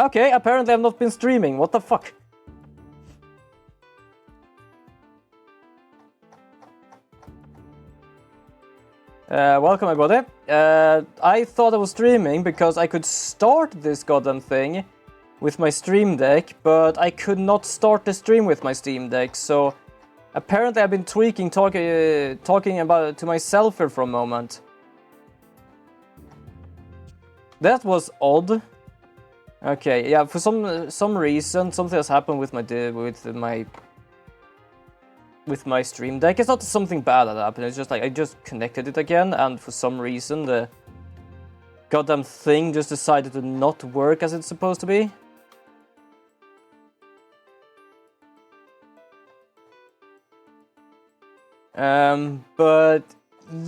Okay, apparently I've not been streaming. What the fuck? Welcome everybody. I thought I was streaming because I could start this goddamn thing with my Stream Deck, but I could not start the stream with my Steam Deck, so apparently I've been talking about it to myself here for a moment. That was odd. Okay, yeah, for some reason something has happened with my Stream Deck. It's not something bad that happened, it's just like I just connected it again, and for some reason the goddamn thing just decided to not work as it's supposed to be. But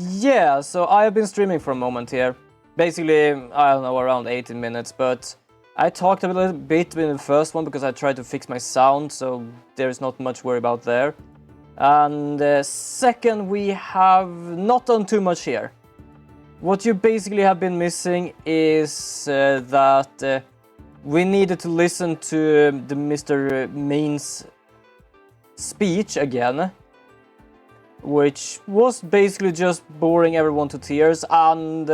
yeah, so I have been streaming for a moment here. Basically, I don't know, around 18 minutes, but I talked a little bit in the first one because I tried to fix my sound, so there's not much worry about there. And second, we have not done too much here. What you basically have been missing is that we needed to listen to the Mr. Main's speech again, which was basically just boring everyone to tears, and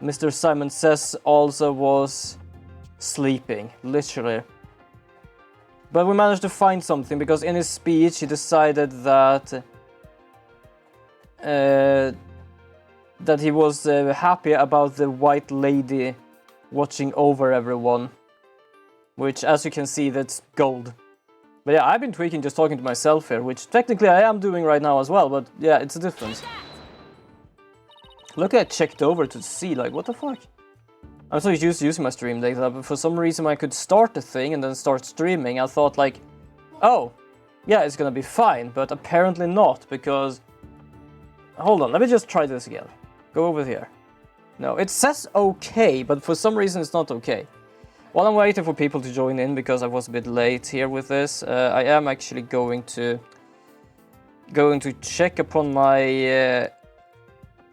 Mr. Simon Says also was sleeping, literally. But we managed to find something, because in his speech he decided that that he was happy about the white lady watching over everyone, which, as you can see, that's gold. But yeah, I've been tweaking just talking to myself here, which technically I am doing right now as well, but yeah, it's a difference. Look, I checked over to see, like, what the fuck? I'm so used to using my Stream Deck that for some reason I could start the thing and then start streaming. I thought like, oh, yeah, it's gonna be fine, but apparently not, because... Hold on, let me just try this again. Go over here. No, it says okay, but for some reason it's not okay. While I'm waiting for people to join in, because I was a bit late here with this, I am actually going to check upon my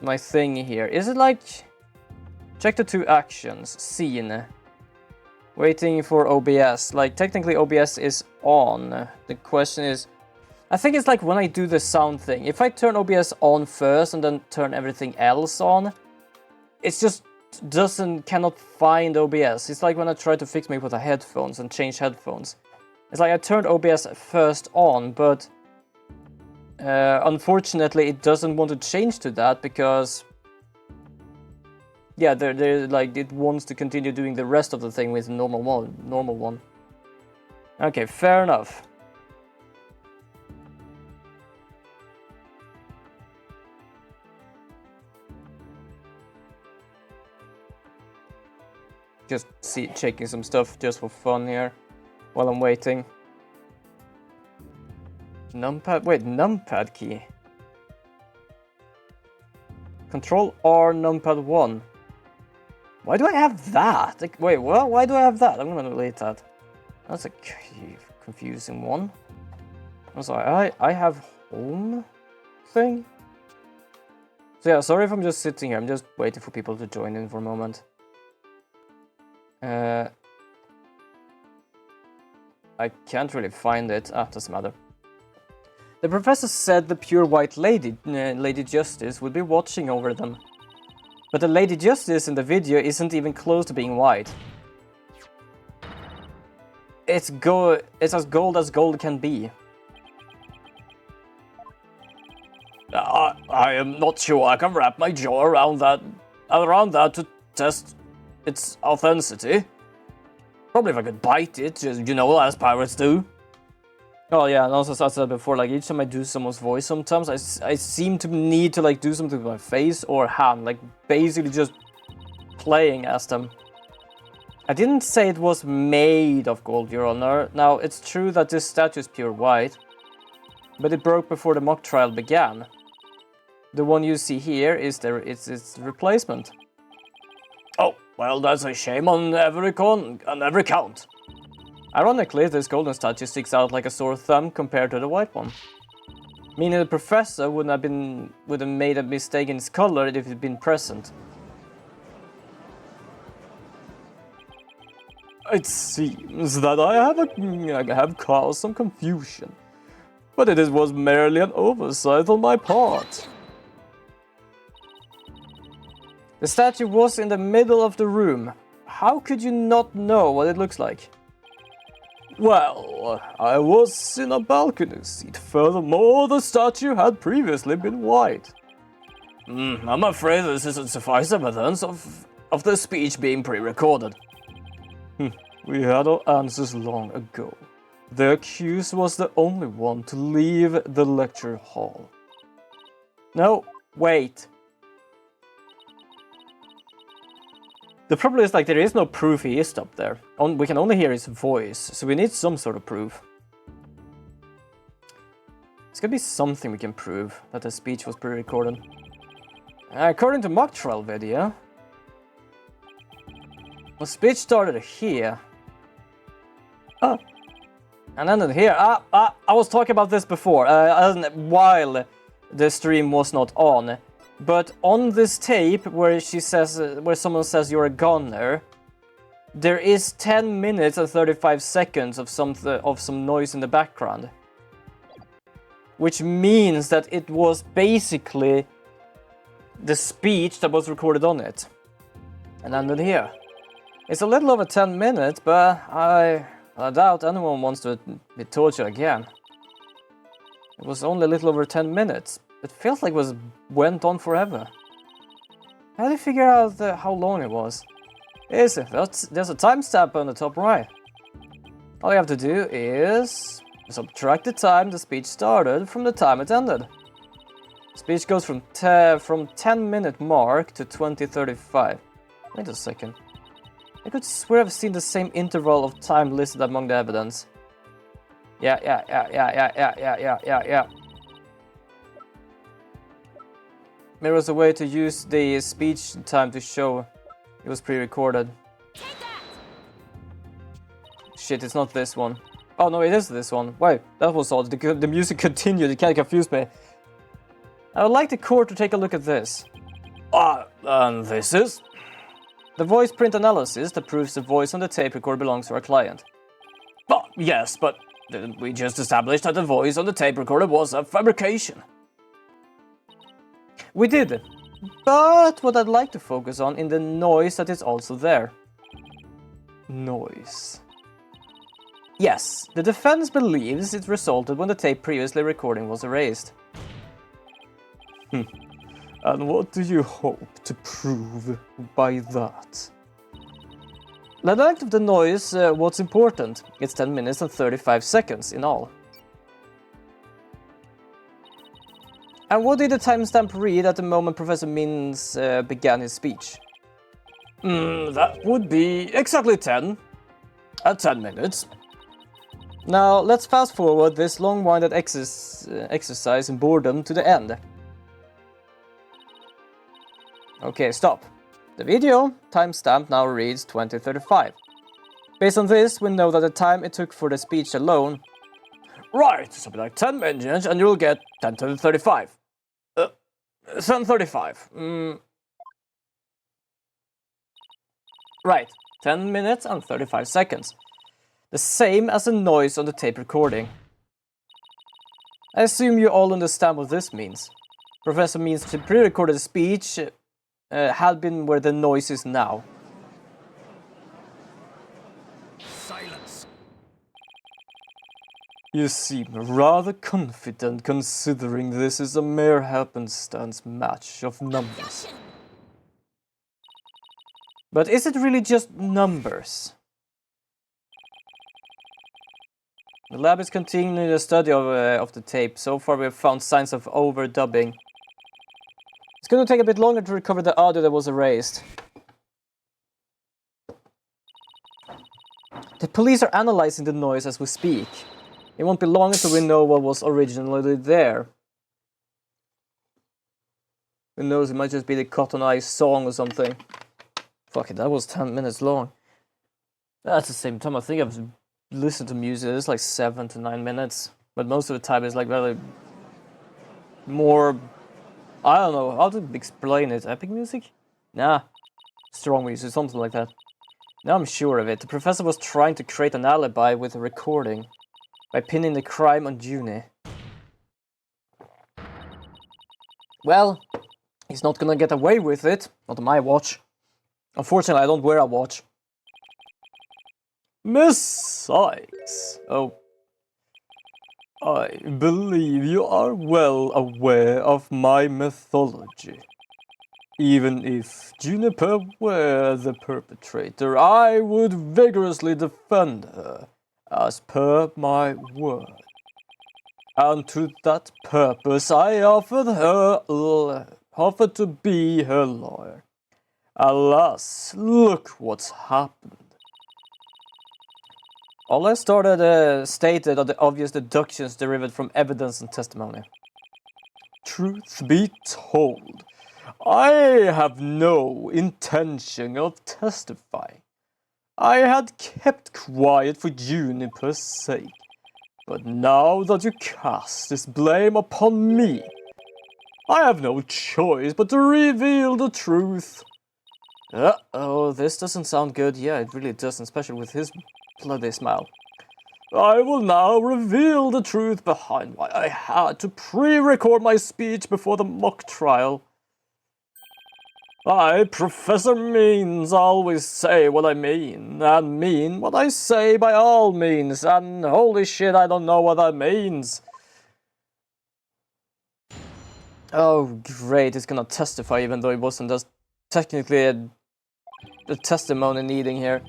my thing here. Is it like... Check the 2 actions, scene, waiting for OBS. Like, technically OBS is on. The question is, I think it's like when I do the sound thing. If I turn OBS on first and then turn everything else on, it's just cannot find OBS. It's like when I try to fix me with the headphones and change headphones. It's like I turned OBS first on, but unfortunately it doesn't want to change to that, because yeah, they're like, it wants to continue doing the rest of the thing with normal one. Okay, fair enough. Just checking some stuff just for fun here while I'm waiting. Numpad, wait, numpad key. Control R numpad 1. Why do I have that? Like, wait, well, why do I have that? I'm gonna delete that. That's a confusing one. I'm sorry, I have home thing? So yeah, sorry if I'm just sitting here. I'm just waiting for people to join in for a moment. I can't really find it. Ah, doesn't matter. The professor said the pure white lady, Lady Justice, would be watching over them. But the Lady Justice in the video isn't even close to being white. It's as gold can be. I am not sure I can wrap my jaw around that to test its authenticity. Probably if I could bite it, just, you know, as pirates do. Oh yeah, and also as I said before, like each time I do someone's voice sometimes, I seem to need to like do something with my face or hand, like basically just playing as them. I didn't say it was made of gold, Your Honor. Now, it's true that this statue is pure white, but it broke before the mock trial began. The one you see here is its replacement. Oh, well, that's a shame on every count. Ironically, this golden statue sticks out like a sore thumb compared to the white one. Meaning the professor would have made a mistake in its color if it had been present. It seems that I have caused some confusion, but it was merely an oversight on my part. The statue was in the middle of the room. How could you not know what it looks like? Well, I was in a balcony seat. Furthermore, the statue had previously been white. I'm afraid this isn't sufficient evidence of the speech being pre-recorded. We had our answers long ago. The accused was the only one to leave the lecture hall. No, wait. The problem is, like, there is no proof he is up there. We can only hear his voice, so we need some sort of proof. It's gonna be something we can prove that the speech was pre-recorded. According to mock trial video, the speech started here. And ended here. I was talking about this before, while the stream was not on. But on this tape, where someone says you're a goner, there is 10 minutes and 35 seconds of some noise in the background. Which means that it was basically the speech that was recorded on it. And ended here. It's a little over 10 minutes, but I doubt anyone wants to be tortured again. It was only a little over 10 minutes. It feels like it went on forever. How do you figure out how long it was? There's a timestamp on the top right. All you have to do is subtract the time the speech started from the time it ended. Speech goes from 10-minute mark to 20:35. Wait a second. I could swear I've seen the same interval of time listed among the evidence. Yeah. There was a way to use the speech time to show it was pre-recorded. Shit, it's not this one. Oh no, it is this one. Wait, that was odd. The music continued, it kind of confused me. I would like the court to take a look at this. And this is? The voice print analysis that proves the voice on the tape recorder belongs to our client. Yes, but didn't we just establish that the voice on the tape recorder was a fabrication? We did, but what I'd like to focus on is the noise that is also there. Noise. Yes, the defense believes it resulted when the tape previously recording was erased. And what do you hope to prove by that? The length of the noise, what's important? It's 10 minutes and 35 seconds in all. And what did the timestamp read at the moment Professor Mins began his speech? That would be exactly 10. At 10 minutes. Now, let's fast forward this long-winded exercise in boredom to the end. Okay, stop. The video timestamp now reads 20:35. Based on this, we know that the time it took for the speech alone... Right, something like 10 minutes and you'll get 10:35. 10:35. Right, 10 minutes and 35 seconds. The same as the noise on the tape recording. I assume you all understand what this means. Professor Means to pre-recorded speech had been where the noise is now. Silence. You seem rather confident considering this is a mere happenstance match of numbers. But is it really just numbers? The lab is continuing the study of the tape. So far we have found signs of overdubbing. It's going to take a bit longer to recover the audio that was erased. The police are analyzing the noise as we speak. It won't be long until we know what was originally there. Who knows, it might just be the Cotton Eye song or something. Fuck it, that was 10 minutes long. At the same time, I think I've listened to music, it's like 7 to 9 minutes. But most of the time it's like really more... I don't know how to explain it. Epic music? Nah. Strong music, something like that. Now I'm sure of it. The professor was trying to create an alibi with a recording by pinning the crime on Juni. Well, he's not gonna get away with it. Not on my watch. Unfortunately, I don't wear a watch. Miss Sykes. Oh. I believe you are well aware of my mythology. Even if Juniper were the perpetrator, I would vigorously defend her, as per my word. And to that purpose, I offered to be her lawyer. Alas, look what's happened. All I stated are the obvious deductions derived from evidence and testimony. Truth be told, I have no intention of testifying. I had kept quiet for Juniper's sake, but now that you cast this blame upon me, I have no choice but to reveal the truth. Uh-oh, this doesn't sound good. Yeah, it really doesn't, especially with his bloody smile. I will now reveal the truth behind why I had to pre-record my speech before the mock trial. I, Professor Means, always say what I mean, and mean what I say by all means, and holy shit, I don't know what that means. Oh, great, he's gonna testify even though it wasn't just technically a testimony needing here.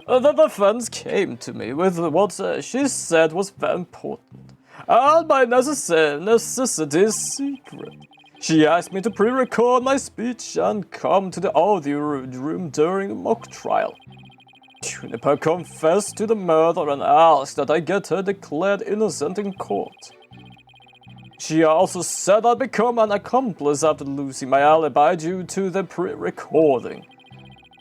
The defense came to me with what she said was very important, and by necessity secret. She asked me to pre-record my speech and come to the audio room during the mock trial. Juniper confessed to the murder and asked that I get her declared innocent in court. She also said I'd become an accomplice after losing my alibi due to the pre-recording.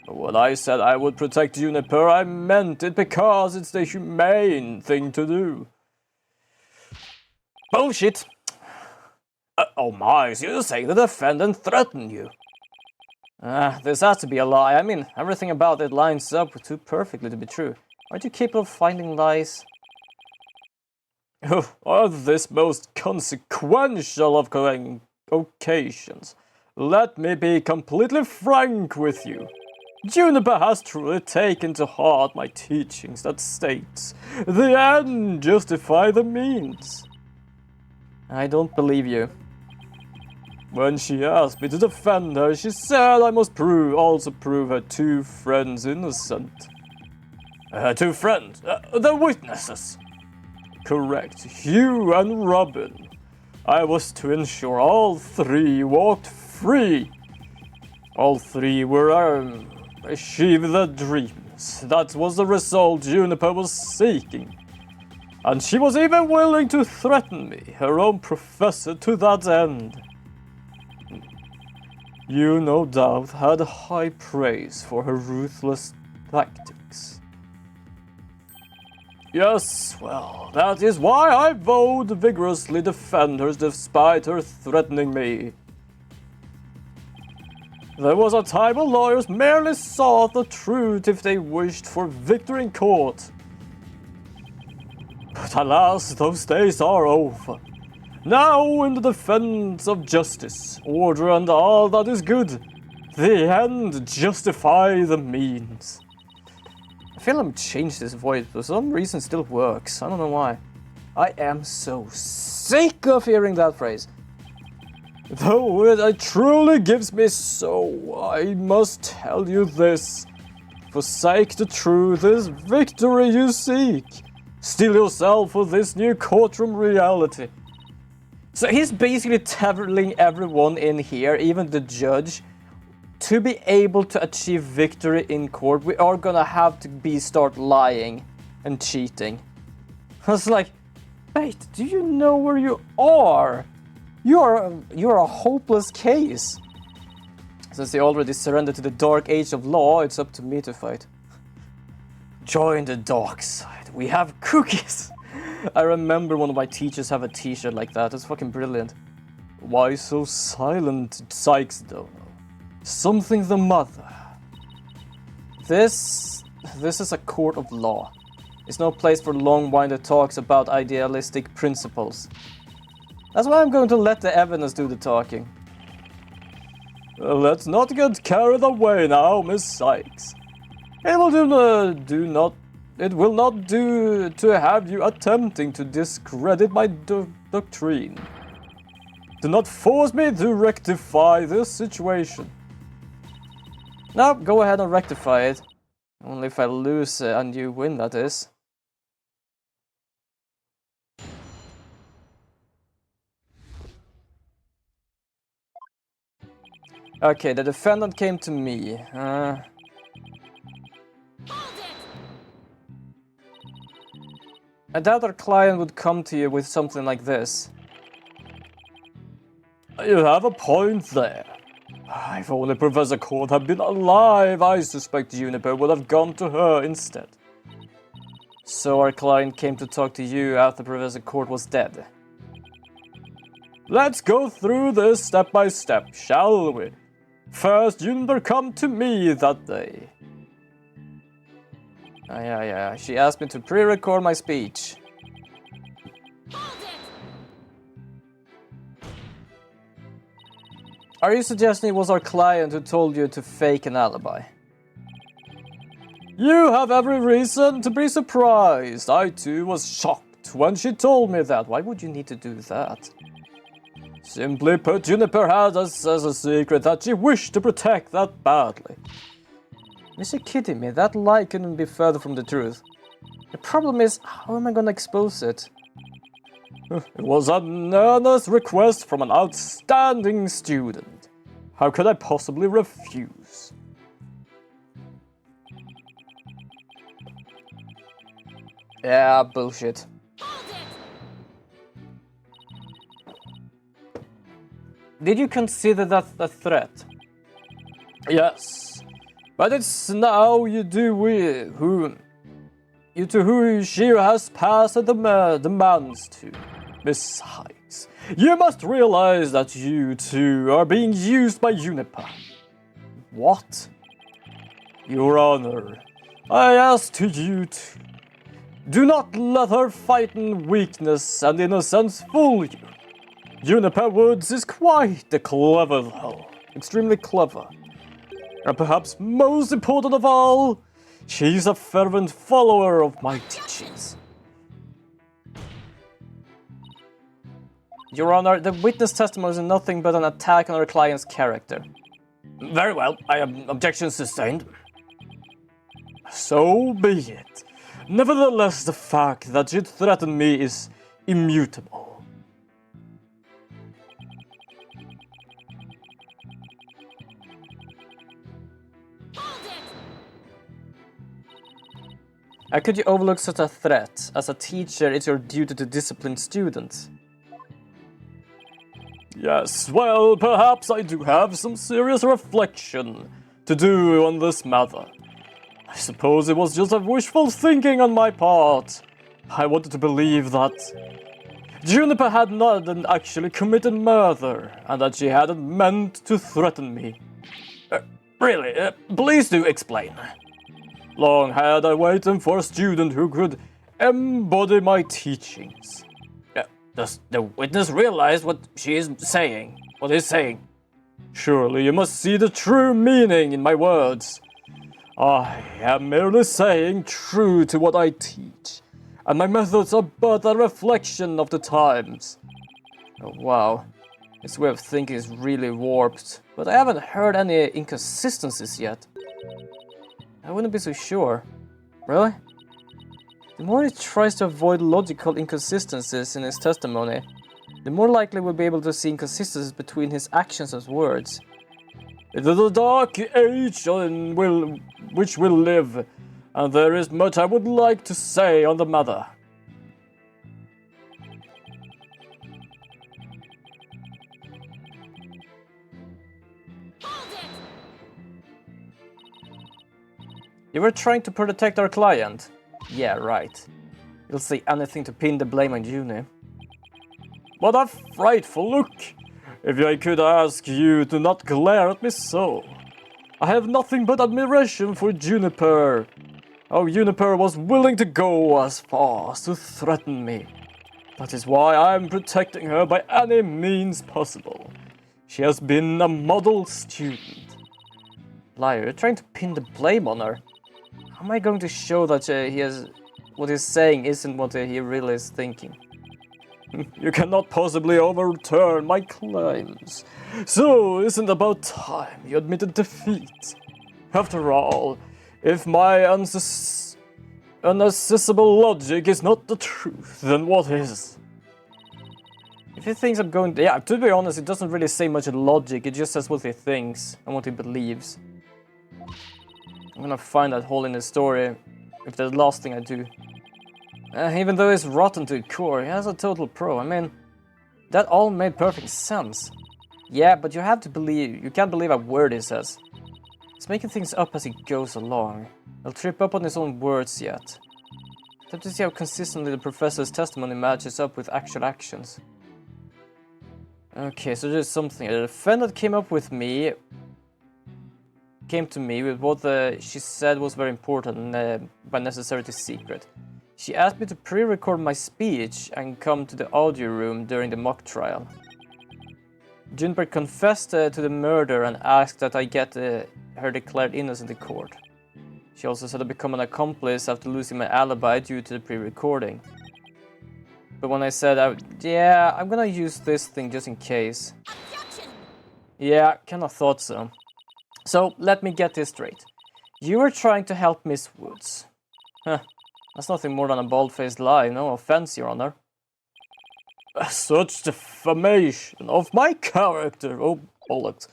When I said I would protect Juniper, I meant it because it's the humane thing to do. Bullshit! Oh my, so you're saying the defendant threatened you? This has to be a lie. I mean, everything about it lines up too perfectly to be true. Aren't you capable of finding lies? On this most consequential of occasions, let me be completely frank with you. Juniper has truly taken to heart my teachings that states, the end justify the means. I don't believe you. When she asked me to defend her, she said I must also prove her two friends innocent. Her two friends? The witnesses? Correct, Hugh and Robin. I was to ensure all three walked free. All three were achieved their dreams. That was the result Juniper was seeking. And she was even willing to threaten me, her own professor, to that end. You no doubt had high praise for her ruthless tactics. Yes, well, that is why I vowed to vigorously defend her despite her threatening me. There was a time when lawyers merely sought the truth if they wished for victory in court. But alas, those days are over. Now, in the defense of justice, order, and all that is good, the end justify the means. I feel I'm changed this voice, but for some reason it still works. I don't know why. I am so sick of hearing that phrase. Though it truly gives me so, I must tell you this. Forsake the truth is victory you seek. Steel yourself for this new courtroom reality. So he's basically telling everyone in here, even the judge, to be able to achieve victory in court, we are gonna have to start lying and cheating. I was like, wait, do you know where you are? You're a hopeless case. Since they already surrendered to the dark age of law, it's up to me to fight. Join the dark side. We have cookies. I remember one of my teachers have a t-shirt like that. It's fucking brilliant. Why so silent? Sykes don't know. Something the mother. This this is a court of law. It's no place for long-winded talks about idealistic principles. That's why I'm going to let the evidence do the talking. Let's not get carried away now, Miss Sykes. It will not do to have you attempting to discredit my doctrine. Do not force me to rectify this situation. No, go ahead and rectify it. Only if I lose and you win, that is. Okay, the defendant came to me. I doubt our client would come to you with something like this. You have a point there. If only Professor Court had been alive, I suspect Juniper would have gone to her instead. So our client came to talk to you after Professor Court was dead. Let's go through this step by step, shall we? First, Juniper come to me that day. Yeah. She asked me to pre-record my speech. Are you suggesting it was our client who told you to fake an alibi? You have every reason to be surprised. I too was shocked when she told me that. Why would you need to do that? Simply put, Juniper had us as a secret that she wished to protect that badly. Is you kidding me? That lie couldn't be further from the truth. The problem is, how am I gonna expose it? It was an earnest request from an outstanding student. How could I possibly refuse? Yeah, bullshit. Did you consider that a threat? Yes, but it's now you to who she has passed the demands to. Besides, you must realize that you two are being used by Juniper. What? Your Honor, I ask you to do not let her fighting weakness and innocence fool you. Juniper Woods is quite the clever though, extremely clever. And perhaps most important of all, she's a fervent follower of my teachings. Your Honor, the witness testimony is nothing but an attack on our client's character. Very well, I have objection sustained. So be it. Nevertheless, the fact that she threatened me is immutable. How could you overlook such a threat? As a teacher, it's your duty to discipline students. Yes, well, perhaps I do have some serious reflection to do on this matter. I suppose it was just a wishful thinking on my part. I wanted to believe that Juniper had not actually committed murder, and that she hadn't meant to threaten me. Really, please do explain. Long had I waited for a student who could embody my teachings. Does the witness realize what she is saying? What he's saying? Surely you must see the true meaning in my words. I am merely saying true to what I teach, and my methods are but a reflection of the times. Oh, wow, this way of thinking is really warped, but I haven't heard any inconsistencies yet. I wouldn't be so sure. Really? The more he tries to avoid logical inconsistencies in his testimony, the more likely we'll be able to see inconsistencies between his actions and words. It is a dark age in which we live, and there is much I would like to say on the matter. You were trying to protect our client? Yeah, right. You'll say anything to pin the blame on Juni. What a frightful look! If I could ask you to not glare at me so. I have nothing but admiration for Juniper, How Juniper was willing to go as far as to threaten me. That is why I am protecting her by any means possible. She has been a model student. Liar, you're trying to pin the blame on her. How am I going to show that what he's saying isn't what he really is thinking? You cannot possibly overturn my claims. So, isn't it about time you admitted defeat? After all, if my unaccessible logic is not the truth, then what is? If he thinks I'm going to... Yeah, to be honest, it doesn't really say much logic, it just says what he thinks and what he believes. I'm gonna find that hole in his story if that's the last thing I do. Even though he's rotten to the core, he has a total pro. I mean, that all made perfect sense. Yeah, but you have to believe, you can't believe a word he says. He's making things up as he goes along. He'll trip up on his own words yet. Have to see how consistently the professor's testimony matches up with actual actions. Okay, so there's something. The defendant came to me with what she said was very important and by necessity secret. She asked me to pre-record my speech and come to the audio room during the mock trial. Juniper confessed to the murder and asked that I get her declared innocent in court. She also said I become an accomplice after losing my alibi due to the pre-recording. But when I said, yeah, I'm gonna use this thing just in case. Objection! Yeah, kinda thought so. So, let me get this straight. You were trying to help Miss Woods. Huh. That's nothing more than a bald-faced lie, no offense, Your Honor. Such defamation of my character, oh bollocks.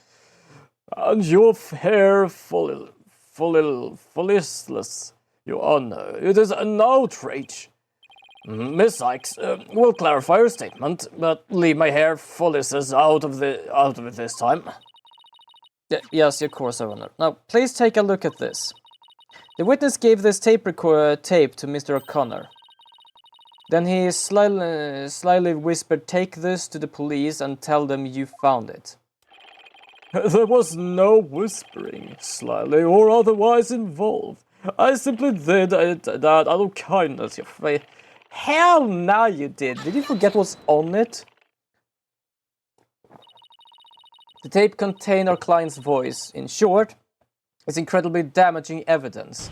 And your hair fullishless, Your Honor. It is an outrage. Miss Sykes, will clarify her statement, but leave my hair fullishes out of it this time. Yes, of course, Your Honor. Now, please take a look at this. The witness gave this tape to Mr. O'Connor. Then he slyly whispered, "Take this to the police and tell them you found it." There was no whispering, slyly or otherwise involved. I simply did that out of kindness, your face. Hell no, you did. Did you forget what's on it? The tape contained our client's voice. In short, it's incredibly damaging evidence.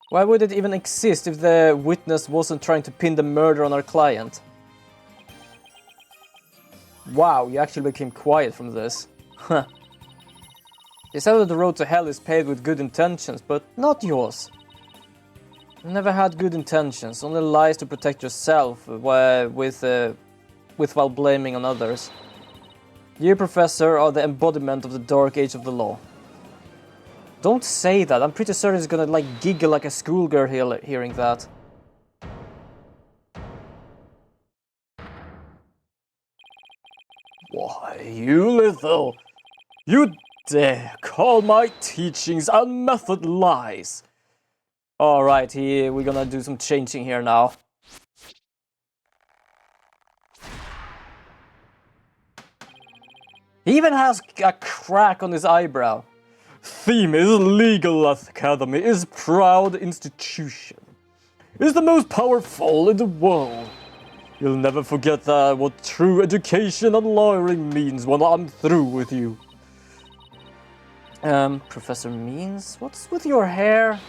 Why would it even exist if the witness wasn't trying to pin the murder on our client? Wow, you actually became quiet from this. Huh. You said that the road to hell is paved with good intentions, but not yours. You never had good intentions, only lies to protect yourself while blaming on others. You, Professor, are the embodiment of the dark age of the law. Don't say that. I'm pretty certain he's gonna giggle like a schoolgirl hearing that. Why, you dare call my teachings and method lies. Alright, we're gonna do some changing here now. He even has a crack on his eyebrow. Theme is legal academy, is proud institution. Is the most powerful in the world. You'll never forget that what true education and lawyering means when I'm through with you. Professor Means, what's with your hair?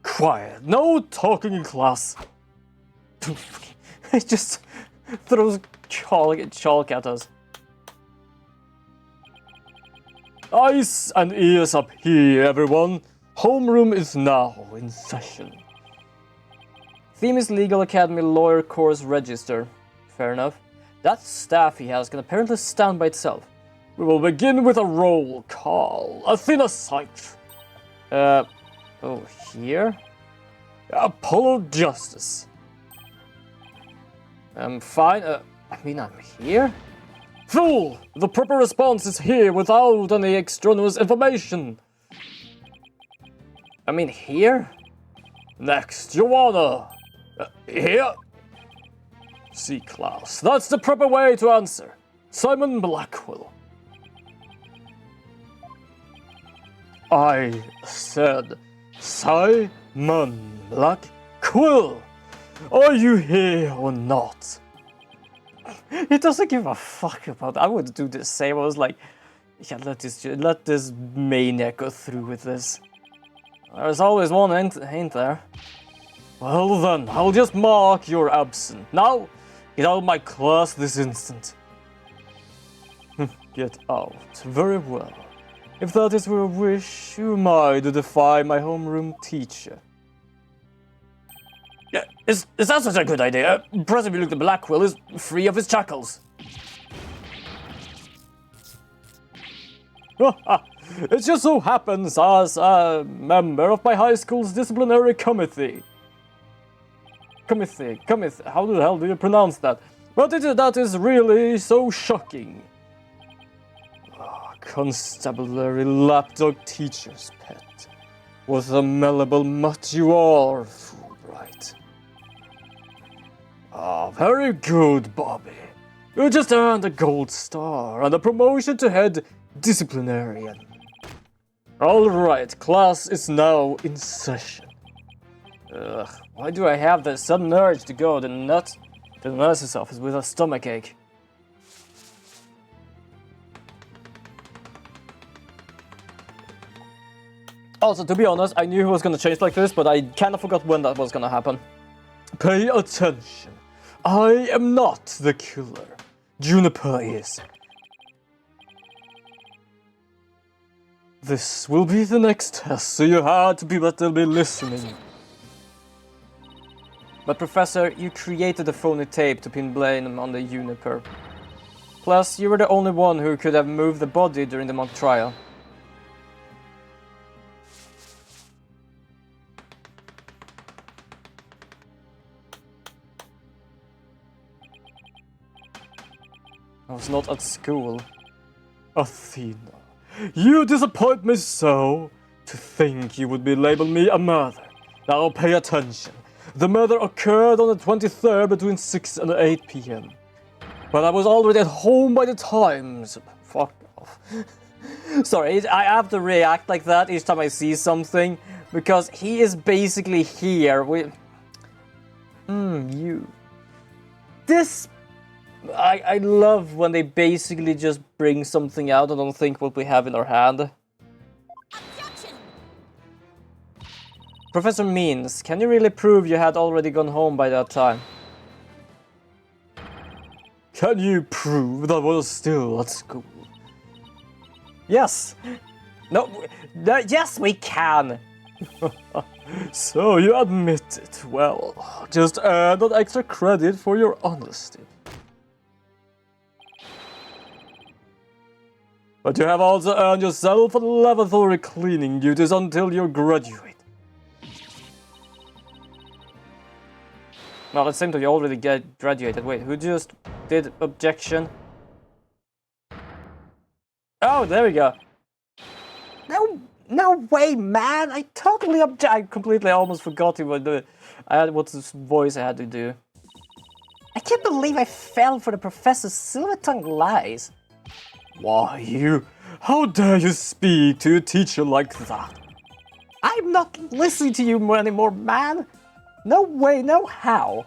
Quiet, no talking in class. He just throws chalk at us. Eyes and ears up here, everyone. Homeroom is now in session. Theme is Legal Academy Lawyer Course Register. Fair enough. That staff he has can apparently stand by itself. We will begin with a roll call. Athena Sykes. Oh, here? Apollo Justice. Fine. I'm here? Fool! The proper response is here without any extraneous information. Here? Next, Joanna. Here? C-Class. That's the proper way to answer. Simon Blackwell. I said Simon Black Quill. Are you here or not? He doesn't give a fuck about that. I would do the same. I was like, yeah, let this maniac go through with this. There's always one, ain't there? Well then, I'll just mark you're absent. Now, get out of my class this instant. Get out. Very well. If that is your wish, who am I to defy my homeroom teacher? Yeah, is that such a good idea? Presumably Luke the Blackwell is free of his shackles. It just so happens as a member of my high school's disciplinary committee. How the hell do you pronounce that? But that is really so shocking. Constabulary lapdog teacher's pet. What a malleable mutt you are, Fulbright. Very good, Bobby. You just earned a gold star and a promotion to head disciplinarian. Alright, class is now in session. Why do I have the sudden urge to go to the nurse's office with a stomachache? Also, to be honest, I knew he was gonna change like this, but I kinda forgot when that was gonna happen. Pay attention. I am not the killer. Juniper is. This will be the next test, so you had to be better be listening. But Professor, you created the phony tape to pin blame on the Juniper. Plus, you were the only one who could have moved the body during the mock trial. I was not at school. Athena, you disappoint me so. To think you would be labeled me a murder. Now pay attention. The murder occurred on the 23rd between 6 and 8 p.m. But I was already at home by the time, so fuck off. Sorry, I have to react like that each time I see something, because he is basically here with... you. This... I love when they basically just bring something out and don't think what we have in our hand. Objection! Professor Means, can you really prove you had already gone home by that time? Can you prove that I was still at school? Yes. No, yes we can. So you admit it. Well, just add that extra credit for your honesty. But you have also earned yourself a lavatory cleaning duties until you graduate. Well, it seems that you already graduated. Wait, who just did objection? Oh, there we go. No way, man! I totally I completely almost forgot what this voice I had to do. I can't believe I fell for the professor's silver-tongued lies. Why, you... How dare you speak to a teacher like that? I'm not listening to you anymore, man! No way, no how!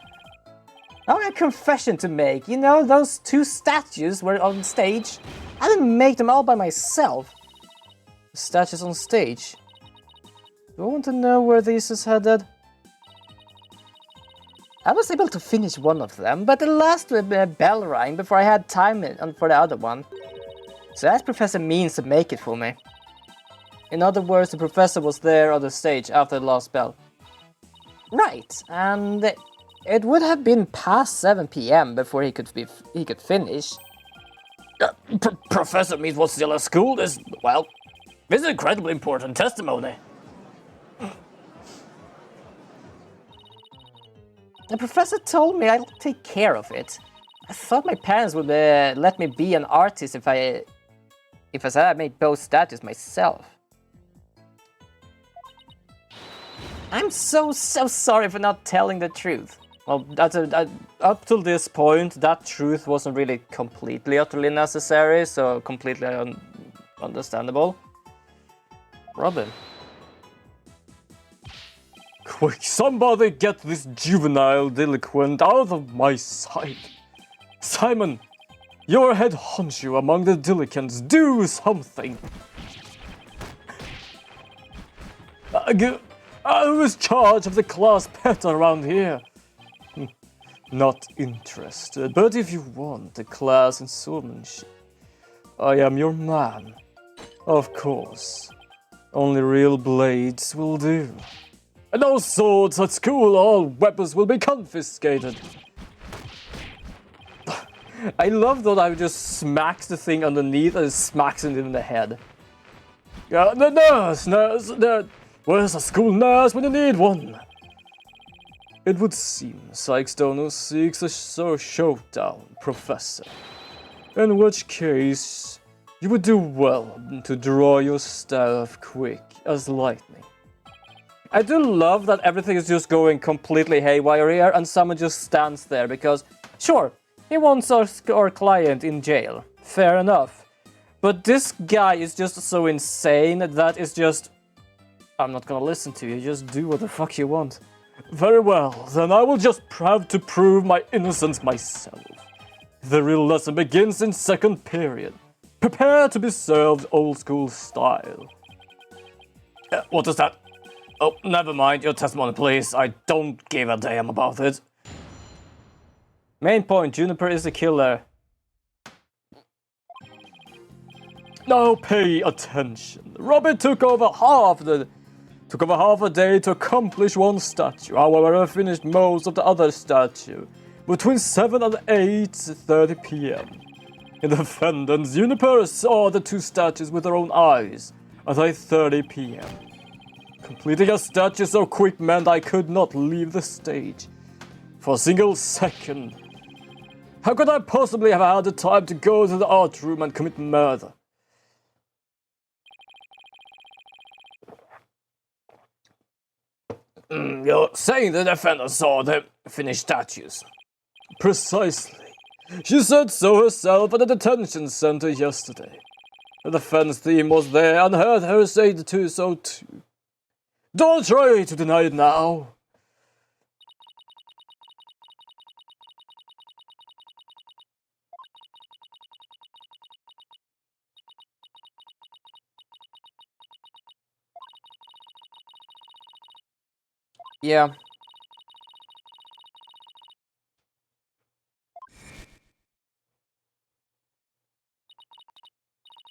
I have a confession to make. You know, those two statues were on stage. I didn't make them all by myself. The statues on stage. Do I want to know where this is headed? I was able to finish one of them, but the last bell rang before I had time for the other one. So I asked Professor Means to make it for me. In other words, the professor was there on the stage after the last bell. Right, and it would have been past 7 p.m. before he could finish. Professor Means was still at school. This is incredibly important testimony. The professor told me I'll take care of it. I thought my parents would let me be an artist if I said I made both statues myself. I'm so sorry for not telling the truth. Well, up till this point, that truth wasn't really completely, utterly necessary, so completely understandable. Robin. Quick, somebody get this juvenile delinquent out of my sight. Simon, you're head honcho among the delinquents. Do something. Who's charge of the class pet around here? Not interested, but if you want a class in swordsmanship, I am your man. Of course. Only real blades will do. No swords at school, all weapons will be confiscated. I love that I just smacks the thing underneath and smacks it in the head. Yeah, the nurse, where's a school nurse when you need one? It would seem Sykes-Dono seeks a showdown, Professor. In which case, you would do well to draw your staff quick as lightning. I do love that everything is just going completely haywire here and someone just stands there because, sure, he wants our client in jail. Fair enough. But this guy is just so insane that it's just... I'm not gonna listen to you, just do what the fuck you want. Very well, then I will just have to prove my innocence myself. The real lesson begins in second period. Prepare to be served old school style. What is that? Oh, never mind, your testimony please. I don't give a damn about it. Main point, Juniper is the killer. Now pay attention. Robin took over half a day to accomplish one statue. However, I finished most of the other statue between 7 and 8:30 p.m. In the defendants, Juniper saw the two statues with her own eyes at 8:30 p.m. Completing a statue so quick meant I could not leave the stage for a single second. How could I possibly have had the time to go to the art room and commit murder? You're saying the defender saw the finished statues? Precisely. She said so herself at the detention center yesterday. The defense team was there and heard her say so too. Don't try to deny it now. Yeah.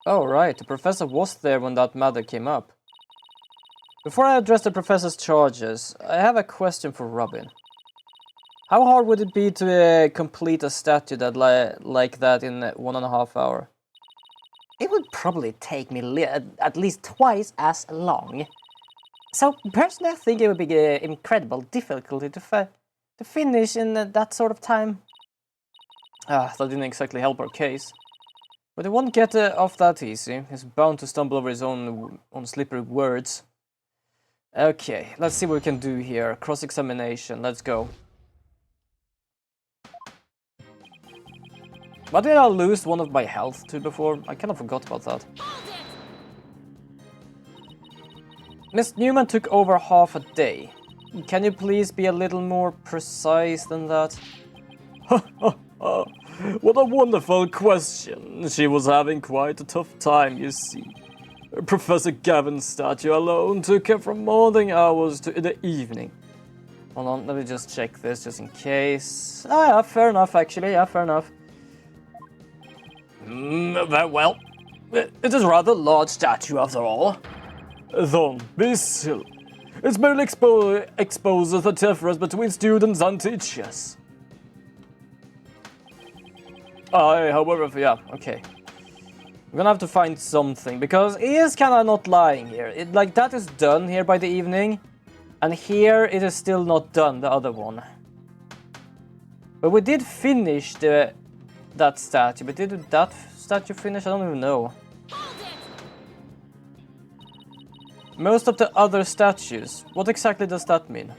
Oh, right. The professor was there when that matter came up. Before I address the professor's charges, I have a question for Robin. How hard would it be to complete a statue that like that in 1.5 hours? It would probably take me at least twice as long. So personally, I think it would be incredible difficulty to finish in that sort of time. That didn't exactly help our case. But he won't get off that easy. He's bound to stumble over his own slippery words. Okay, let's see what we can do here. Cross-examination, let's go. But did I lose one of my health too before? I kind of forgot about that. Miss Newman took over half a day. Can you please be a little more precise than that? What a wonderful question. She was having quite a tough time, you see. Professor Gavin's statue alone took her from morning hours to the evening. Hold on, let me just check this just in case. Yeah, fair enough actually, yeah, fair enough. Very well. It is a rather large statue after all. Don't be silly. It merely exposes the difference between students and teachers. However, yeah, okay. I'm gonna have to find something, because he is kinda not lying here. Like, that is done here by the evening, and here it is still not done, the other one. But we did finish that statue, but did that statue finish? I don't even know. Most of the other statues, what exactly does that mean?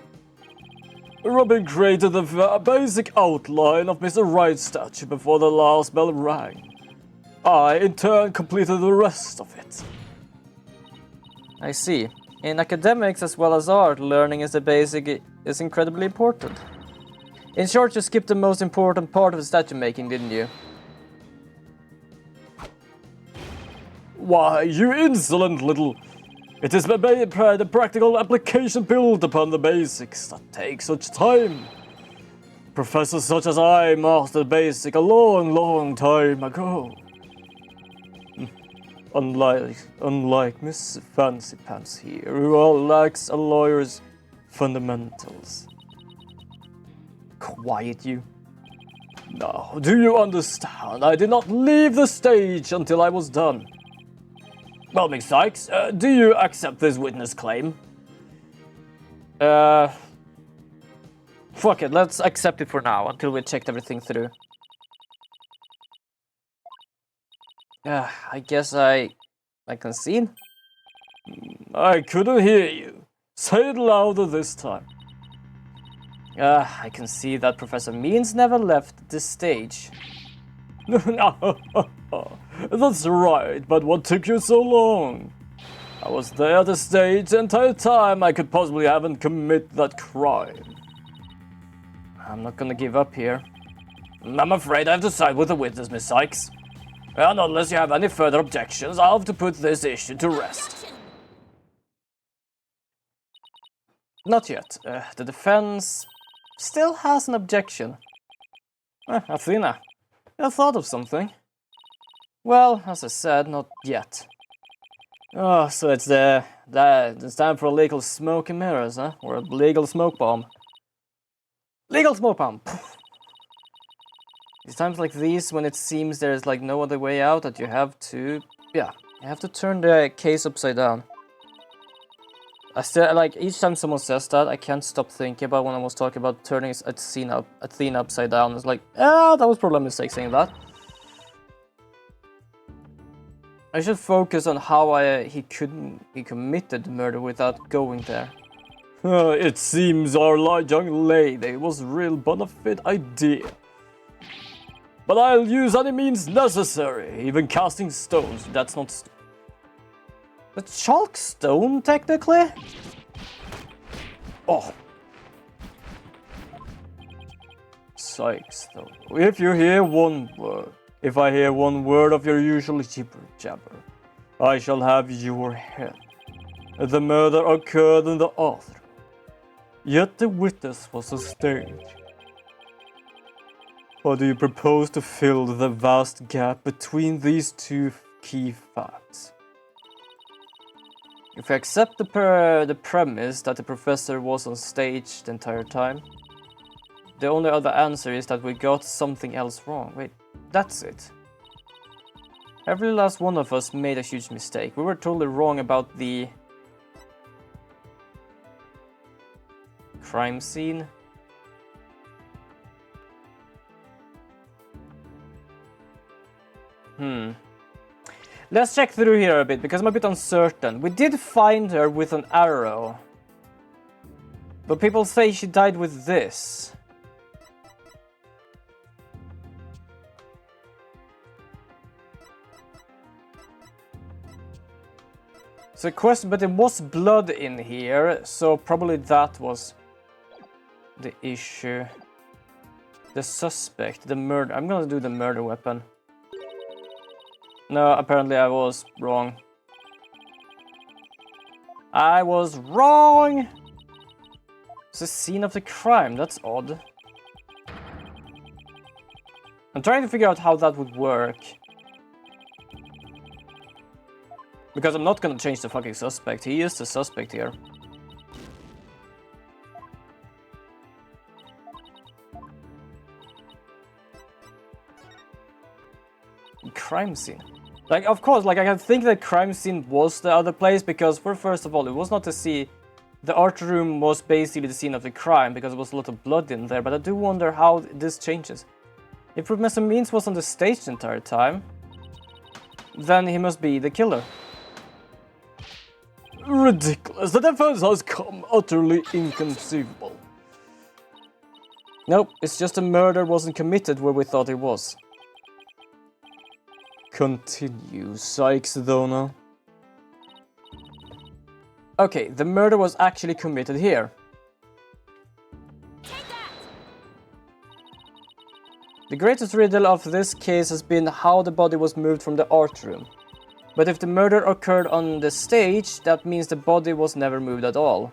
Robin created the basic outline of Mr. Wright's statue before the last bell rang. I, in turn, completed the rest of it. I see. In academics as well as art, learning is the basic is incredibly important. In short, you skipped the most important part of statue making, didn't you? Why, you insolent little... It is the practical application built upon the basics that take such time. Professors such as I mastered basic a long time ago. Unlike Miss Fancy Pants here, who all lacks a lawyer's fundamentals. Quiet, you. Now, do you understand? I did not leave the stage until I was done. Well, Miss Sykes, do you accept this witness claim? Fuck it, let's accept it for now, until we checked everything through. I guess I concede? I couldn't hear you. Say it louder this time. I can see that Professor Means never left the stage. That's right, but what took you so long? I was there at the stage the entire time. I could possibly haven't committed that crime. I'm not gonna give up here. I'm afraid I have to side with the witness, Miss Sykes. And unless you have any further objections, I'll have to put this issue to rest. Not yet. The defense still has an objection. Athena, I thought of something. Well, as I said, not yet. Oh, so it's it's time for a legal smoke and mirrors, huh? Or a legal smoke bomb. Legal smoke bomb! It's times like these when it seems there's like no other way out that you have to... Yeah, you have to turn the case upside down. I still, like, each time someone says that, I can't stop thinking about when I was talking about turning Athena upside down. It's like, that was probably a mistake saying that. I should focus on how he committed the murder without going there. It seems our young lady was a real benefit idea. But I'll use any means necessary, even casting stones. That's not... The chalk stone, technically? Oh. Sykes, though. If I hear one word of your usual jibber, I shall have your head. The murder occurred in the author. Yet the witness was a stage. How do you propose to fill the vast gap between these two key facts? If I accept the premise that the professor was on stage the entire time, the only other answer is that we got something else wrong. Wait, that's it. Every last one of us made a huge mistake. We were totally wrong about the crime scene. Let's check through here a bit, because I'm a bit uncertain. We did find her with an arrow. But people say she died with this. So question, but there was blood in here, so probably that was the issue. The suspect, the murder. I'm gonna do the murder weapon. No, apparently I was wrong. I was wrong! It's the scene of the crime, that's odd. I'm trying to figure out how that would work. Because I'm not gonna change the fucking suspect, he is the suspect here. Crime scene. Like, of course, like, I can think that crime scene was the other place, because, first of all, it was not to see... The art room was basically the scene of the crime, because there was a lot of blood in there, but I do wonder how this changes. If Professor Means was on the stage the entire time, then he must be the killer. Ridiculous. The defense has come utterly inconceivable. Nope, it's just a murder wasn't committed where we thought it was. Continue, Sykes, Donna. Okay, the murder was actually committed here. The greatest riddle of this case has been how the body was moved from the art room. But if the murder occurred on the stage, that means the body was never moved at all.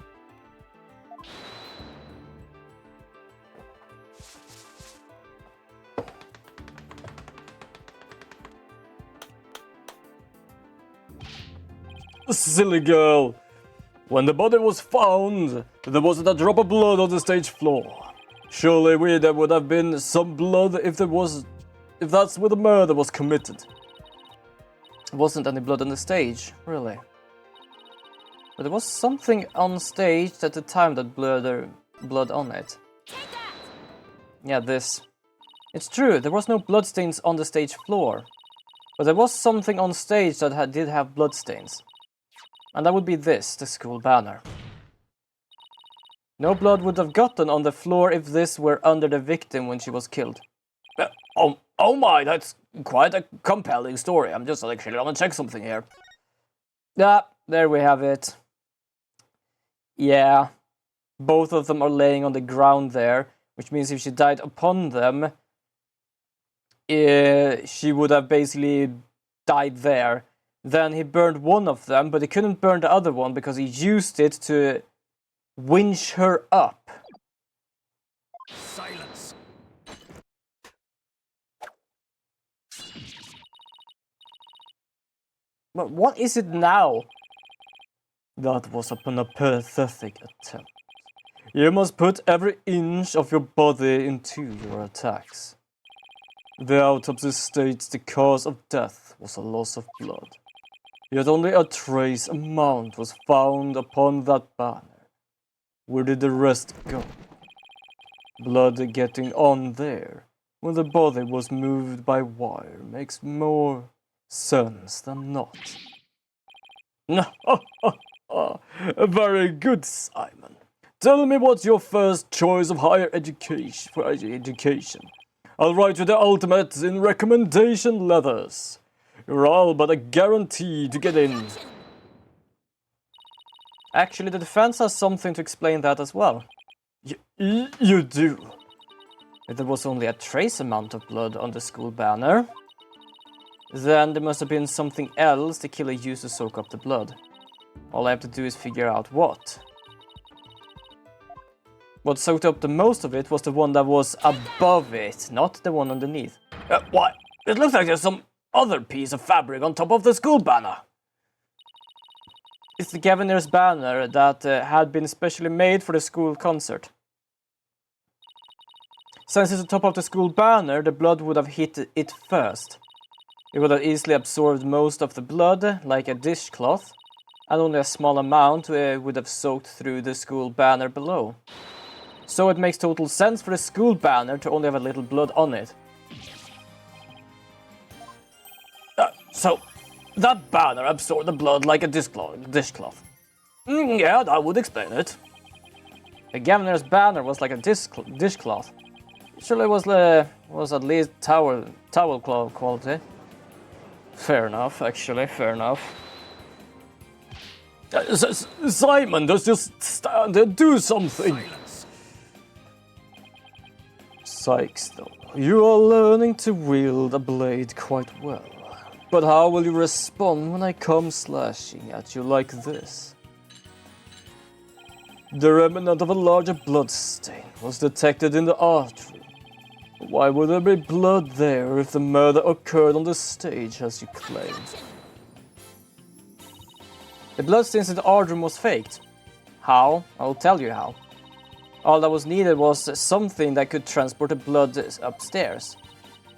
Silly girl. When the body was found, there wasn't a drop of blood on the stage floor. Surely there would have been some blood if that's where the murder was committed. There wasn't any blood on the stage, really. But there was something on stage at the time that blood on it. Yeah, this. It's true, there was no bloodstains on the stage floor. But there was something on stage that did have bloodstains. And that would be this, the school banner. No blood would have gotten on the floor if this were under the victim when she was killed. Oh my, that's quite a compelling story. I'm just actually gonna check something here. Yeah, there we have it. Yeah, both of them are laying on the ground there, which means if she died upon them, she would have basically died there. Then he burned one of them, but he couldn't burn the other one because he used it to winch her up. Silence. But what is it now? That was upon a pathetic attempt. You must put every inch of your body into your attacks. The autopsy states the cause of death was a loss of blood. Yet only a trace amount was found upon that banner. Where did the rest go? Blood getting on there when the body was moved by wire makes more sense than not. Very good, Simon. Tell me what's your first choice of higher education for education. I'll write you the ultimate in recommendation letters. You're all but a guarantee to get in. Actually, the defense has something to explain that as well. You do. If there was only a trace amount of blood on the school banner, then there must have been something else the killer used to soak up the blood. All I have to do is figure out what. What soaked up the most of it was the one that was above it, not the one underneath. What? It looks like there's some other piece of fabric on top of the school banner. It's the governor's banner that had been specially made for the school concert. Since it's the top of the school banner, the blood would have hit it first. It would have easily absorbed most of the blood, like a dishcloth, and only a small amount would have soaked through the school banner below. So it makes total sense for the school banner to only have a little blood on it. So, that banner absorbed the blood like a dishcloth. Yeah, that would explain it. The governor's banner was like a dishcloth. Surely it was at least towel cloth quality. Fair enough, actually, fair enough. Simon, just stand there, do something. Silence. Sykes, though, you are learning to wield a blade quite well. But how will you respond when I come slashing at you like this? The remnant of a larger bloodstain was detected in the art room. Why would there be blood there if the murder occurred on the stage as you claim? The bloodstains in the art room was faked. How? I'll tell you how. All that was needed was something that could transport the blood upstairs.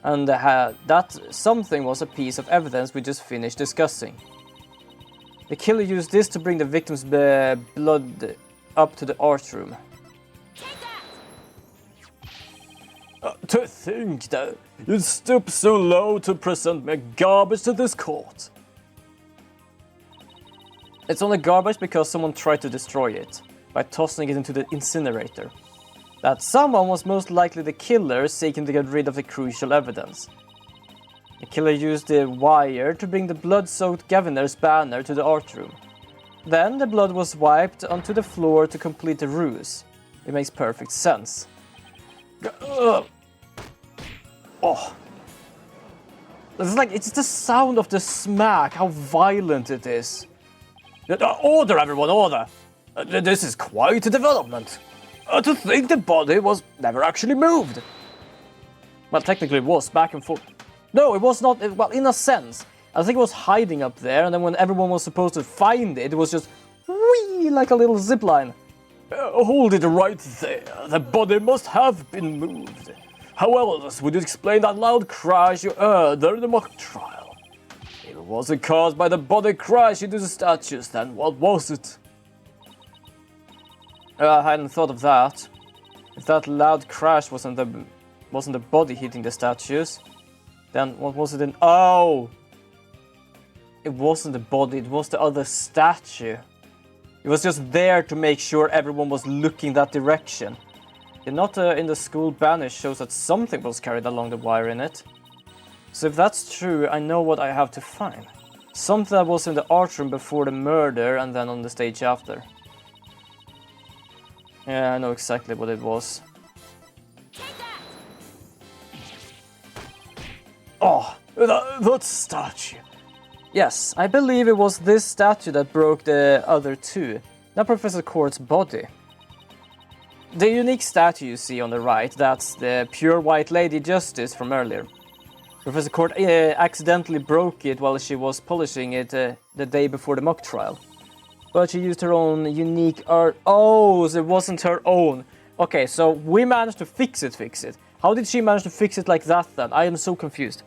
And that something was a piece of evidence we just finished discussing. The killer used this to bring the victim's blood up to the art room. To think that you'd stoop so low to present me garbage to this court. It's only garbage because someone tried to destroy it by tossing it into the incinerator. That someone was most likely the killer seeking to get rid of the crucial evidence. The killer used the wire to bring the blood-soaked governor's banner to the art room. Then the blood was wiped onto the floor to complete the ruse. It makes perfect sense. Oh. It's the sound of the smack, how violent it is. Order, everyone, order! This is quite a development. To think the body was never actually moved. Well, technically it was, back and forth. No, it was not, well, in a sense. I think it was hiding up there, and then when everyone was supposed to find it, it was just whee, like a little zipline. Hold it right there. The body must have been moved. How else would you explain that loud crash you heard during the mock trial? If it wasn't caused by the body crash into the statues, then what was it? I hadn't thought of that. If that loud crash wasn't the body hitting the statues, then what was it in? Oh! It wasn't the body, it was the other statue. It was just there to make sure everyone was looking that direction. The note in the school banner shows that something was carried along the wire in it. So if that's true, I know what I have to find. Something that was in the art room before the murder and then on the stage after. Yeah, I know exactly what it was. Oh, that statue. Yes, I believe it was this statue that broke the other two, not Professor Court's body. The unique statue you see on the right, that's the pure white Lady Justice from earlier. Professor Court accidentally broke it while she was polishing it the day before the mock trial. But she used her own unique art. Oh, so it wasn't her own. Okay, so we managed to fix it. How did she manage to fix it like that then? I am so confused.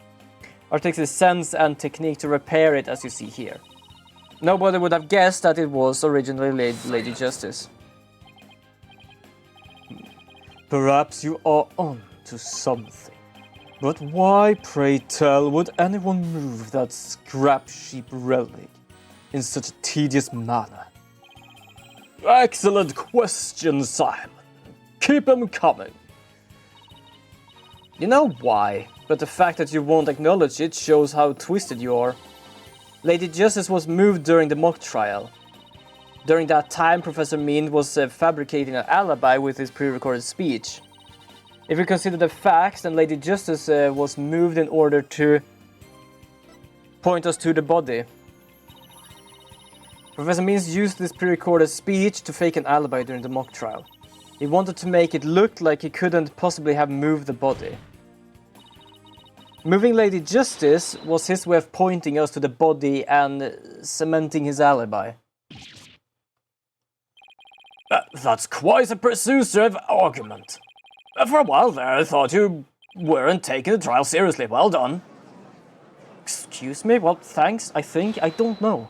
Art takes the sense and technique to repair it as you see here. Nobody would have guessed that it was originally Lady Justice. Perhaps you are on to something. But why, pray tell, would anyone move that scrap sheep relic in such a tedious manner? Excellent question, Simon. Keep them coming. You know why, but the fact that you won't acknowledge it shows how twisted you are. Lady Justice was moved during the mock trial. During that time, Professor Mean was fabricating an alibi with his pre-recorded speech. If you consider the facts, then Lady Justice was moved in order to point us to the body. Professor Means used this pre-recorded speech to fake an alibi during the mock trial. He wanted to make it look like he couldn't possibly have moved the body. Moving Lady Justice was his way of pointing us to the body and cementing his alibi. That's quite a persuasive argument. For a while there, I thought you weren't taking the trial seriously. Well done. Excuse me? Well, thanks, I think. I don't know.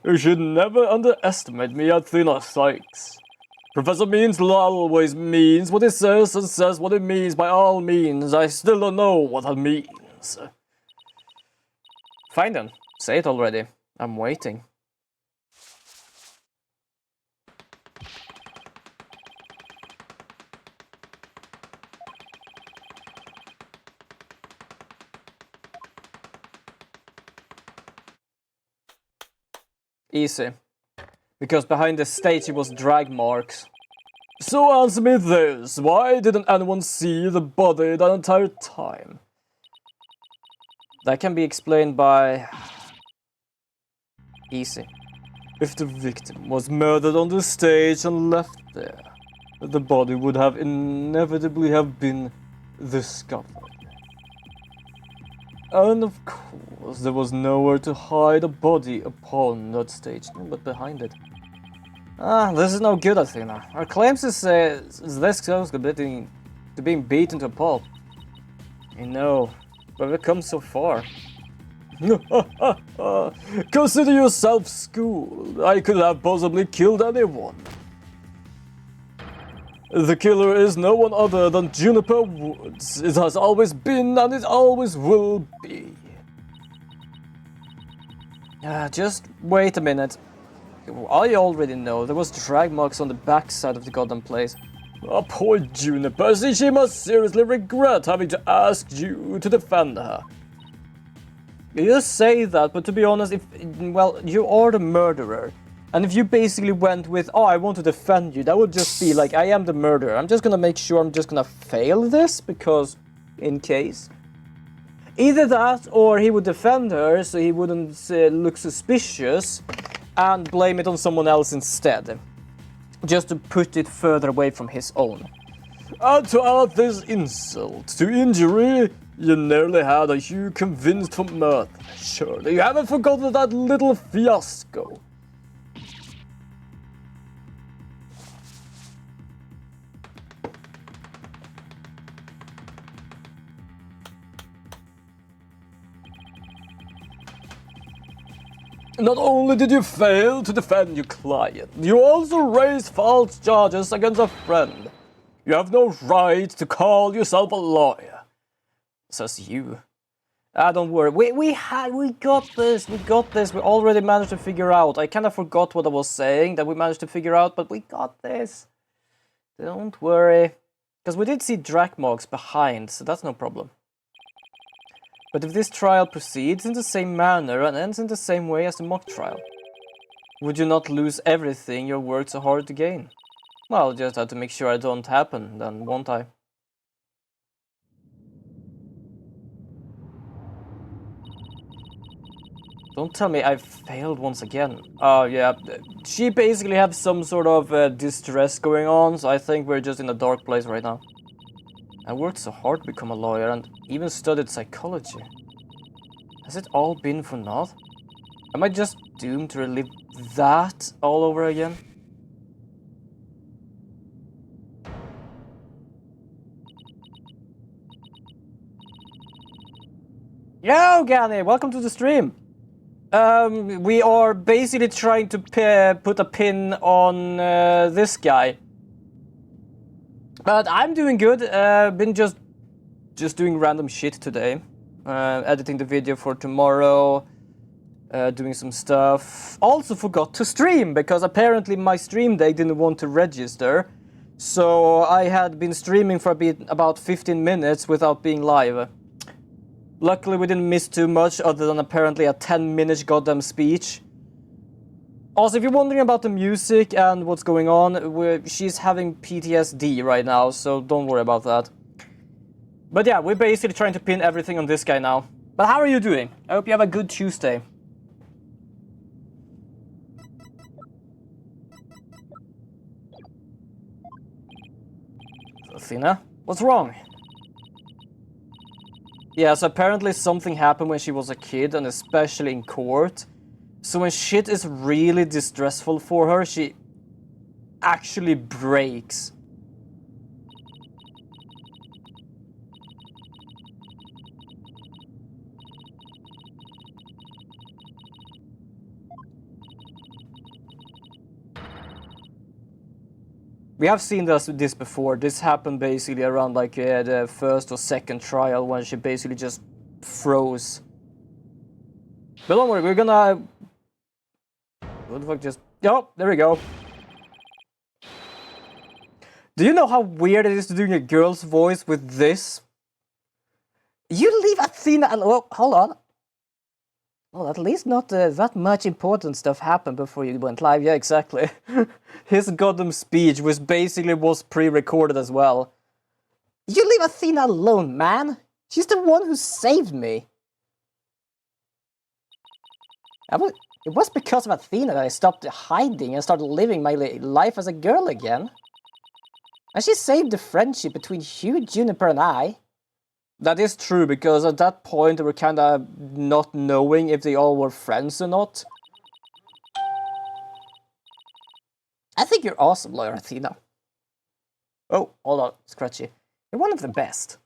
You should never underestimate me at thinner Sykes. Professor Means always means what he says and says what he means by all means. I still don't know what that means. Fine then, say it already. I'm waiting. Easy. Because behind the stage it was drag marks. So answer me this, why didn't anyone see the body that entire time? That can be explained by... Easy. If the victim was murdered on the stage and left there, the body would have inevitably have been discovered. And of course, there was nowhere to hide a body upon that stage, but behind it. This is no good, Athena. Our claims is this close to being beaten to a pulp. I know, but we've come so far. Consider yourself schooled. I could have possibly killed anyone. The killer is no one other than Juniper Woods. It has always been and it always will be. Just wait a minute. I already know there was drag marks on the backside of the goddamn place. Oh, poor Juniper. See, she must seriously regret having to ask you to defend her. You say that, but to be honest, well, you are the murderer. And if you basically went with, oh, I want to defend you, that would just be like, I am the murderer. I'm just gonna make sure I'm just gonna fail this, because, in case. Either that, or he would defend her, so he wouldn't look suspicious, and blame it on someone else instead. Just to put it further away from his own. And to add this insult to injury, you nearly had a Hugh convinced for murder. Surely you haven't forgotten that little fiasco. Not only did you fail to defend your client, you also raised false charges against a friend. You have no right to call yourself a lawyer. Says you. Don't worry. We got this. We already managed to figure out. I kind of forgot what I was saying that we managed to figure out, but we got this. Don't worry. Because we did see drag marks behind, so that's no problem. But if this trial proceeds in the same manner and ends in the same way as the mock trial, would you not lose everything you worked so hard to gain? Well, just have to make sure it don't happen, then won't I? Don't tell me I failed once again. Oh yeah, she basically has some sort of distress going on, so I think we're just in a dark place right now. I worked so hard to become a lawyer and even studied psychology. Has it all been for naught? Am I just doomed to relive that all over again? Yo, Gani, welcome to the stream. We are basically trying to put a pin on this guy. But I'm doing good. Been just doing random shit today. Editing the video for tomorrow. Doing some stuff. Also forgot to stream because apparently my stream day didn't want to register. So I had been streaming for about 15 minutes without being live. Luckily we didn't miss too much other than apparently a 10-minute goddamn speech. Also, if you're wondering about the music and what's going on, she's having PTSD right now, so don't worry about that. But yeah, we're basically trying to pin everything on this guy now. But how are you doing? I hope you have a good Tuesday. Athena, what's wrong? Yeah, so apparently something happened when she was a kid, and especially in court. So when shit is really distressful for her, she actually breaks. We have seen this before. This happened basically around like the first or second trial when she basically just froze. But don't worry, we're gonna... What the fuck just... Oh, there we go. Do you know how weird it is to doing a girl's voice with this? You leave Athena alone. Well, hold on. Well, at least not that much important stuff happened before you went live. Yeah, exactly. His goddamn speech was pre-recorded as well. You leave Athena alone, man. She's the one who saved me. It was because of Athena that I stopped hiding and started living my life as a girl again. And she saved the friendship between Hugh, Juniper, and I. That is true, because at that point they were kinda not knowing if they all were friends or not. I think you're awesome, Lawyer Athena. Oh, hold on, Scratchy. You're one of the best.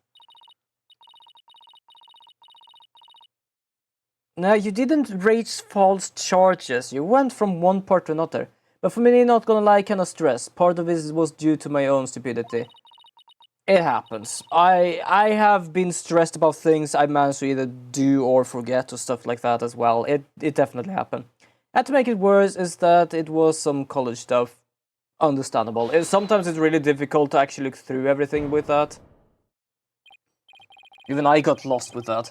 No, you didn't raise false charges. You went from one part to another. But for me, not gonna lie, kinda stressed. Part of it was due to my own stupidity. It happens. I have been stressed about things I managed to either do or forget or stuff like that as well. It definitely happened. And to make it worse is that it was some college stuff. Understandable. Sometimes it's really difficult to actually look through everything with that. Even I got lost with that.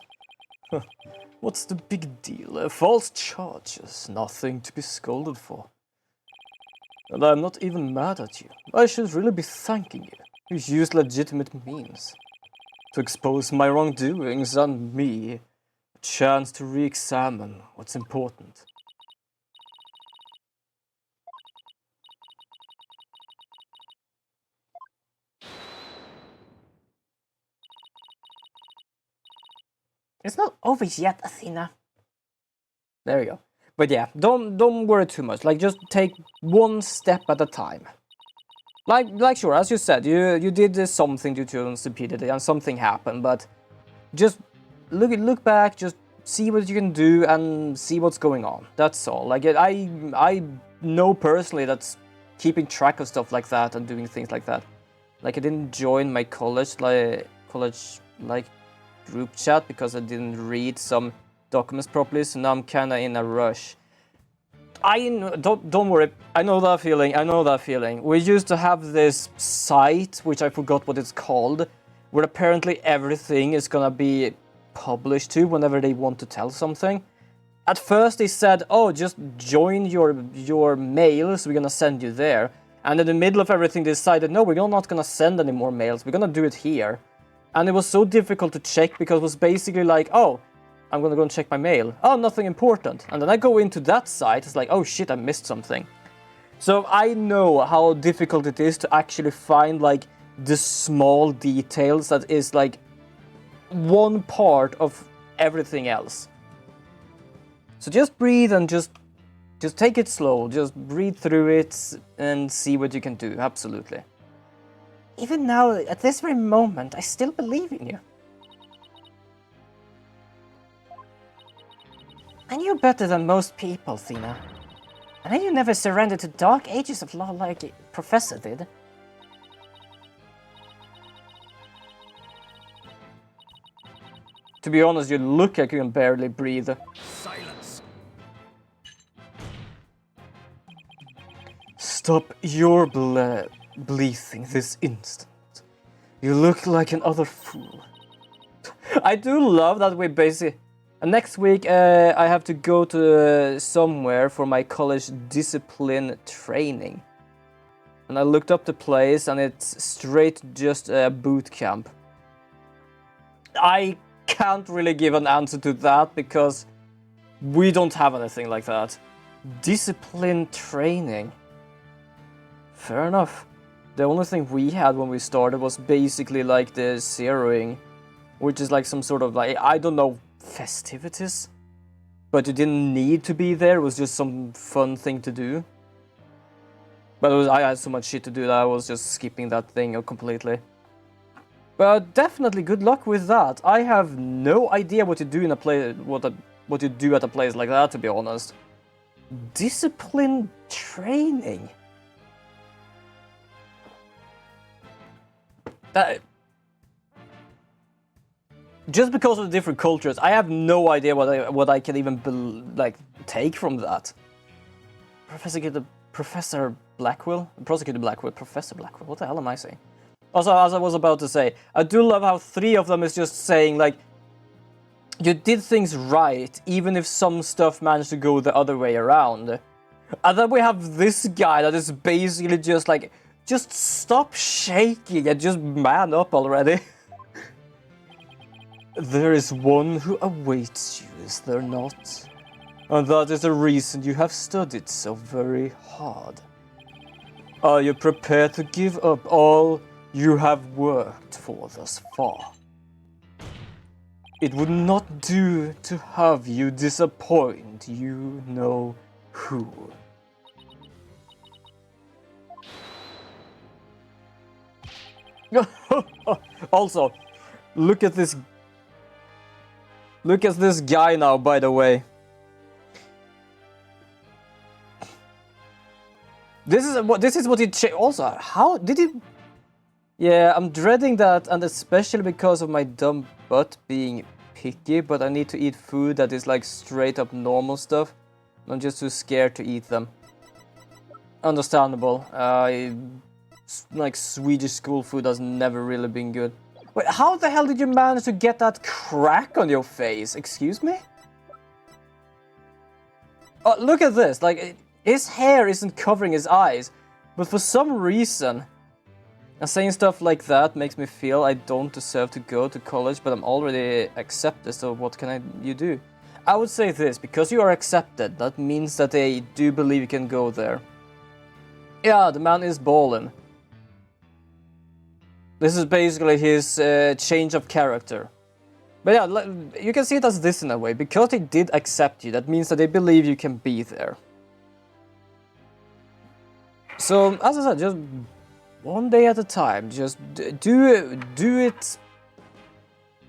What's the big deal? False charges, nothing to be scolded for. And I'm not even mad at you. I should really be thanking you. You used legitimate means to expose my wrongdoings and me a chance to re-examine what's important. It's not over yet, Athena. There we go. But yeah, don't worry too much. Like, just take one step at a time. Like sure, as you said, you did something due to stupidity and something happened, but just look back, just see what you can do and see what's going on. That's all. Like, I know personally that's keeping track of stuff like that and doing things like that. Like, I didn't join my college group chat because I didn't read some documents properly, so now I'm kinda in a rush. Don't worry, I know that feeling. We used to have this site, which I forgot what it's called, where apparently everything is gonna be published to whenever they want to tell something. At first they said, oh, just join your mails, we're gonna send you there. And in the middle of everything they decided, no, we're not gonna send any more mails, we're gonna do it here. And it was so difficult to check because it was basically like, oh, I'm gonna go and check my mail. Oh, nothing important. And then I go into that site, it's like, oh shit, I missed something. So I know how difficult it is to actually find like the small details that is like one part of everything else. So just breathe and just take it slow. Just breathe through it and see what you can do. Absolutely. Even now, at this very moment, I still believe in you. And you're better than most people, Thena. I know you never surrendered to dark ages of law like Professor did. To be honest, you look like you can barely breathe. Silence. Stop your bleating this instant. You look like an utter fool. I do love that we basically... next week I have to go to somewhere for my college discipline training. And I looked up the place and it's straight just a boot camp. I can't really give an answer to that because we don't have anything like that. Discipline training. Fair enough. The only thing we had when we started was basically like the zeroing, which is like some sort of like, I don't know, festivities? But you didn't need to be there, it was just some fun thing to do. But I had so much shit to do that I was just skipping that thing completely. But definitely good luck with that. I have no idea what you do in a place, what you do at a place like that, to be honest. Discipline training. That... Just because of the different cultures, I have no idea what I can even take from that. Professor Blackwell? Prosecutor Blackwell, Professor Blackwell, what the hell am I saying? Also, as I was about to say, I do love how 3 of them is just saying, like, you did things right, even if some stuff managed to go the other way around. And then we have this guy that is basically just like, just stop shaking and just man up already. There is one who awaits you, is there not? And that is the reason you have studied so very hard. Are you prepared to give up all you have worked for thus far? It would not do to have you disappoint you know who. Also, look at this guy now, by the way. This is what he also, how did he... Yeah, I'm dreading that, and especially because of my dumb butt being picky, but I need to eat food that is like straight up normal stuff. I'm just too scared to eat them. understandable. Like Swedish school food has never really been good. Wait, how the hell did you manage to get that crack on your face? Excuse me? Oh, look at this. Like, his hair isn't covering his eyes, but for some reason, and saying stuff like that makes me feel I don't deserve to go to college, but I'm already accepted, so what can you do? I would say this, because you are accepted, that means that they do believe you can go there. Yeah, the man is ballin'. This is basically his change of character. But yeah, you can see it as this in a way. Because they did accept you, that means that they believe you can be there. So, as I said, just one day at a time. Just do it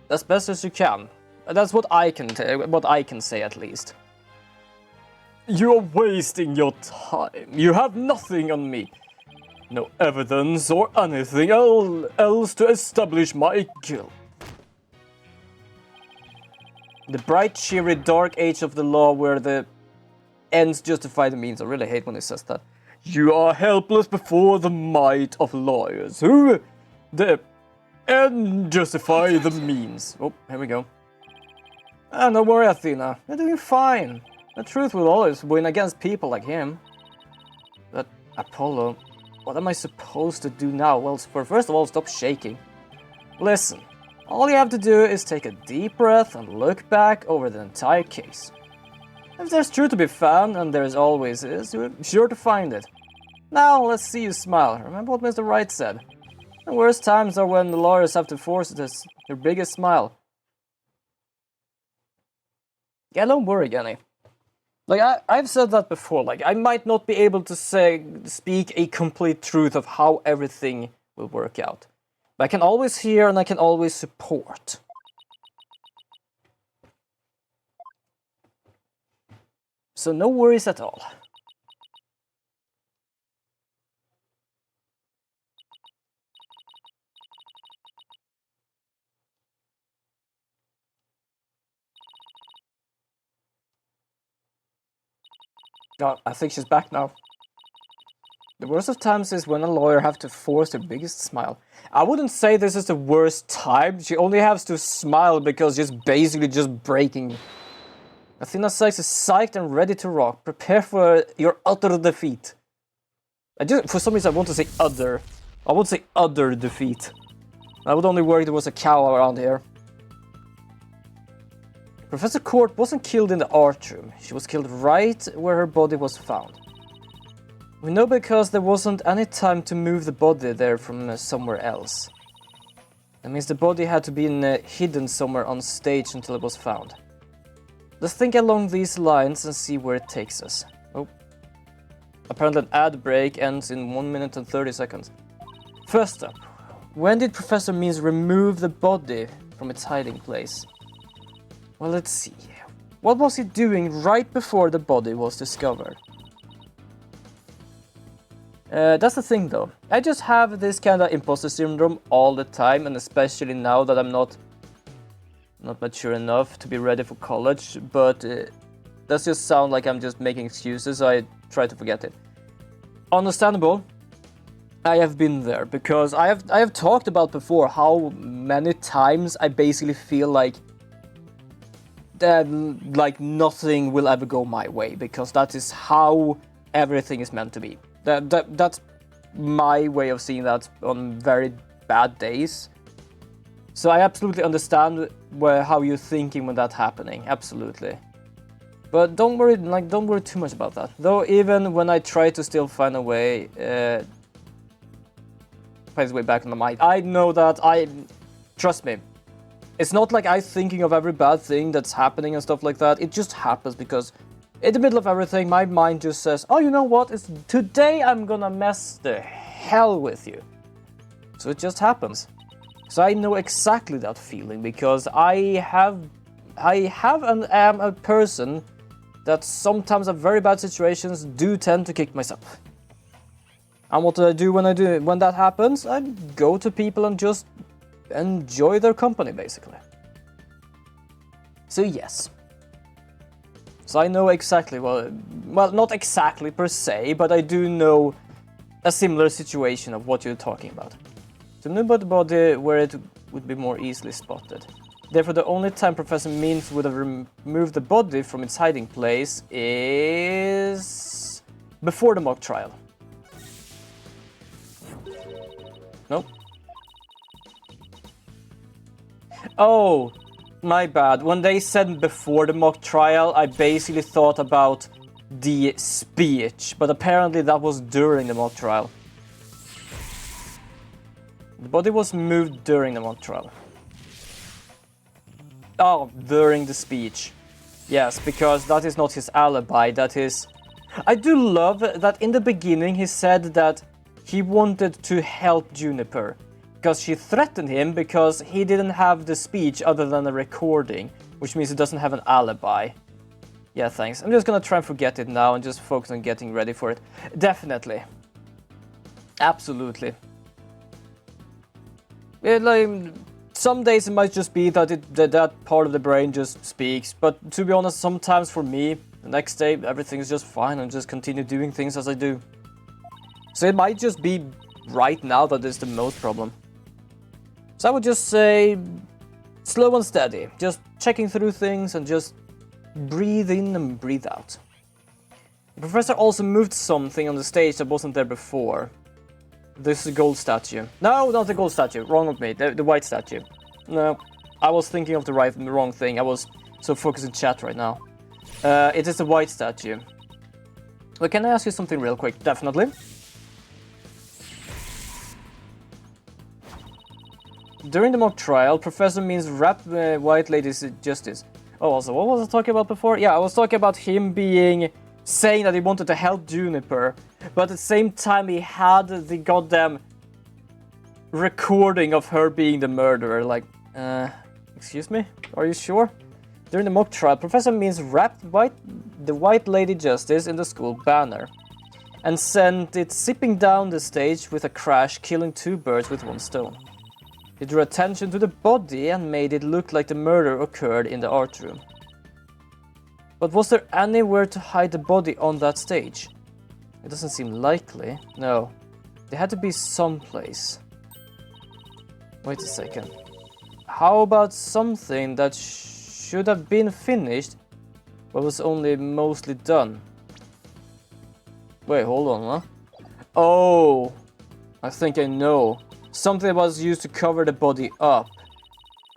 as best as you can. That's what I can say at least. You're wasting your time. You have nothing on me. No evidence or anything else to establish my guilt. The bright, cheery, dark age of the law where the ends justify the means. I really hate when he says that. You are helpless before the might of lawyers, who the end justify the means. Oh, here we go. Ah, don't worry, Athena. You're doing fine. The truth will always win against people like him. But Apollo, what am I supposed to do now? Well, first of all, stop shaking. Listen. All you have to do is take a deep breath and look back over the entire case. If there's truth to be found, and there always is, you're sure to find it. Now, let's see you smile. Remember what Mr. Wright said. The worst times are when the lawyers have to force their biggest smile. Yeah, don't worry, Jenny. Like, I've said that before. Like, I might not be able to speak a complete truth of how everything will work out. I can always hear and I can always support. So no worries at all. Oh, I think she's back now. The worst of times is when a lawyer have to force their biggest smile. I wouldn't say this is the worst time. She only has to smile because she's basically just breaking. Athena Sykes is psyched and ready to rock. Prepare for your utter defeat. For some reason I want to say other. I won't say other defeat. I would only worry there was a cow around here. Professor Court wasn't killed in the art room. She was killed right where her body was found. We know because there wasn't any time to move the body there from somewhere else. That means the body had to be hidden somewhere on stage until it was found. Let's think along these lines and see where it takes us. Oh. Apparently an ad break ends in 1 minute and 30 seconds. First up, when did Professor Means remove the body from its hiding place? Well, let's see. What was he doing right before the body was discovered? That's the thing though. I just have this kind of imposter syndrome all the time, and especially now that I'm not mature enough to be ready for college, but that just sounds like I'm just making excuses, so I try to forget it. Understandable. I have been there because I have talked about before how many times I basically feel like that nothing will ever go my way, because that is how everything is meant to be. That's my way of seeing that on very bad days. So I absolutely understand how you're thinking when that's happening, absolutely. But don't worry too much about that. Though even when I try to still find a way, find his way back in the mind, I know that trust me, it's not like I'm thinking of every bad thing that's happening and stuff like that. It just happens because in the middle of everything, my mind just says, oh, you know what? Today I'm gonna mess the hell with you. So it just happens. So I know exactly that feeling because I have and am a person that sometimes in very bad situations do tend to kick myself. And what do I do when that happens? I go to people and just enjoy their company, basically. So yes. So I know exactly, well, not exactly per se, but I do know a similar situation of what you're talking about. To know about the body where it would be more easily spotted. Therefore, the only time Professor Means would have removed the body from its hiding place is before the mock trial. Nope. Oh, my bad. When they said before the mock trial, I basically thought about the speech, but apparently that was during the mock trial. The body was moved during the mock trial. Oh, during the speech. Yes, because that is not his alibi, that is... I do love that in the beginning he said that he wanted to help Juniper. Because she threatened him because he didn't have the speech other than a recording. Which means he doesn't have an alibi. Yeah, thanks. I'm just gonna try and forget it now and just focus on getting ready for it. Definitely. Absolutely. Like, some days it might just be that that part of the brain just speaks, but to be honest, sometimes for me, the next day everything is just fine and just continue doing things as I do. So it might just be right now that is the most problem. So I would just say slow and steady, just checking through things and just breathe in and breathe out. The professor also moved something on the stage that wasn't there before. This is a gold statue. No, not the gold statue. Wrong with me. The white statue. No, I was thinking of the wrong thing. I was so focused in chat right now. It is the white statue. But can I ask you something real quick? Definitely. During the mock trial, Professor Means wrapped White Lady's justice. Oh, also, what was I talking about before? Yeah, I was talking about him saying that he wanted to help Juniper, but at the same time he had the goddamn recording of her being the murderer. Like, excuse me? Are you sure? During the mock trial, Professor Means wrapped the White Lady Justice in the school banner and sent it zipping down the stage with a crash, killing 2 birds with 1 stone. He drew attention to the body and made it look like the murder occurred in the art room. But was there anywhere to hide the body on that stage? It doesn't seem likely. No. There had to be someplace. Wait a second. How about something that should have been finished but was only mostly done? Wait, hold on, huh? Oh! I think I know. Something that was used to cover the body up,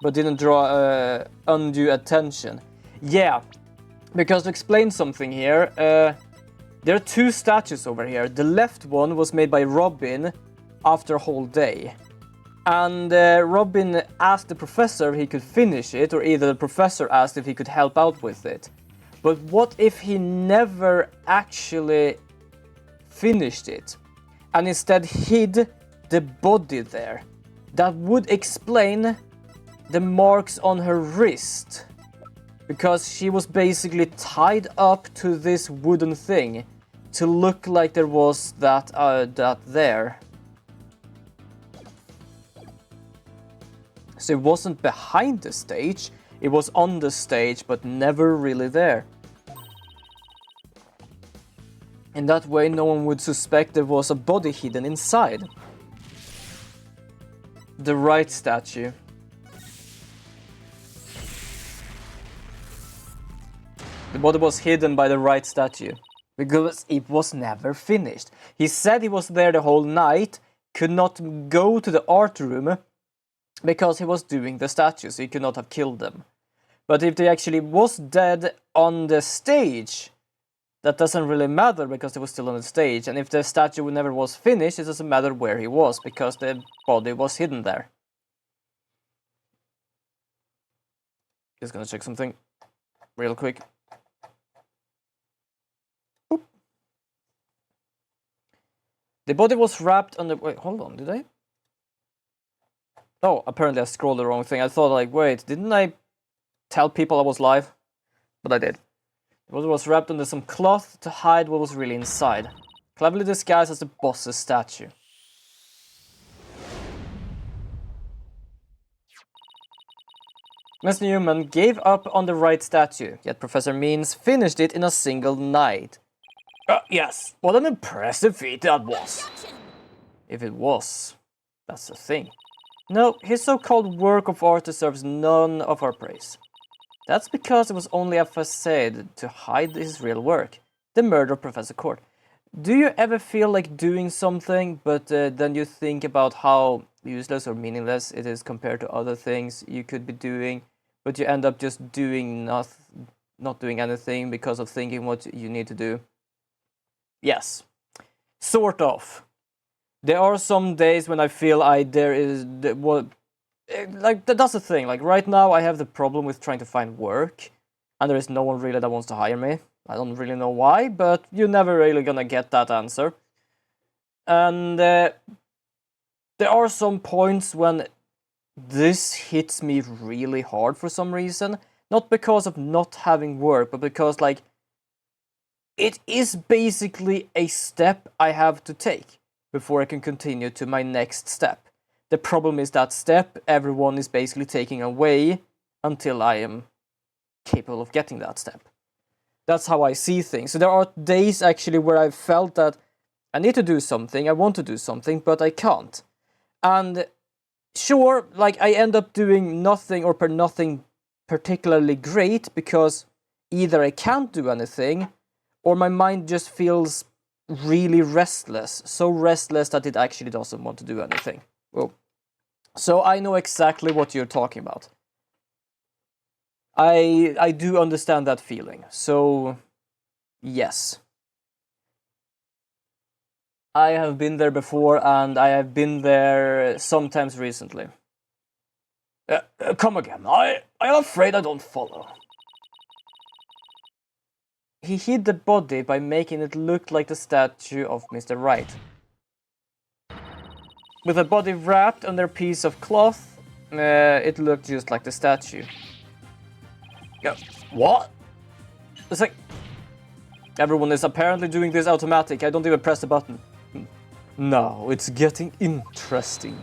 but didn't draw undue attention. Yeah, because to explain something here, there are 2 statues over here. The left one was made by Robin after a whole day. And Robin asked the professor if he could finish it, or either the professor asked if he could help out with it. But what if he never actually finished it, and instead hid the body there? That would explain the marks on her wrist, because she was basically tied up to this wooden thing to look like there was that there. So it wasn't behind the stage, it was on the stage but never really there. In that way, no one would suspect there was a body hidden inside. The right statue. The body was hidden by the right statue, because it was never finished. He said he was there the whole night, could not go to the art room, because he was doing the statues, so he could not have killed them. But if they actually was dead on the stage, that doesn't really matter because they were still on the stage. And if the statue never was finished, it doesn't matter where he was because the body was hidden there. Just gonna check something real quick. Boop. The body was wrapped on the... Wait, hold on, did I? Oh, apparently I scrolled the wrong thing. I thought like, wait, didn't I tell people I was live? But I did. The body was wrapped under some cloth to hide what was really inside. Cleverly disguised as the boss's statue. Mr. Newman gave up on the right statue, yet Professor Means finished it in a single night. Yes, what an impressive feat that was. Objection! If it was, that's the thing. No, his so-called work of art deserves none of our praise. That's because it was only a facade to hide his real work, the murder of Professor Court. Do you ever feel like doing something, but then you think about how useless or meaningless it is compared to other things you could be doing, but you end up just doing not doing anything because of thinking what you need to do? Yes, sort of. There are some days when I feel that's the thing. Like right now, I have the problem with trying to find work, and there is no one really that wants to hire me. I don't really know why, but you're never really gonna get that answer. And there are some points when this hits me really hard for some reason. Not because of not having work, but because like it is basically a step I have to take before I can continue to my next step. The problem is that step everyone is basically taking away until I am capable of getting that step. That's how I see things. So there are days actually where I've felt that I need to do something, I want to do something, but I can't. And sure, like I end up doing nothing or nothing particularly great because either I can't do anything or my mind just feels really restless. So restless that it actually doesn't want to do anything. Well, so I know exactly what you're talking about. I do understand that feeling. So, yes. I have been there before, and I have been there sometimes recently. Come again. I'm afraid I don't follow. He hid the body by making it look like the statue of Mr. Wright. With the body wrapped under a piece of cloth, it looked just like the statue. What? It's like... Everyone is apparently doing this automatic. I don't even press the button. Now it's getting interesting.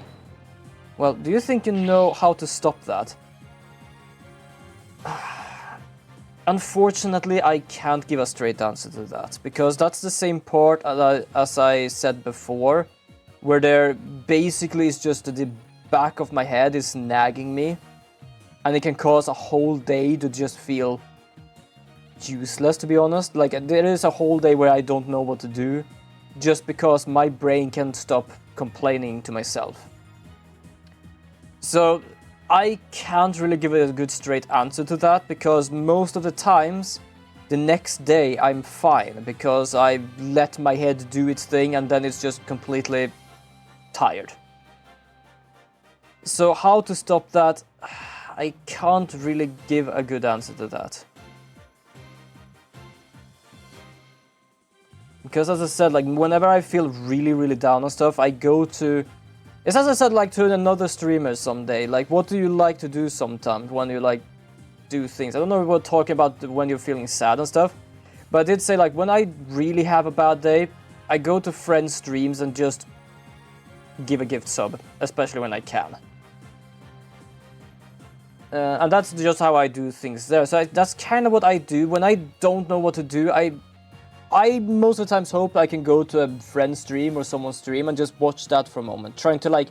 Well, do you think you know how to stop that? Unfortunately, I can't give a straight answer to that, because that's the same part as I said before, where there basically is just the back of my head is nagging me, and it can cause a whole day to just feel useless, to be honest. Like, there is a whole day where I don't know what to do, just because my brain can't stop complaining to myself. So I can't really give it a good straight answer to that, because most of the times the next day I'm fine, because I let my head do its thing and then it's just completely tired. So how to stop that? I can't really give a good answer to that. Because as I said, like whenever I feel really down on stuff, I go to... It's as I said, like to another streamer someday. Like, what do you like to do sometimes when you like do things? I don't know if we're talking about when you're feeling sad and stuff, but I did say like when I really have a bad day, I go to friends' streams and just give a gift sub, especially when I can. And that's just how I do things there. So that's kind of what I do when I don't know what to do. I most of the times hope I can go to a friend's stream or someone's stream and just watch that for a moment, trying to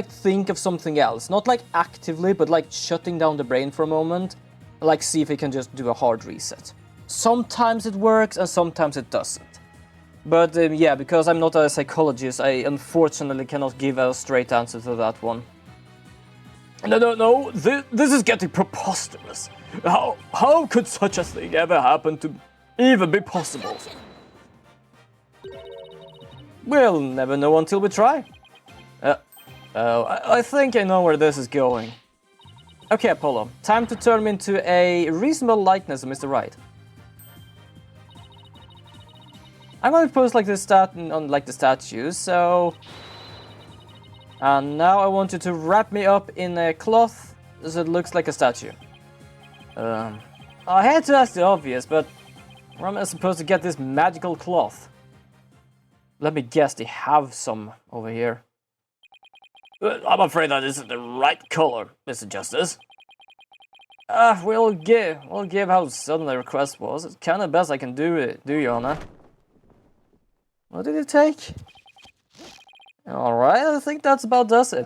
think of something else, not like actively, but like shutting down the brain for a moment, like see if it can just do a hard reset. Sometimes it works and sometimes it doesn't. But yeah, because I'm not a psychologist, I unfortunately cannot give a straight answer to that one. No, this is getting preposterous. How could such a thing ever happen to even be possible? Objection! We'll never know until we try. I think I know where this is going. Okay, Apollo, time to turn me into a reasonable likeness of Mr. Wright. I'm going to pose like this on like the statue, so... And now I want you to wrap me up in a cloth so it looks like a statue. I had to ask the obvious, but where am I supposed to get this magical cloth? Let me guess, they have some over here. I'm afraid that isn't the right color, Mr. Justice. We'll give how sudden the request was. It's kind of best I can do, Your Honor. What did it take? Alright, I think that's about does it.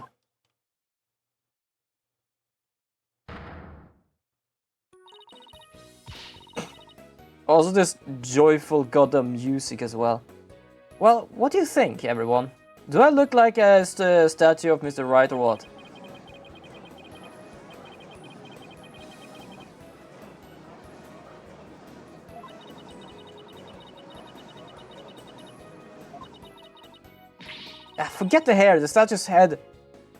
Also this joyful goddamn music as well. Well, what do you think, everyone? Do I look like a statue of Mr. Right or what? Forget the hair, the statue's head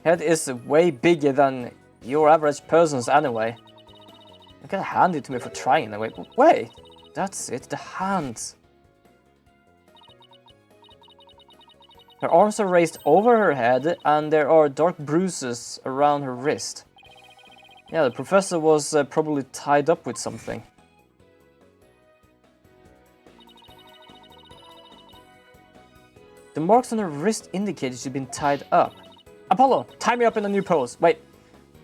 is way bigger than your average person's anyway. You gotta hand it to me for trying anyway. Wait, that's it, the hands. Her arms are raised over her head and there are dark bruises around her wrist. Yeah, the professor was probably tied up with something. The marks on her wrist indicate she's been tied up. Apollo, tie me up in a new pose. Wait,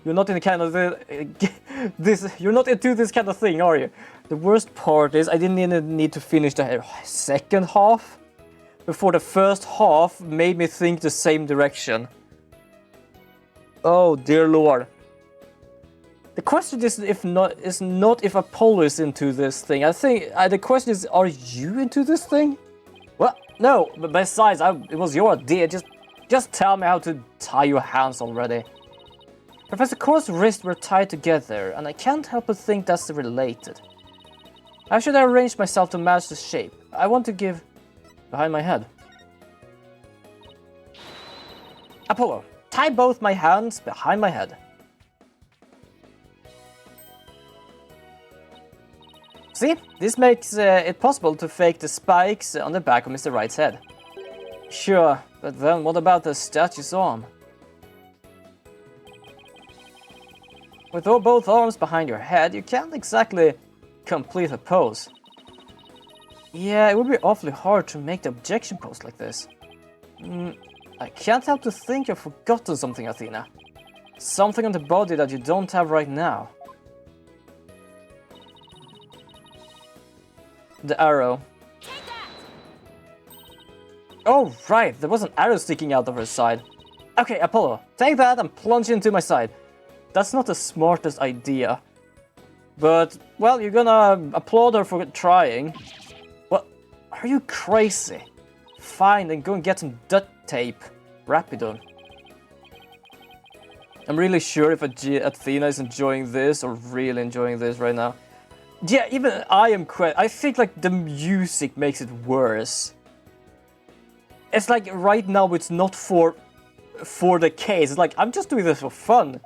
you're not in the kind of you're not into this kind of thing, are you? The worst part is I didn't even need to finish the second half before the first half made me think the same direction. Oh dear lord. The question is not if Apollo is into this thing. I think the question is, are you into this thing? Well, no, but besides, it was your idea. Just tell me how to tie your hands already. Professor Core's wrists were tied together, and I can't help but think that's related. How should I arrange myself to match the shape? I want to give behind my head. Apollo, tie both my hands behind my head. See, this makes it possible to fake the spikes on the back of Mr. Wright's head. Sure, but then what about the statue's arm? With both arms behind your head, you can't exactly complete a pose. Yeah, it would be awfully hard to make the objection pose like this. I can't help to think you've forgotten something, Athena. Something on the body that you don't have right now. The arrow. Oh, right, there was an arrow sticking out of her side. Okay, Apollo, take that and plunge into my side. That's not the smartest idea. But, well, you're gonna applaud her for trying. What? Are you crazy? Fine, then go and get some duct tape. Wrap it on. I'm really sure if Athena is enjoying this or really enjoying this right now. Yeah, even I am I think like the music makes it worse. It's like right now it's not for the case. It's like I'm just doing this for fun.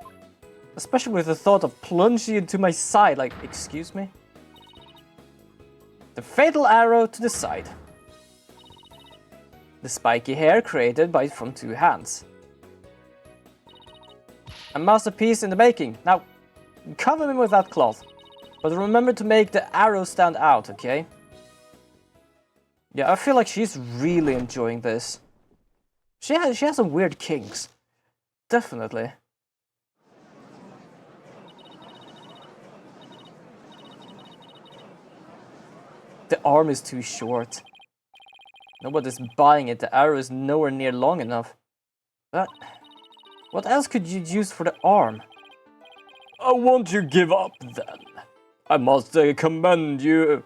Especially with the thought of plunging into my side, like, excuse me? The fatal arrow to the side. The spiky hair created from two hands. A masterpiece in the making. Now, cover me with that cloth. But remember to make the arrow stand out, okay? Yeah, I feel like she's really enjoying this. She has some weird kinks. Definitely. The arm is too short. Nobody's buying it. The arrow is nowhere near long enough. But what else could you use for the arm? I want you give up then. I must commend you,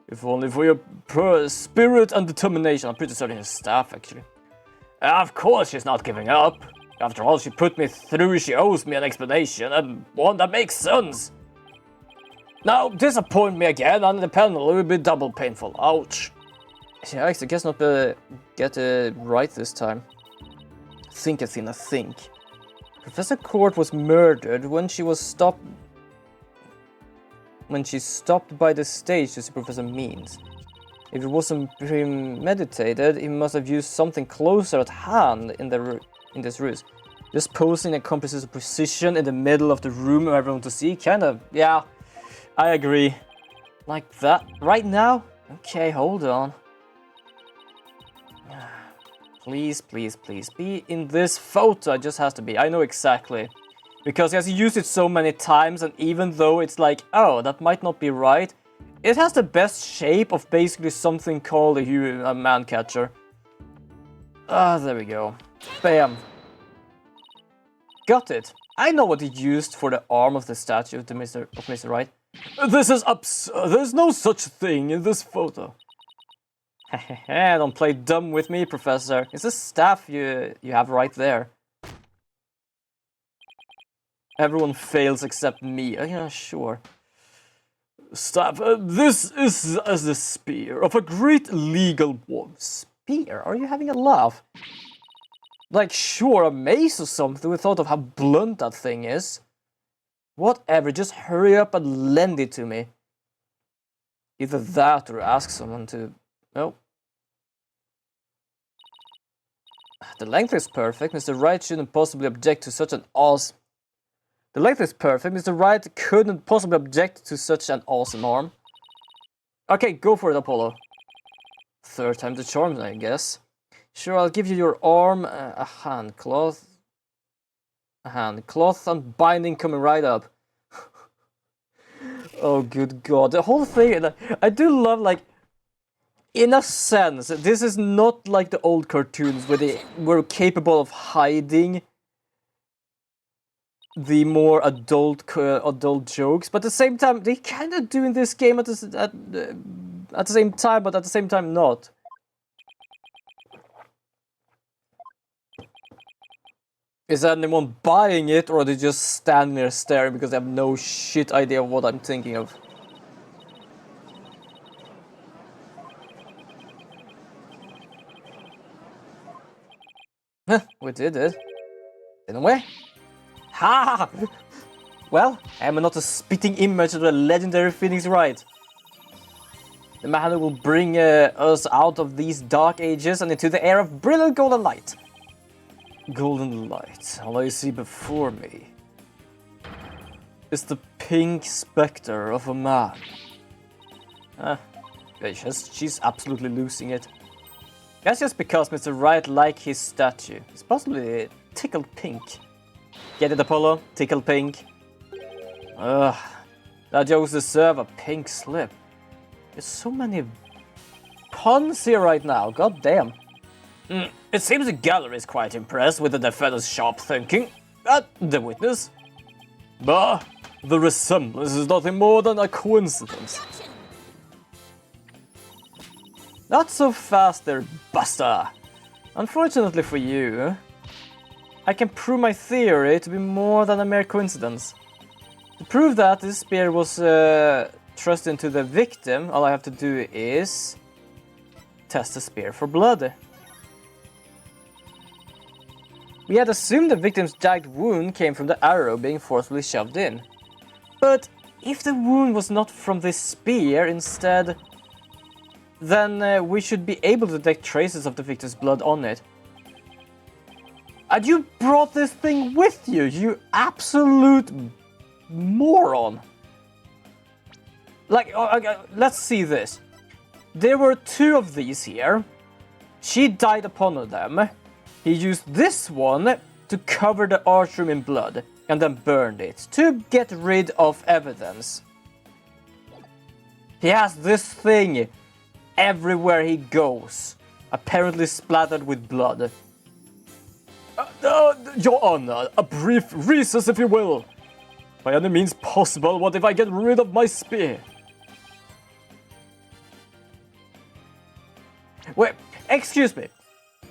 if only for your spirit and determination. I'm pretty certain his staff, actually. Of course she's not giving up. After all she put me through, she owes me an explanation, and one that makes sense. Now, disappoint me again, and the penalty will be double painful. Ouch. Yeah, I guess not get it right this time. Think, Athena, think. Professor Court was murdered when she stopped by the stage to see Professor Means. If it wasn't premeditated, he must have used something closer at hand in this ruse. Just posing accomplishes precision in the middle of the room for everyone to see. Kinda, yeah, I agree. Like that. Right now? Okay, hold on. Please, please, please be in this photo. It just has to be. I know exactly. Because he has used it so many times, and even though it's like, oh, that might not be right, it has the best shape of basically something called a man catcher. Ah, there we go. Bam. Got it. I know what he used for the arm of the statue of Mr. Right. This is absurd. There's no such thing in this photo. Hehehe, don't play dumb with me, Professor. It's a staff you have right there. Everyone fails except me. Oh, yeah, sure. Staff, this is the spear of a great legal one. Spear? Are you having a laugh? Like, sure, a mace or something. We thought of how blunt that thing is. Whatever, just hurry up and lend it to me. Either that or ask someone to... Oh. The length is perfect. Mr. Wright shouldn't possibly object to such an awesome... The length is perfect. Mr. Wright couldn't possibly object to such an awesome arm. Okay, go for it, Apollo. Third time the charm, I guess. Sure, I'll give you your arm, a hand cloth. A hand cloth and binding coming right up. Oh, good God. The whole thing, I do love, like, in a sense, this is not like the old cartoons where they were capable of hiding the more adult jokes, but at the same time, they kind of do in this game at the same time, but at the same time not. Is anyone buying it, or are they just standing there staring because they have no shit idea of what I'm thinking of? We did it. Didn't we? Ha! Well, am I not a spitting image of the legendary Phoenix Wright? The man who will bring us out of these dark ages and into the era of brilliant golden light. Golden light, all I see before me is the pink specter of a man. She's absolutely losing it. That's just because Mr. Wright likes his statue. It's possibly tickled pink. Get it, Apollo? Tickled pink. Ugh. That jokes deserve a pink slip. There's so many puns here right now, god damn. It seems the gallery is quite impressed with the defender's sharp thinking. The witness. But the resemblance is nothing more than a coincidence. Not so fast there, Buster. Unfortunately for you, I can prove my theory to be more than a mere coincidence. To prove that this spear was thrust into the victim, all I have to do is test the spear for blood. We had assumed the victim's jagged wound came from the arrow being forcefully shoved in. But if the wound was not from this spear instead, then we should be able to detect traces of the victim's blood on it. And you brought this thing with you, you absolute moron! Like, let's see this. There were two of these here. She died upon them. He used this one to cover the archroom in blood and then burned it to get rid of evidence. He has this thing everywhere he goes, apparently splattered with blood. Your Honor, a brief recess if you will. By any means possible, what if I get rid of my spear? Wait, excuse me.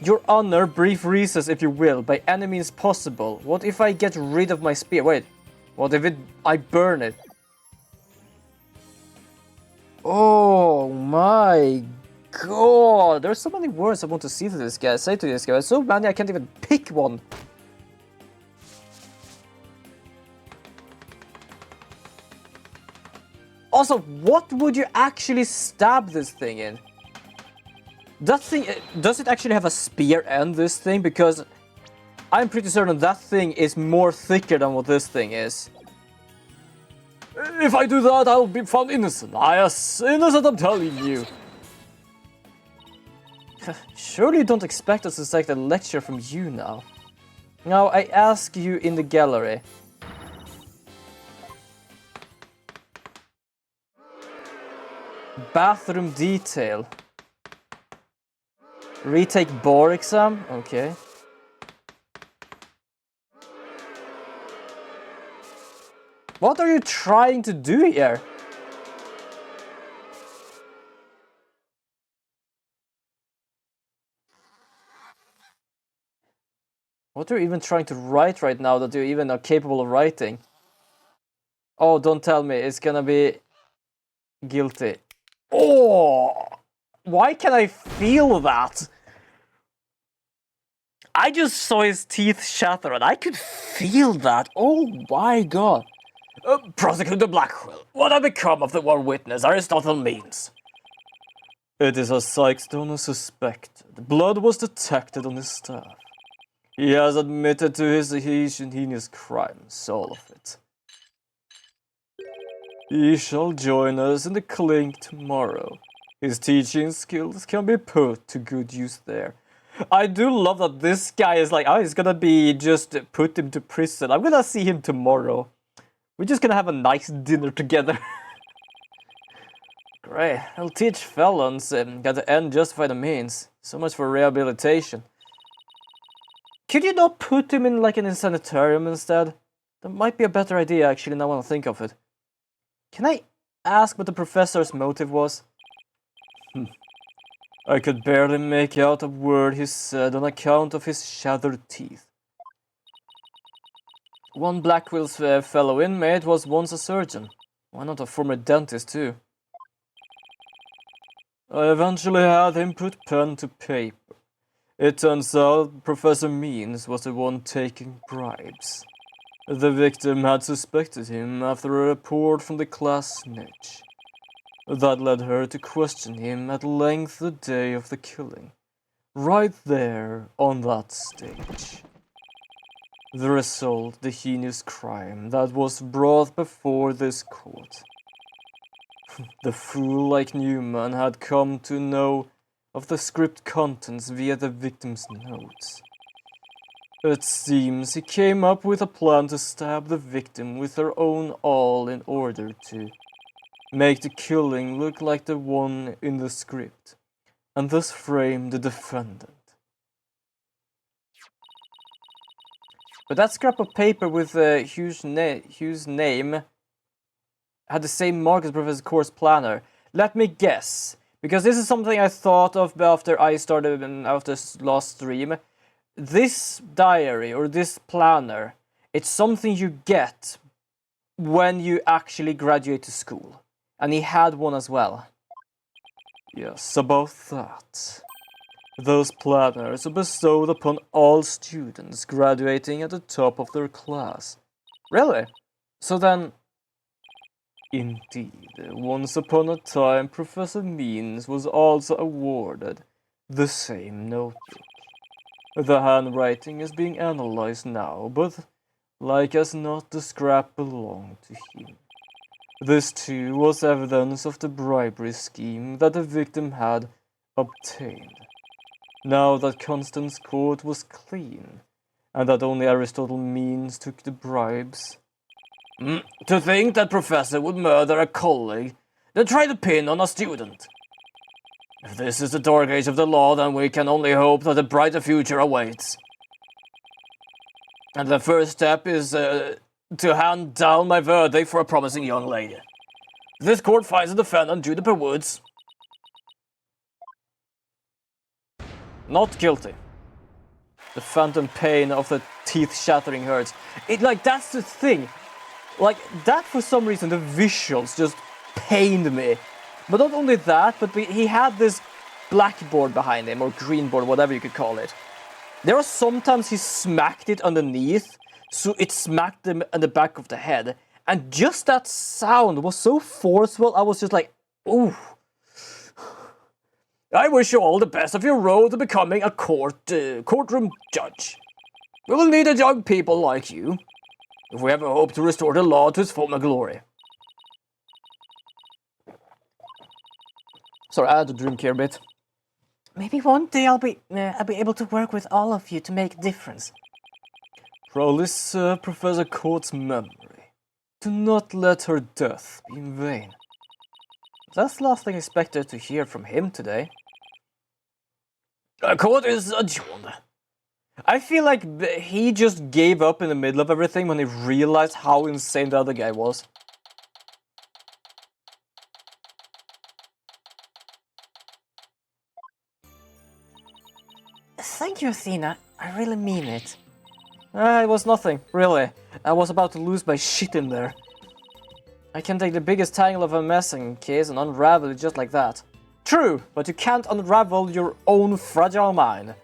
Your Honor, brief recess if you will, by any means possible. What if I get rid of my spear? Wait, what if I burn it? Oh my god, there's so many words I want to say to this guy, so many I can't even pick one. Also, what would you actually stab this thing in? That thing, does it actually have a spear end, this thing? Because I'm pretty certain that thing is more thicker than what this thing is. If I do that, I'll be found innocent. I am innocent, I'm telling you. Surely you don't expect us to take a lecture from you now. Now I ask you in the gallery. Bathroom detail. Retake bar exam? Okay. What are you trying to do here? What are you even trying to write right now that you even are capable of writing? Oh, don't tell me it's gonna be guilty. Oh! Why can I feel that? I just saw his teeth shatter and I could feel that. Oh my god. Prosecutor Blackwell, what had become of the one witness Aristotle means? It is as Sykestone suspected. Blood was detected on his staff. He has admitted to his heinous crimes, all of it. He shall join us in the clink tomorrow. His teaching skills can be put to good use there. I do love that this guy is like, oh, he's gonna be just put him to prison. I'm gonna see him tomorrow. We're just gonna have a nice dinner together. Great. I'll teach felons that the end justify the means. So much for rehabilitation. Could you not put him in like an sanitarium instead? That might be a better idea actually now when I think of it. Can I ask what the professor's motive was? I could barely make out a word he said on account of his shattered teeth. One Blackwell's fellow inmate was once a surgeon. Why not a former dentist too? I eventually had him put pen to paper. It turns out Professor Means was the one taking bribes. The victim had suspected him after a report from the class snitch. That led her to question him at length the day of the killing. Right there on that stage. The result, the heinous crime that was brought before this court. The fool like Newman had come to know of the script contents via the victim's notes. It seems he came up with a plan to stab the victim with her own awl in order to make the killing look like the one in the script, and thus frame the defendant. But that scrap of paper with Hugh's name had the same mark as Professor Core's planner. Let me guess, because this is something I thought of after I started after last stream. This diary or this planner, it's something you get when you actually graduate to school. And he had one as well. Yes, about that. Those planners are bestowed upon all students graduating at the top of their class. Really? So then... Indeed, once upon a time Professor Means was also awarded the same notebook. The handwriting is being analyzed now, but like as not the scrap belonged to him. This too was evidence of the bribery scheme that the victim had obtained. Now that Constance Court was clean, and that only Aristotle Means took the bribes. To think that Professor would murder a colleague, then try to pin on a student. If this is the dark age of the law, then we can only hope that a brighter future awaits. And the first step is to hand down my verdict for a promising young lady. This court finds the defendant, Juniper Woods, not guilty. The phantom pain of the teeth shattering hurts. That's the thing. Like, that for some reason, the visuals just pained me. But not only that, but he had this blackboard behind him, or green board, whatever you could call it. There are sometimes he smacked it underneath, so it smacked him in the back of the head. And just that sound was so forceful, I was just like, ooh. I wish you all the best of your road to becoming a courtroom judge. We will need a young people like you, if we ever hope to restore the law to its former glory. Sorry, I had to drink here a bit. Maybe one day I'll be able to work with all of you to make a difference. Probably serve Professor Court's memory. Do not let her death be in vain. That's the last thing I expected to hear from him today. Court is adjourned. I feel like he just gave up in the middle of everything when he realized how insane the other guy was. Thank you, Athena. I really mean it. It was nothing, really. I was about to lose my shit in there. I can take the biggest tangle of a messing case and unravel it just like that. True, but you can't unravel your own fragile mind.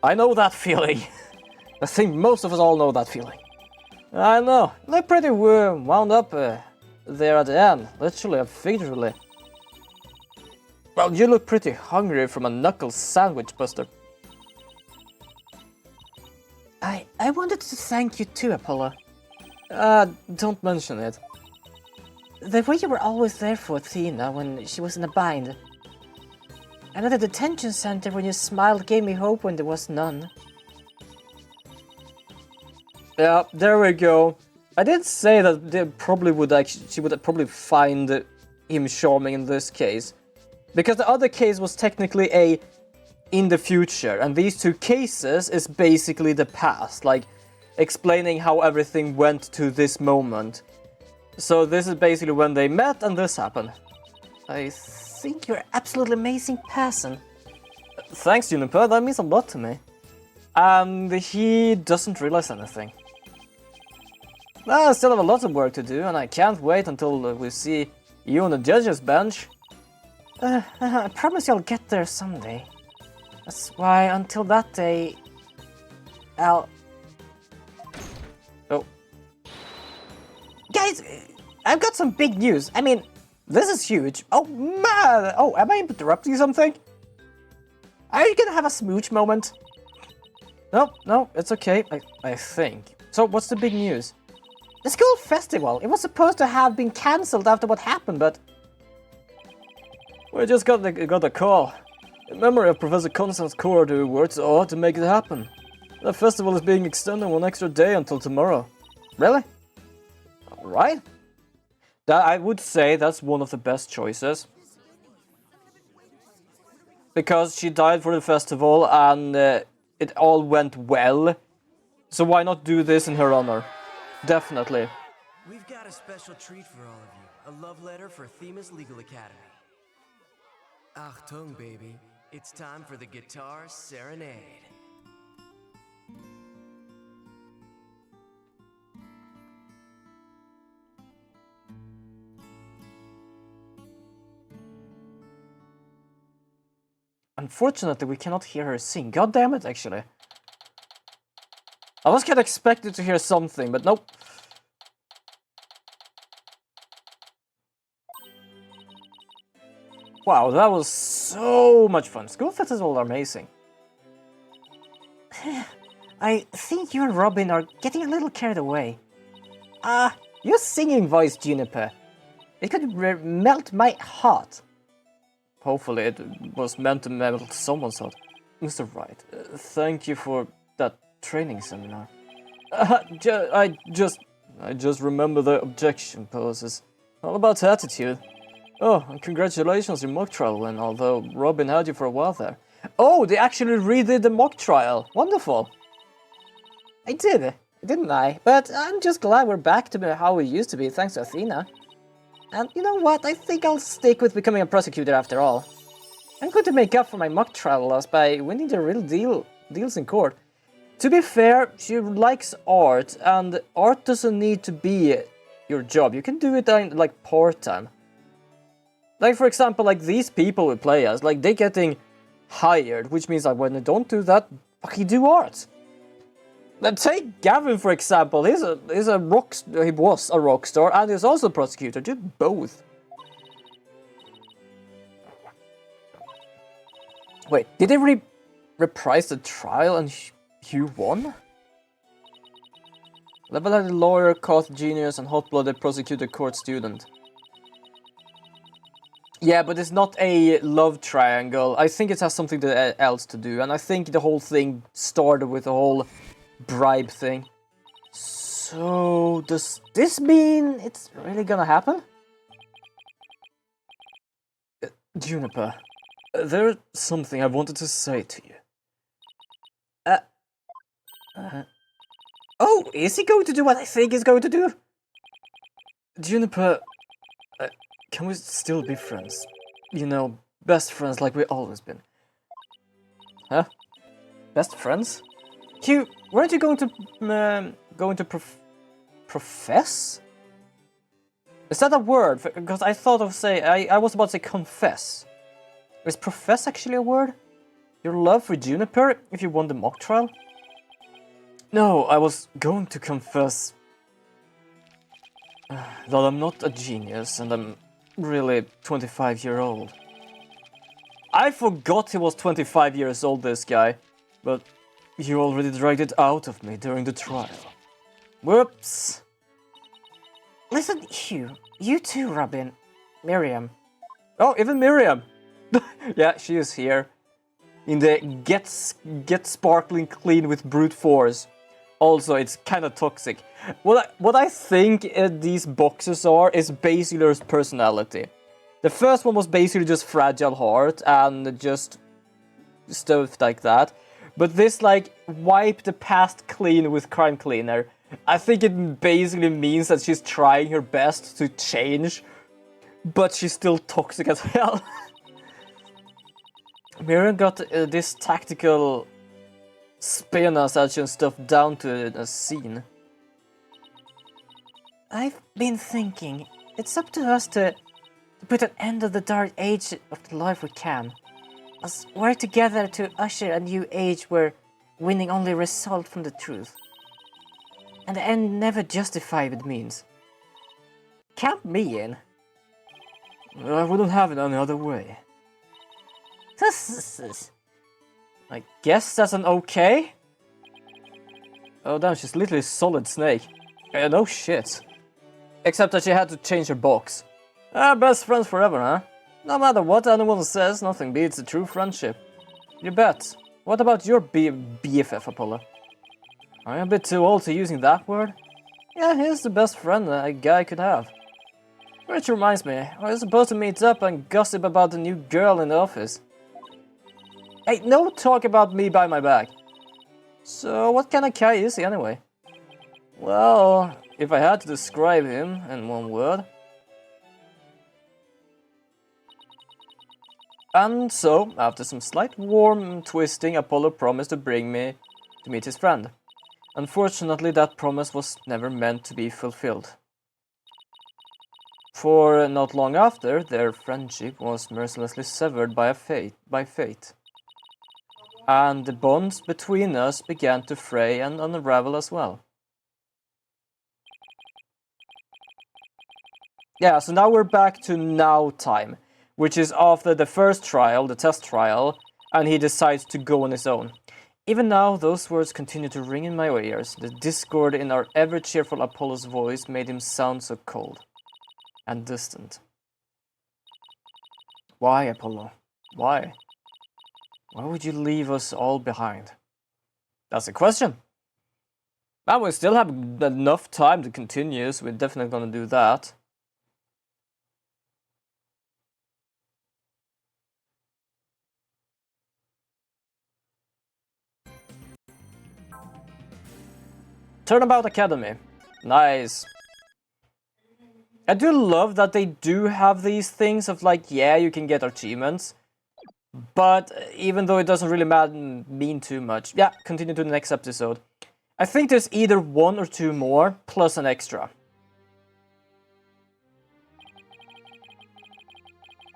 I know that feeling. I think most of us all know that feeling. I know, they're pretty wound up there at the end, literally and figuratively. Well, you look pretty hungry from a knuckle sandwich, Buster. I wanted to thank you too, Apollo. Don't mention it. The way you were always there for Athena when she was in a bind. And at the detention center when you smiled gave me hope when there was none. Yeah, there we go. I did say that they probably would she would probably find him charming in this case. Because the other case was technically a in the future, and these two cases is basically the past, like explaining how everything went to this moment. So this is basically when they met and this happened. I think you're an absolutely amazing person. Thanks, Juniper, that means a lot to me. And he doesn't realize anything. Well, I still have a lot of work to do, and I can't wait until we see you on the judges' bench. I promise you'll get there someday. That's why, until that day, I'll... Oh. Guys, I've got some big news. I mean, this is huge. Oh, man! Oh, am I interrupting something? Are you gonna have a smooch moment? No, it's okay, I think. So, what's the big news? The school festival. It was supposed to have been cancelled after what happened, but... We just got the call. In memory of Professor Constance Cord, who worked so hard to make it happen. The festival is being extended one extra day until tomorrow. Really? Right? I would say that's one of the best choices. Because she died for the festival and it all went well. So why not do this in her honor? Definitely. We've got a special treat for all of you. A love letter for Themis Legal Academy. Achtung, baby. It's time for the Guitar Serenade. Unfortunately, we cannot hear her sing. God damn it, actually. I was kind of expected to hear something, but nope. Wow, that was so much fun. School festivals are amazing. I think you and Robin are getting a little carried away. Your singing voice, Juniper. It could melt my heart. Hopefully it was meant to melt someone's heart. Mr. Wright, thank you for that training seminar. I just remember the objection poses. All about attitude. Oh, and congratulations on your mock trial win, although Robin had you for a while there. Oh, they actually redid the mock trial. Wonderful. I did, didn't I? But I'm just glad we're back to how we used to be, thanks to Athena. And you know what? I think I'll stick with becoming a prosecutor after all. I'm going to make up for my mock trial loss by winning the real deals in court. To be fair, she likes art, and art doesn't need to be your job. You can do it like part-time. Like, for example, like these people we play as, like, they're getting hired, which means that when they don't do that, fucking do art. Now, take Gavin, for example. He was a rock star, and he's also a prosecutor. Did both. Wait, did they reprise the trial and Hugh won? Level-headed lawyer, court genius, and hot-blooded prosecutor court student. Yeah, but it's not a love triangle. I think it has something else to do, and I think the whole thing started with the whole bribe thing. So, does this mean it's really gonna happen? Juniper, there's something I wanted to say to you. Oh, is he going to do what I think he's going to do? Juniper, can we still be friends? You know, best friends like we always been. Huh? Best friends? You weren't you going to profess? Is that a word? Because I thought of I was about to say confess. Is profess actually a word? Your love for Juniper if you won the mock trial? No, I was going to confess that I'm not a genius and I'm really 25-year-old. I forgot he was 25 years old, this guy, but you already dragged it out of me during the trial. Whoops. Listen, you too, Robin. Miriam. Oh, even Miriam. Yeah, she is here. In the get sparkling clean with brute force. Also, it's kind of toxic. What I think these boxes are is basically her personality. The first one was basically just fragile heart and just stuff like that. But this, like, wipe the past clean with crime cleaner. I think it basically means that she's trying her best to change, but she's still toxic as hell. Miriam got this tactical espionage and stuff down to a scene. I've been thinking, it's up to us to put an end to the dark age of the life we can. Let's work together to usher a new age where winning only result from the truth. And the end never justify with means. Count me in. I wouldn't have it any other way. I guess that's an okay. Oh damn, she's literally a solid snake. No shit. Except that she had to change her box. Best friends forever, huh? No matter what anyone says, nothing beats a true friendship. You bet. What about your BFF, Apollo? Are you a bit too old to using that word? Yeah, he's the best friend a guy could have. Which reminds me, I was supposed to meet up and gossip about the new girl in the office. Hey, no talk about me by my back. So, what kind of guy is he anyway? Well, if I had to describe him in one word. And so, after some slight warm twisting, Apollo promised to bring me to meet his friend. Unfortunately, that promise was never meant to be fulfilled. For not long after, their friendship was mercilessly severed by fate. And the bonds between us began to fray and unravel as well. Yeah, so now we're back to now time, which is after the first trial, the test trial, and he decides to go on his own. Even now, those words continue to ring in my ears. The discord in our ever-cheerful Apollo's voice made him sound so cold and distant. Why, Apollo? Why? Why would you leave us all behind? That's a question. Now we still have enough time to continue, so we're definitely gonna do that. Turnabout Academy. Nice. I do love that they do have these things of like, yeah, you can get achievements. But even though it doesn't really mean too much. Yeah, continue to the next episode. I think there's either one or two more, plus an extra.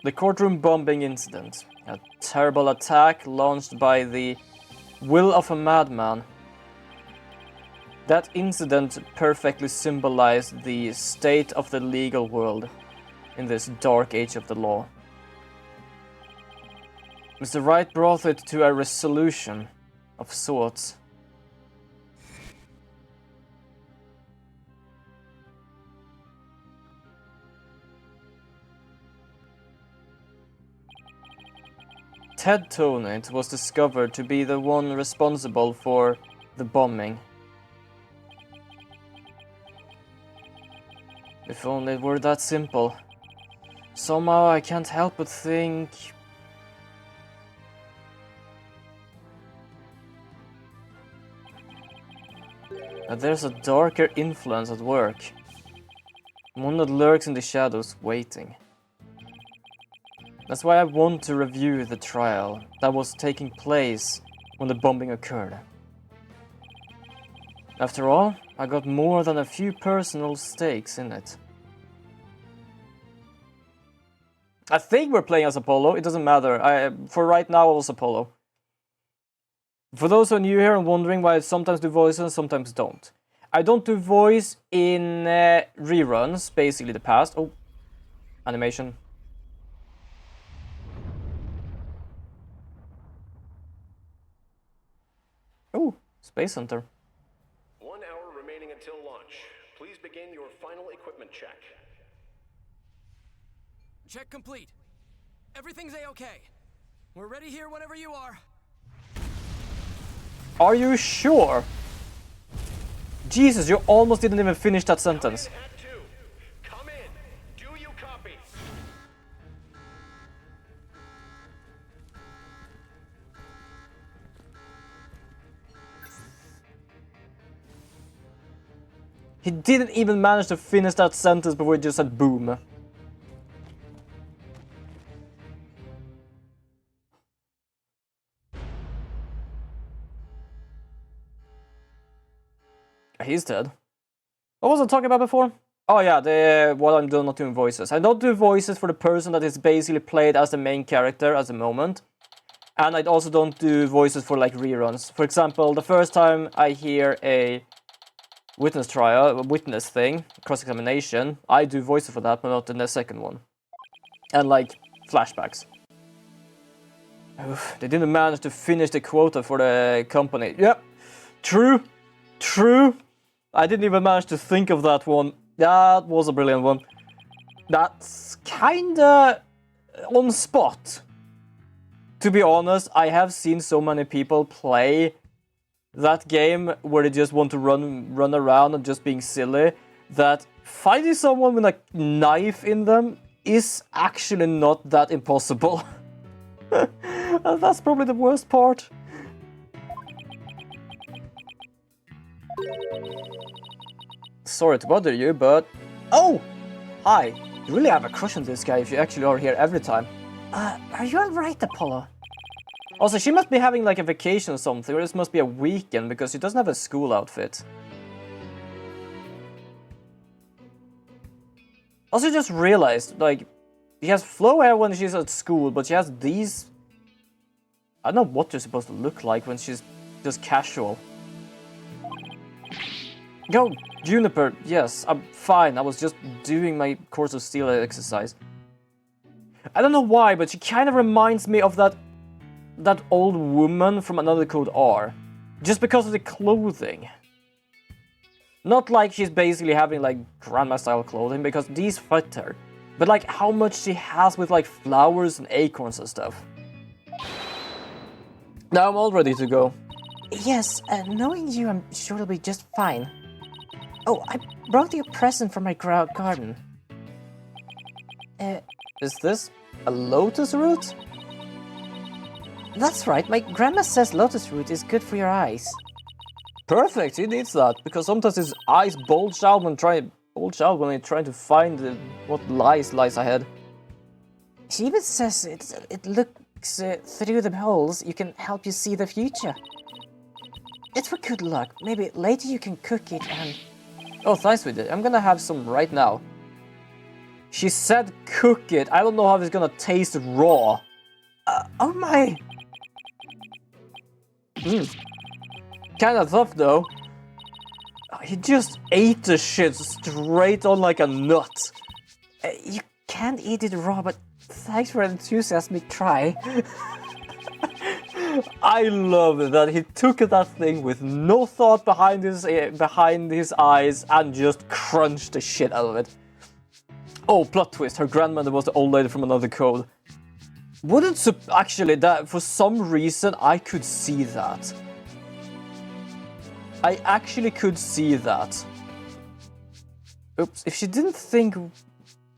The courtroom bombing incident. A terrible attack launched by the will of a madman. That incident perfectly symbolized the state of the legal world in this dark age of the law. Mr. Wright brought it to a resolution of sorts. Ted Tonit was discovered to be the one responsible for the bombing. If only it were that simple. Somehow I can't help but think... that there's a darker influence at work. One that lurks in the shadows, waiting. That's why I want to review the trial that was taking place when the bombing occurred. After all, I got more than a few personal stakes in it. I think we're playing as Apollo, it doesn't matter. For right now, I was Apollo. For those who are new here and wondering why I sometimes do voices and sometimes don't. I don't do voice in reruns, basically the past. Oh, animation. Oh, Space Hunter. 1 hour remaining until launch. Please begin your final equipment check. Check complete. Everything's A-okay. We're ready here whenever you are. Are you sure? Jesus, you almost didn't even finish that sentence. Come in at 2. Come in. Do you copy? He didn't even manage to finish that sentence before he just said boom. He's dead. What was I talking about before? Oh yeah, what I'm doing, not doing voices. I don't do voices for the person that is basically played as the main character at the moment. And I also don't do voices for like reruns. For example, the first time I hear a witness trial, a witness thing, cross-examination, I do voices for that, but not in the second one. And like flashbacks. Oof, they didn't manage to finish the quota for the company. Yep, true. I didn't even manage to think of that one. That was a brilliant one. That's kinda on spot. To be honest, I have seen so many people play that game where they just want to run around and just being silly, that finding someone with a knife in them is actually not that impossible. That's probably the worst part. Sorry to bother you, but... Oh! Hi! You really have a crush on this guy if you actually are here every time. Are you alright, Apollo? Also, she must be having like a vacation or something, or this must be a weekend because she doesn't have a school outfit. Also, just realized, like, she has flow hair when she's at school, but she has these... I don't know what they're supposed to look like when she's just casual. Go, Juniper. Yes, I'm fine. I was just doing my Course of Steel exercise. I don't know why, but she kind of reminds me of that old woman from Another Code R. Just because of the clothing. Not like she's basically having like grandma style clothing, because these fit her. But like how much she has with like flowers and acorns and stuff. Now I'm all ready to go. Yes, knowing you, I'm sure it'll be just fine. Oh, I brought you a present from my garden. Is this a lotus root? That's right, my grandma says lotus root is good for your eyes. Perfect, he needs that, because sometimes his eyes bulge out when he's trying to find what lies ahead. She even says it looks through the holes, you can help you see the future. It's for good luck. Maybe later you can cook it and... Oh, thanks, sweetie. I'm gonna have some right now. She said cook it. I don't know how it's gonna taste raw. Oh my! Kinda tough, though. He just ate the shit straight on like a nut. You can't eat it raw, but thanks for an enthusiastic try. I love that he took that thing with no thought behind his eyes and just crunched the shit out of it. Oh, plot twist, her grandmother was the old lady from Another Code. Actually, that for some reason I could see that. I actually could see that. Oops, if she didn't think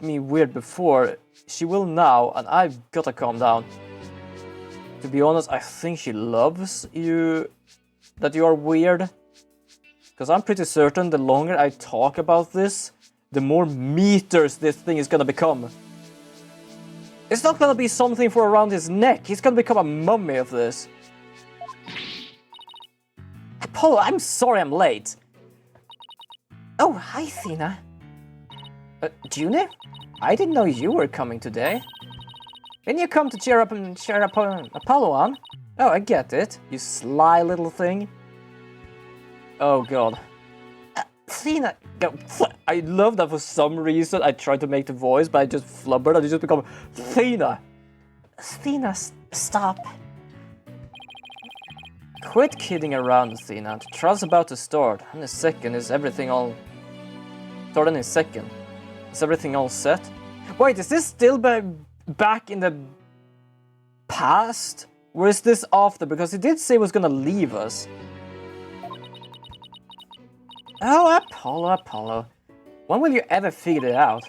me weird before, she will now, and I've gotta calm down. To be honest, I think she loves you, that you are weird. Because I'm pretty certain the longer I talk about this, the more meters this thing is gonna become. It's not gonna be something for around his neck, he's gonna become a mummy of this. Apollo, I'm sorry I'm late. Oh, hi, Athena. June? I didn't know you were coming today. Didn't you come to cheer up Apollo on? Oh, I get it, you sly little thing. Oh god. Athena, I love that for some reason I tried to make the voice, but I just flubbered and it just become Athena. Athena, stop. Quit kidding around, Athena. The trial's about to start. In a second, is everything all... Start in a second. Is everything all set? Wait, is this still back in the past? Or is this after? Because he did say he was gonna leave us. Oh, Apollo. When will you ever figure it out?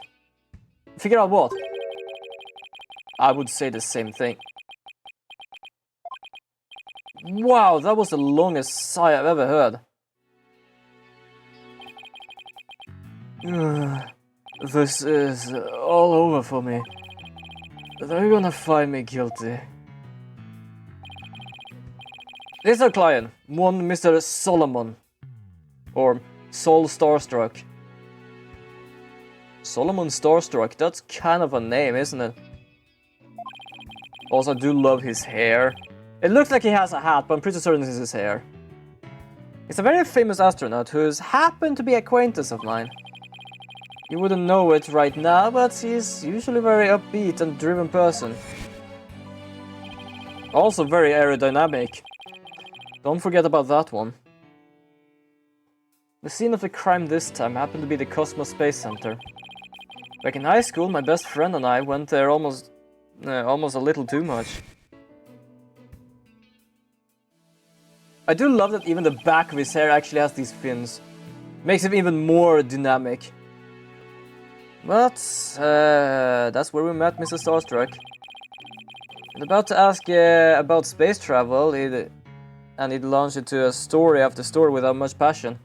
Figure out what? I would say the same thing. Wow, that was the longest sigh I've ever heard. This is all over for me. They're gonna find me guilty. This is our client, one Mr. Solomon. Or Soul Starstruck. Solomon Starstruck, that's kind of a name, isn't it? Also, I do love his hair. It looks like he has a hat, but I'm pretty certain this is his hair. He's a very famous astronaut who's happened to be an acquaintance of mine. You wouldn't know it right now, but he's usually a very upbeat and driven person. Also very aerodynamic. Don't forget about that one. The scene of the crime this time happened to be the Cosmos Space Center. Back in high school, my best friend and I went there almost a little too much. I do love that even the back of his hair actually has these fins. Makes him even more dynamic. But, that's where we met Mr. Starstruck. And about to ask about space travel, and he'd launched into a story after story without much passion.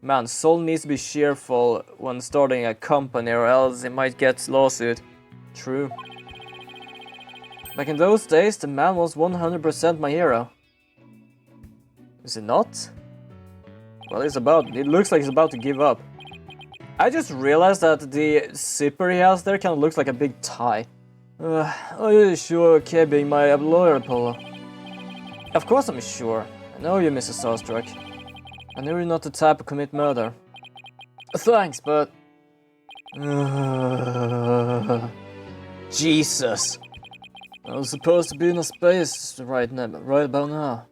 Man, Sol needs to be cheerful when starting a company or else he might get lawsuit. True. Back in those days, the man was 100% my hero. Is it not? Well, it looks like he's about to give up. I just realized that the zipper he has there kind of looks like a big tie. Are you sure okay being my lawyer, Apollo? Of course I'm sure. I know you, Mrs. Starstruck. I know you're not the type to commit murder. Thanks, but... Jesus. I was supposed to be in a space right about now.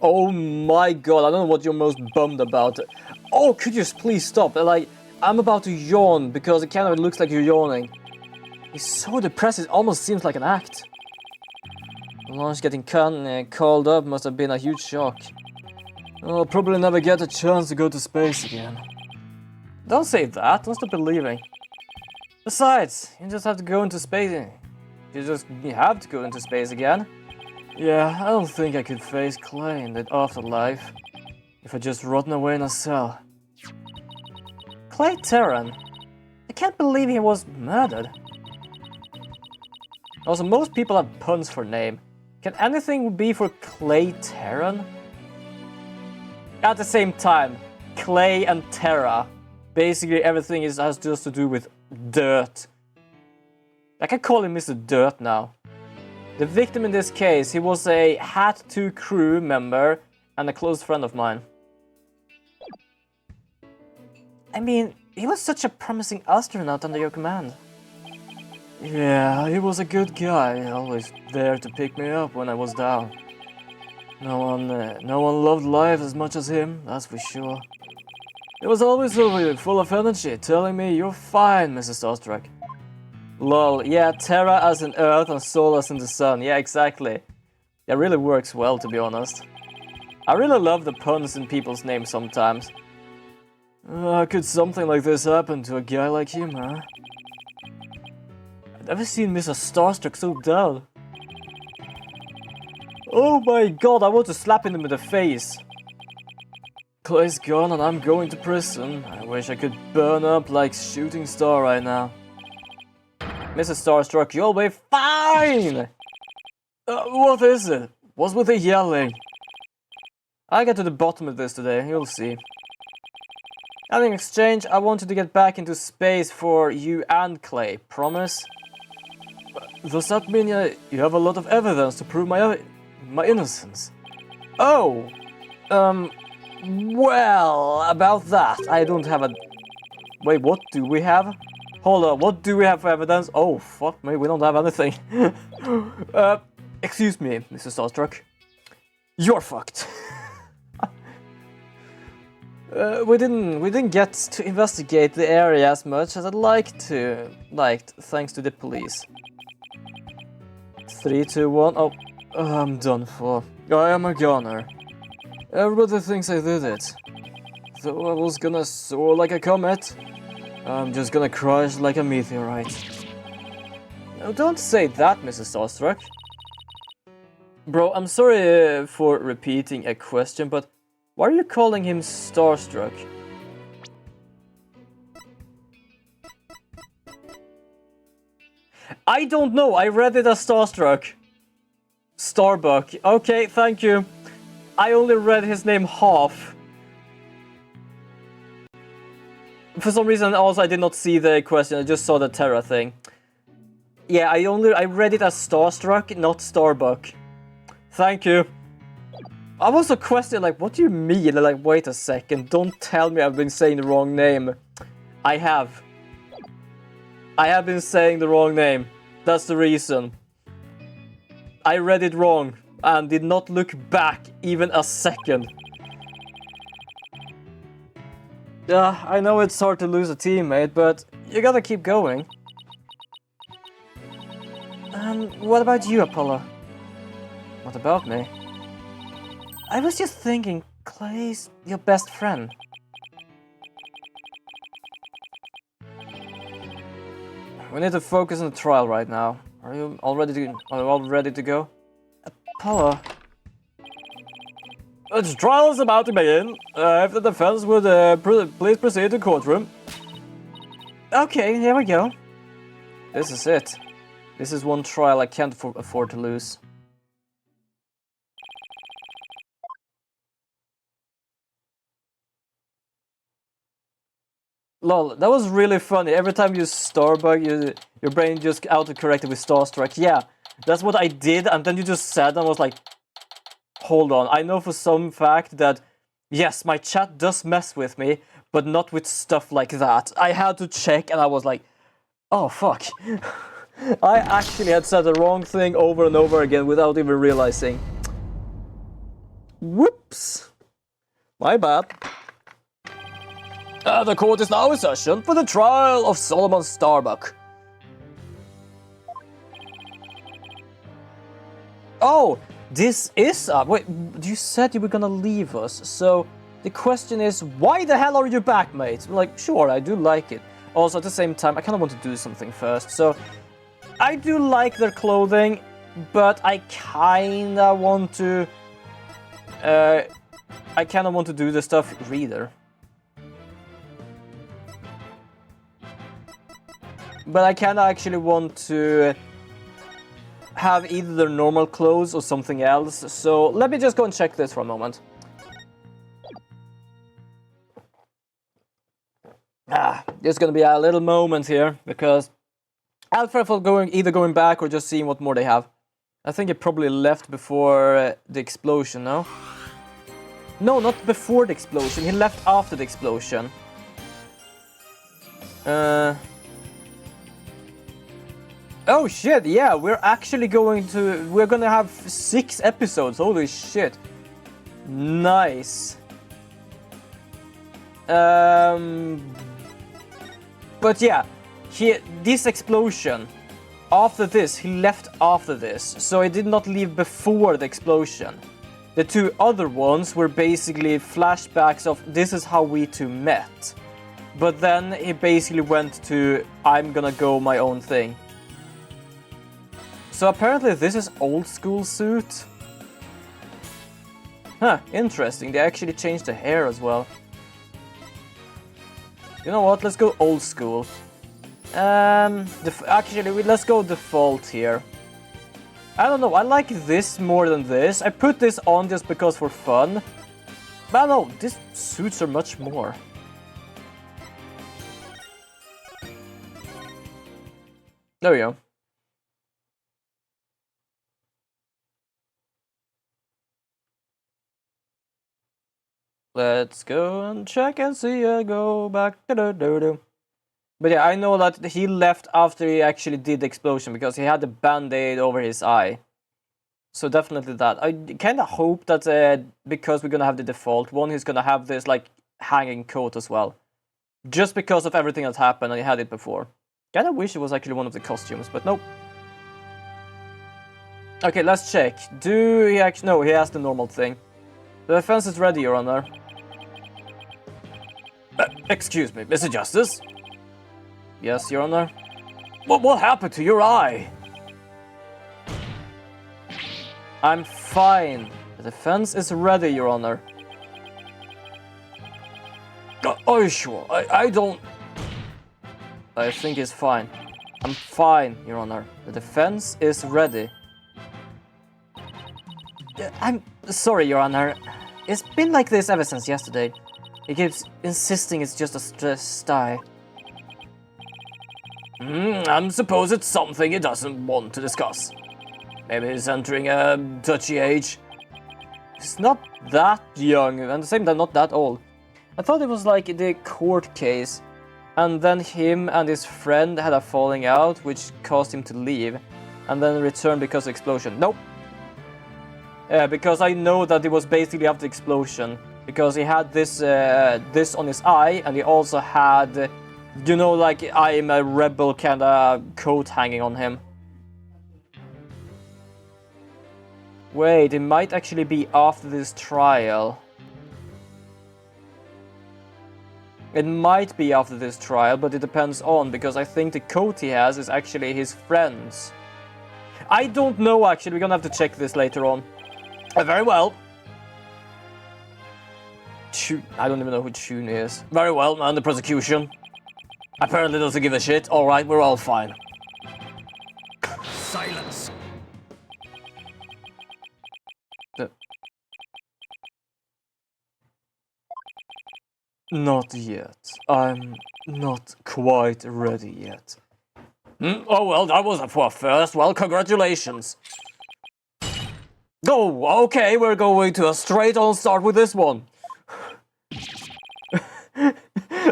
Oh my god, I don't know what you're most bummed about. Oh, could you just please stop? Like, I'm about to yawn because it kind of looks like you're yawning. He's so depressed, it almost seems like an act. The launch getting called up must have been a huge shock. I'll probably never get a chance to go to space again. Don't say that, don't stop believing. Besides, you just have to go into space. You have to go into space again. Yeah, I don't think I could face Clay in the afterlife if I just rotten away in a cell. Clay Terran? I can't believe he was murdered. Also, most people have puns for name. Can anything be for Clay Terran? At the same time, Clay and Terra. Basically everything has just to do with dirt. I can call him Mr. Dirt now. The victim in this case, he was a Hat 2 crew member and a close friend of mine. I mean, he was such a promising astronaut under your command. Yeah, he was a good guy, always there to pick me up when I was down. No one loved life as much as him, that's for sure. He was always over full of energy, telling me, "You're fine, Mrs. Starstruck." Lol, yeah, Terra as in Earth and Sol as in the Sun. Yeah, exactly. That really works well, to be honest. I really love the puns in people's names sometimes. Could something like this happen to a guy like him, huh? I've never seen Mr. Starstruck so dull. Oh my god, I want to slap him in the face. Clay's gone and I'm going to prison. I wish I could burn up like Shooting Star right now. Mr. Starstruck, you'll be fine! What is it? What's with the yelling? I'll get to the bottom of this today, you'll see. And in exchange, I wanted to get back into space for you and Clay. Promise? Does that mean you have a lot of evidence to prove my innocence? Oh! Well, about that, I don't have a... Wait, what do we have? Hold on, what do we have for evidence? Oh, fuck me, we don't have anything. Excuse me, Mr. Starstruck. You're fucked. We didn't get to investigate the area as much as I'd liked, thanks to the police. 3, 2, 1. Oh, I'm done for. I am a goner. Everybody thinks I did it. Though I was gonna soar like a comet, I'm just gonna crash like a meteorite. No, don't say that, Mrs. Starstruck. Bro, I'm sorry for repeating a question, but why are you calling him Starstruck? I don't know, I read it as Starstruck. Starbuck. Okay, thank you. I only read his name half. For some reason, also, I did not see the question, I just saw the Terra thing. Yeah, I read it as Starstruck, not Starbuck. Thank you. I was a question like, what do you mean? Like, wait a second, don't tell me I've been saying the wrong name. I have. I have been saying the wrong name. That's the reason. I read it wrong and did not look back even a second. I know it's hard to lose a teammate, but you gotta keep going. What about you, Apollo? What about me? I was just thinking, Clay's your best friend. We need to focus on the trial right now. Are you all ready to go? Apollo? The trial is about to begin. If the defense would please proceed to courtroom. Okay, here we go. This is it. This is one trial I can't afford to lose. Lol, that was really funny. Every time you Starbuck, your brain just auto-corrected with Starstruck. Yeah, that's what I did, and then you just said and was like, hold on, I know for some fact that, yes, my chat does mess with me, but not with stuff like that. I had to check, and I was like, oh, fuck. I actually had said the wrong thing over and over again without even realizing. Whoops. My bad. The court is now in session for the trial of Solomon Starbuck. Oh, this is wait, you said you were gonna leave us, so the question is, why the hell are you back, mate? Like, sure, I do like it. Also, at the same time, I kind of want to do something first, so I do like their clothing, but I kind of want to do the stuff reader. But I kind of actually want to have either their normal clothes or something else. So let me just go and check this for a moment. There's gonna be a little moment here because Alfred for either going back or just seeing what more they have. I think he probably left before the explosion, no? No, not before the explosion. He left after the explosion. Oh shit, yeah, we're gonna have 6 episodes, holy shit. Nice. But yeah, this explosion, after this, he left after this, so he did not leave before the explosion. The two other ones were basically flashbacks of this is how we two met. But then he basically went to, I'm gonna go my own thing. So apparently this is old school suit. Huh, interesting. They actually changed the hair as well. You know what? Let's go old school. Actually, let's go default here. I don't know. I like this more than this. I put this on just because for fun. But I don't know. These suits are much more. There we go. Let's go and check and see. Go back. But yeah, I know that he left after he actually did the explosion because he had a band-aid over his eye. So definitely that. I kind of hope that because we're gonna have the default one, he's gonna have this like hanging coat as well. Just because of everything that happened and he had it before. Kinda wish it was actually one of the costumes, but nope. Okay, let's check. Do he actually... No, he has the normal thing. The defense is ready, Your Honor. Excuse me, Mr. Justice? Yes, Your Honor? What happened to your eye? I'm fine. The defense is ready, Your Honor. Are you sure? I don't... I think it's fine. I'm fine, Your Honor. The defense is ready. I'm sorry, Your Honor. It's been like this ever since yesterday. He keeps insisting it's just a stressed eye. I suppose it's something he doesn't want to discuss. Maybe he's entering a touchy age. He's not that young, and at the same time not that old. I thought it was like the court case, and then him and his friend had a falling out, which caused him to leave, and then return because of explosion. Nope. Because I know that it was basically after the explosion, because he had this this on his eye, and he also had, you know, like I am a rebel kind of coat hanging on him. Wait, it might actually be after this trial. It might be after this trial, but it depends on, because I think the coat he has is actually his friend's. I don't know, actually. We're gonna have to check this later on. Very well. I don't even know who Chun is. Very well, and the prosecution apparently doesn't give a shit. Alright, we're all fine. Silence. Not yet. I'm not quite ready yet. Oh well, that was a first. Well, congratulations. Oh, okay, we're going to a straight-on start with this one.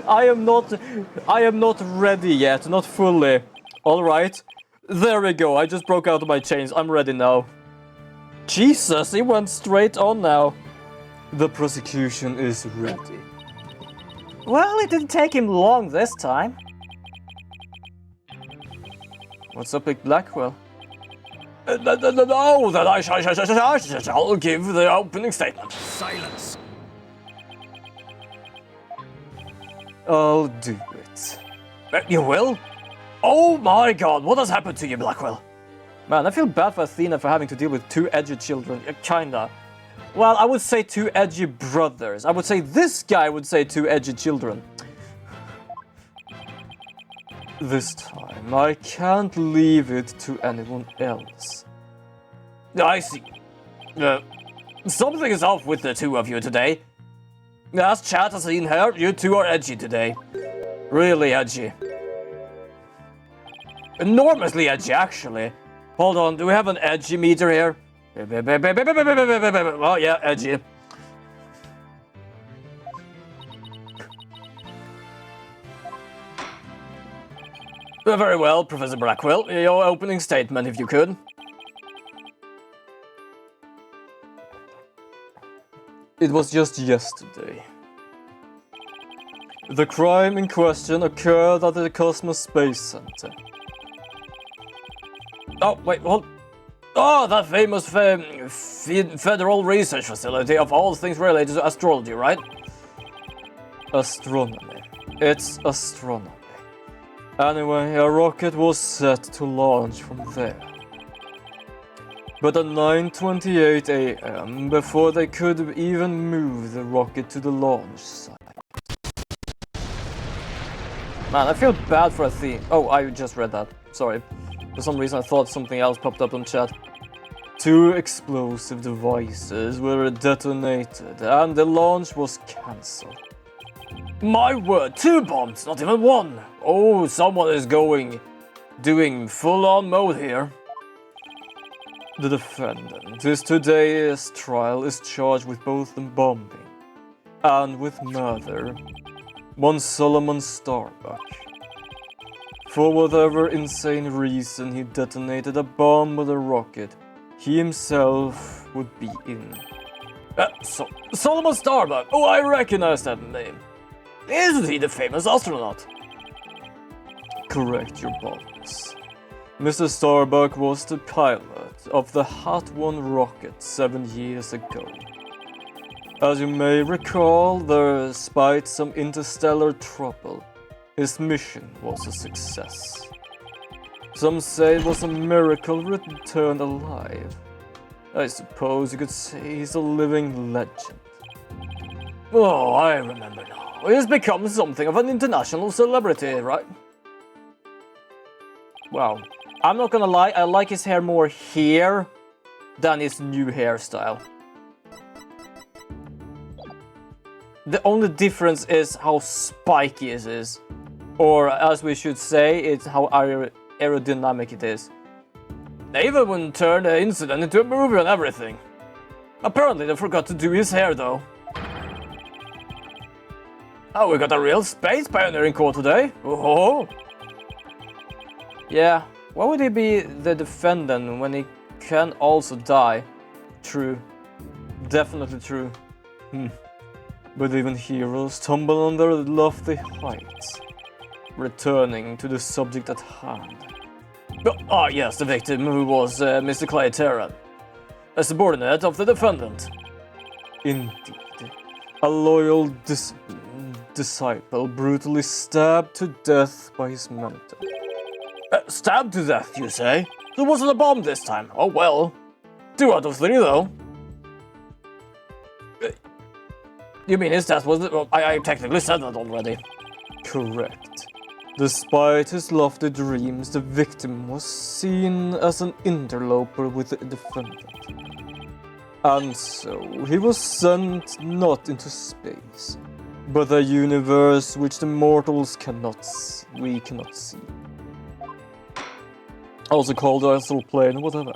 I am not ready yet, not fully. Alright, there we go, I just broke out of my chains, I'm ready now. Jesus, he went straight on now. The prosecution is ready. Well, it didn't take him long this time. What's up with Blackwell? No, that I shall give the opening statement. Silence. I'll do it. You will? Oh my god, what has happened to you, Blackwell? Man, I feel bad for Athena for having to deal with two edgy children, kinda. Well, I would say two edgy brothers. I would say this guy would say two edgy children. This time, I can't leave it to anyone else. I see. Something is off with the two of you today. As chat has seen here, you two are edgy today. Really edgy. Enormously edgy, actually. Hold on, do we have an edgy meter here? Oh yeah, edgy. Very well, Professor Blackwell. Your opening statement, if you could. It was just yesterday. The crime in question occurred at the Cosmos Space Center. Oh, wait, hold. Oh, that famous federal research facility of all things related to astrology, right? Astronomy. It's astronomy. Anyway, a rocket was set to launch from there. But at 9:28 a.m., before they could even move the rocket to the launch site. Man, I feel bad for a theme. Oh, I just read that. Sorry. For some reason I thought something else popped up on chat. 2 explosive devices were detonated and the launch was cancelled. My word, 2 bombs, not even 1! Oh, someone is doing full-on mode here. The defendant in today's trial is charged with both the bombing and with murder. One Solomon Starbuck. For whatever insane reason he detonated a bomb with a rocket he himself would be in. Solomon Starbuck! Oh, I recognize that name. Isn't he the famous astronaut? Correct, your boss. Mr. Starbuck was the pilot of the Hot 1 rocket 7 years ago. As you may recall, despite some interstellar trouble, his mission was a success. Some say it was a miracle returned alive. I suppose you could say he's a living legend. Oh, I remember now. He's become something of an international celebrity, right? Wow. I'm not gonna lie, I like his hair more here than his new hairstyle. The only difference is how spiky it is. Or, as we should say, it's how aerodynamic it is. They even turned the incident into a movie and everything. Apparently they forgot to do his hair though. Oh, we got a real space pioneering core today. Oh. Yeah, why would he be the defendant when he can also die? True. Definitely true. But even heroes tumble on their lofty heights. Returning to the subject at hand. Yes, the victim who was Mr. Clay Terran, a subordinate of the defendant. Indeed. A loyal disciple brutally stabbed to death by his mentor. Stabbed to death, you say? There wasn't a bomb this time. Oh well. 2 out of 3 though. You mean his death was... Well, I technically said that already. Correct. Despite his lofty dreams, the victim was seen as an interloper with the defendant. And so, he was sent not into space, but a universe which the mortals cannot see. We cannot see. Also called the astral plane, whatever.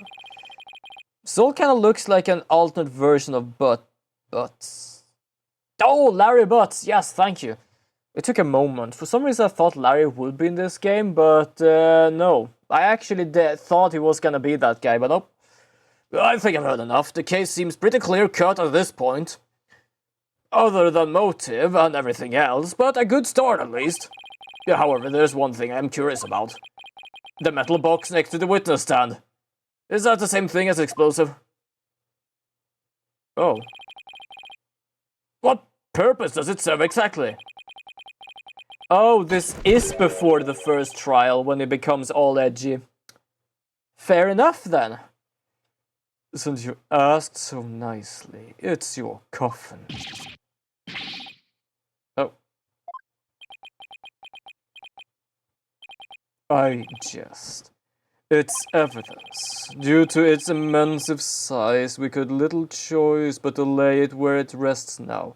Soul kind of looks like an alternate version of Butts. Oh, Larry Butts! Yes, thank you. It took a moment. For some reason I thought Larry would be in this game, but no. I actually thought he was gonna be that guy, but nope. I think I've heard enough. The case seems pretty clear-cut at this point. Other than motive and everything else, but a good start at least. Yeah, however, there's one thing I'm curious about. The metal box next to the witness stand. Is that the same thing as explosive? Oh. What purpose does it serve exactly? Oh, this is before the first trial, when it becomes all edgy. Fair enough, then. Since you asked so nicely, it's your coffin. Oh. I jest. It's evidence. Due to its immense size, we could little choice but to lay it where it rests now.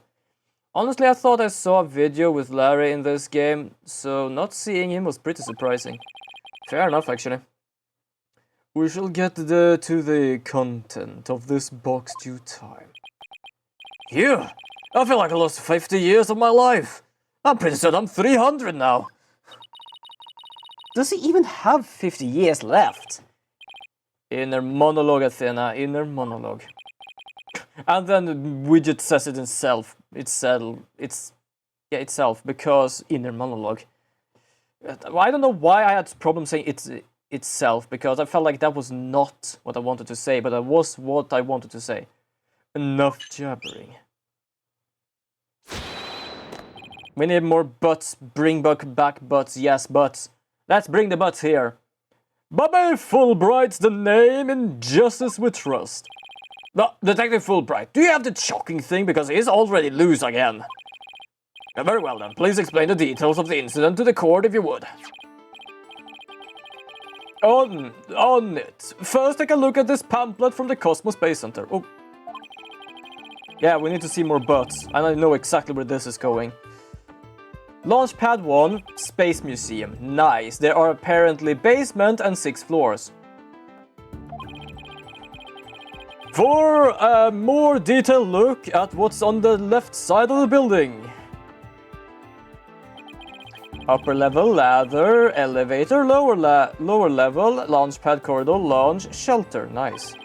Honestly, I thought I saw a video with Larry in this game, so not seeing him was pretty surprising. Fair enough, actually. We shall get to the content of this box due time. Phew! I feel like I lost 50 years of my life. I'm pretty certain I'm 300 now. Does he even have 50 years left? Inner monologue, Athena, inner monologue. And then the widget says it itself. It's Yeah, itself, because inner monologue. I don't know why I had problem saying it's itself, because I felt like that was not what I wanted to say, but that was what I wanted to say. Enough jabbering. We need more butts. Bring back butts. Yes, butts. Let's bring the butts here. Bobby Fulbright's the name in justice we trust. No, Detective Fulbright, do you have the shocking thing? Because he's already loose again. Very well then. Please explain the details of the incident to the court if you would. On it. First, take a look at this pamphlet from the Cosmos Space Center. Oh. Yeah, we need to see more butts. And I know exactly where this is going. Launchpad 1, Space Museum. Nice. There are apparently basement and 6 floors. For a more detailed look at what's on the left side of the building. Upper level, ladder, elevator, lower level, launchpad corridor, launch, shelter. Nice.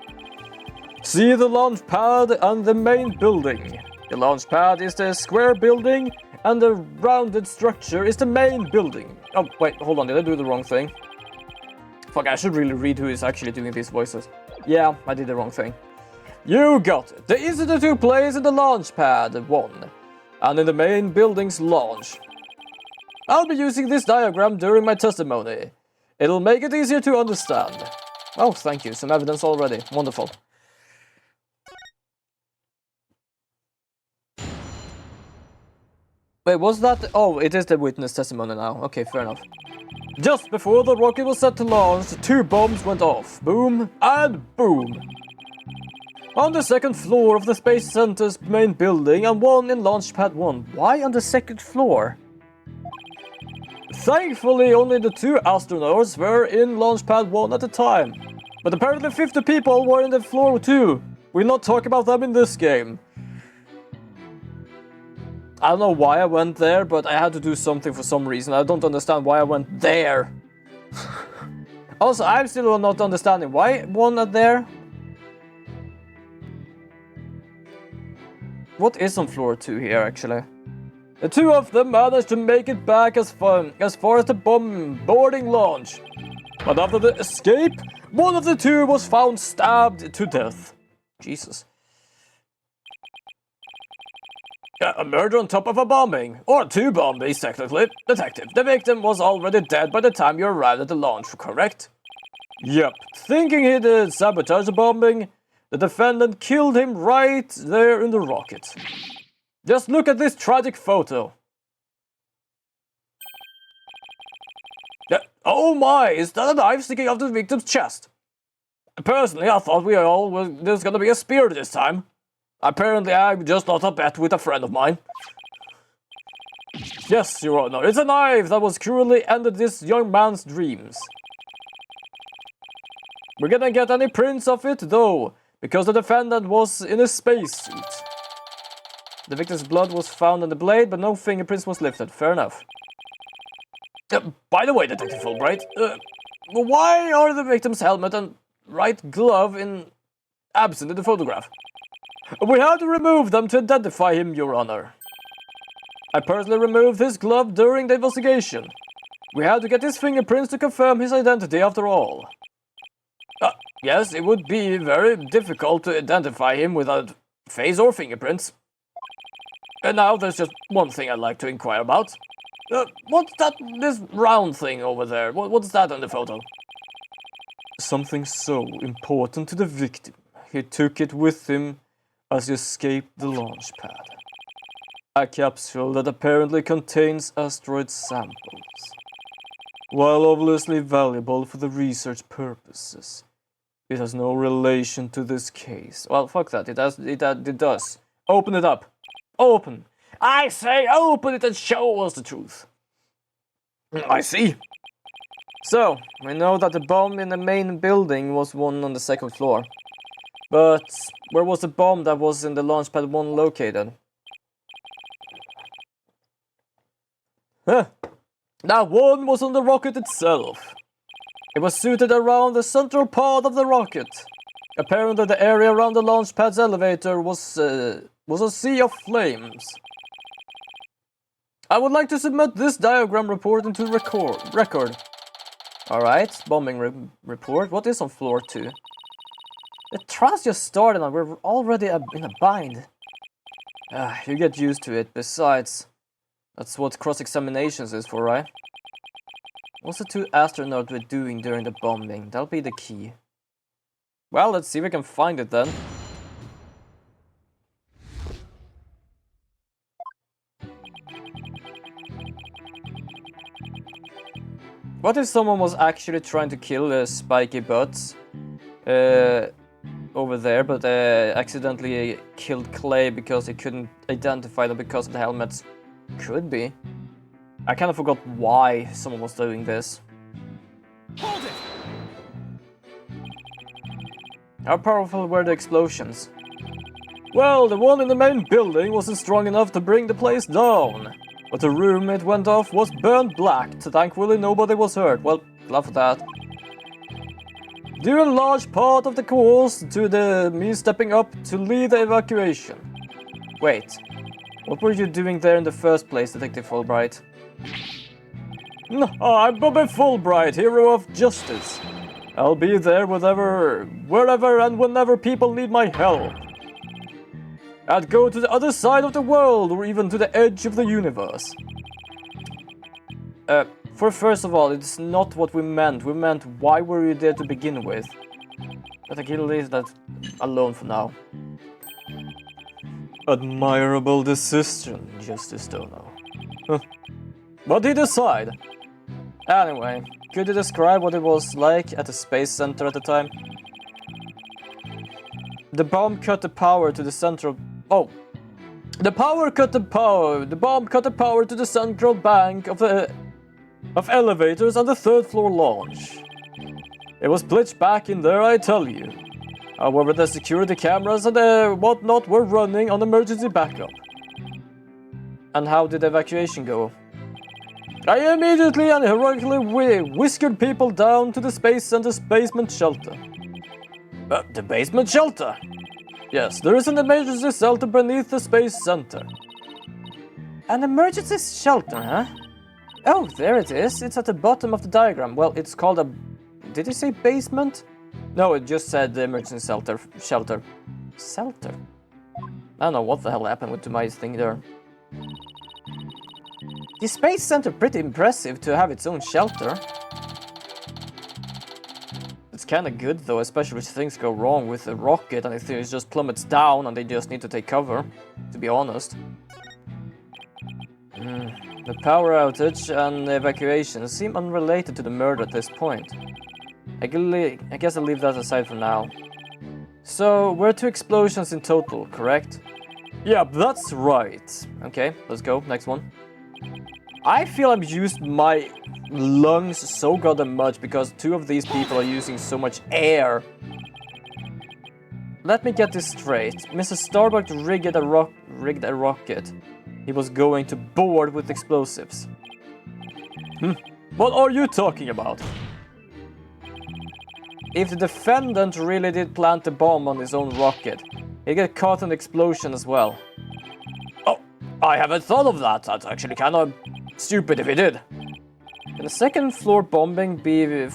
See the launch pad and the main building. The launch pad is the square building and the rounded structure is the main building. Oh, wait, hold on, did I do the wrong thing? Fuck, I should really read who is actually doing these voices. Yeah, I did the wrong thing. You got it. The incident took place in the launch pad 1 and in the main building's launch. I'll be using this diagram during my testimony. It'll make it easier to understand. Oh, thank you. Some evidence already. Wonderful. Wait, was that? Oh, it is the witness testimony now. Okay, fair enough. Just before the rocket was set to launch, 2 bombs went off. Boom and boom. On the 2nd floor of the Space Center's main building and 1 in Launchpad 1. Why on the 2nd floor? Thankfully, only the 2 astronauts were in Launchpad 1 at the time. But apparently 50 people were in the floor 2. We'll not talk about them in this game. I don't know why I went there, but I had to do something for some reason. I don't understand why I went there. Also, I'm still not understanding why one are there. What is on floor 2 here, actually? The 2 of them managed to make it back as far as the bomb boarding launch. But after the escape, one of the 2 was found stabbed to death. Jesus. A murder on top of a bombing. Or 2 bombings, technically. Detective, the victim was already dead by the time you arrived at the launch, correct? Yep. Thinking he did sabotage the bombing, the defendant killed him right there in the rocket. Just look at this tragic photo. Oh my, is that a knife sticking out of the victim's chest? Personally, I thought there's gonna be a spear this time. Apparently, I just lost a bet with a friend of mine. Yes, Your Honor, it's a knife that was cruelly ended this young man's dreams. We're gonna get any prints of it, though, because the defendant was in a spacesuit. The victim's blood was found on the blade, but no fingerprints was lifted. Fair enough. By the way, Detective Fulbright, why are the victim's helmet and right glove absent in the photograph? We had to remove them to identify him, Your Honor. I personally removed his glove during the investigation. We had to get his fingerprints to confirm his identity after all. Yes, it would be very difficult to identify him without face or fingerprints. And now there's just one thing I'd like to inquire about. What's this round thing over there? What's that on the photo? Something so important to the victim. He took it with him as he escaped the launch pad. A capsule that apparently contains asteroid samples. While obviously valuable for the research purposes, it has no relation to this case. Well, fuck that. It does. Open it up. Open. I say open it and show us the truth. I see. So, we know that the bomb in the main building was one on the 2nd floor. But where was the bomb that was in the Launchpad 1 located? Huh. That one was on the rocket itself. It was suited around the central part of the rocket. Apparently the area around the Launchpad's elevator was a sea of flames. I would like to submit this diagram report into record. Alright, bombing report. What is on floor 2? The trials just started and we're already in a bind. You get used to it. Besides, that's what cross-examinations is for, right? What's the 2 astronauts were doing during the bombing? That'll be the key. Well, let's see if we can find it then. What if someone was actually trying to kill the spiky butts over there, but accidentally killed Clay because he couldn't identify them because of the helmets? Could be. I kind of forgot why someone was doing this. Hold it! How powerful were the explosions? Well, the one in the main building wasn't strong enough to bring the place down. But the room it went off was burned black. Thankfully, nobody was hurt. Well, glad for that. Due a large part of the cause to me stepping up to lead the evacuation. Wait, what were you doing there in the first place, Detective Fulbright? I'm Bobby Fulbright, hero of justice. I'll be there wherever and whenever people need my help. I'd go to the other side of the world or even to the edge of the universe. First of all, it's not what we meant. We meant why were you there to begin with? But I can leave that alone for now. Admirable decision, Justice Dono. What did you decide? Anyway, could you describe what it was like at the Space Center at the time? The bomb cut the power to the central... Oh. The bomb cut the power to the central bank of elevators on the 3rd floor launch. It was pitch black in there, I tell you. However, the security cameras and whatnot were running on emergency backup. And how did the evacuation go? I immediately and heroically whiskered people down to the Space Center's basement shelter. The basement shelter? Yes, there is an emergency shelter beneath the Space Center. An emergency shelter, huh? Oh, there it is. It's at the bottom of the diagram. Well, it's called a... Did it say basement? No, it just said the emergency shelter. Shelter? I don't know what the hell happened to my thing there. The Space Center pretty impressive to have its own shelter. It's kinda good though, especially if things go wrong with the rocket and it just plummets down and they just need to take cover, to be honest. The power outage and the evacuation seem unrelated to the murder at this point. I guess I'll leave that aside for now. So, we're 2 explosions in total, correct? Yep, that's right. Okay, let's go, next one. I feel I've used my lungs so goddamn much because 2 of these people are using so much air. Let me get this straight. Mr. Starbuck rigged a rocket. He was going to board with explosives. What are you talking about? If the defendant really did plant the bomb on his own rocket, he'd get caught in the explosion as well. Oh, I haven't thought of that. That's actually kind of stupid if he did. Can the 2nd floor bombing be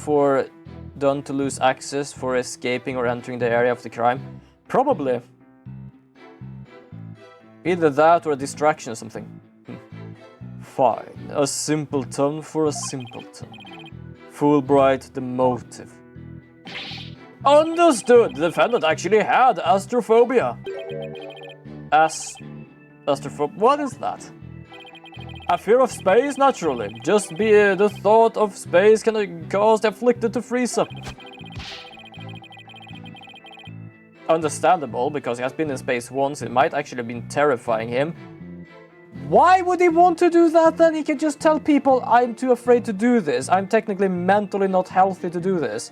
done to lose access for escaping or entering the area of the crime? Probably. Either that or a distraction or something. Fine. A simpleton for a simpleton. Fulbright the motive. Understood! The defendant actually had astrophobia. Astrophobia? What is that? A fear of space, naturally. Just the thought of space can cause the afflicted to freeze up. Understandable, because he has been in space once, it might actually have been terrifying him. Why would he want to do that then? He can just tell people, I'm too afraid to do this. I'm technically mentally not healthy to do this.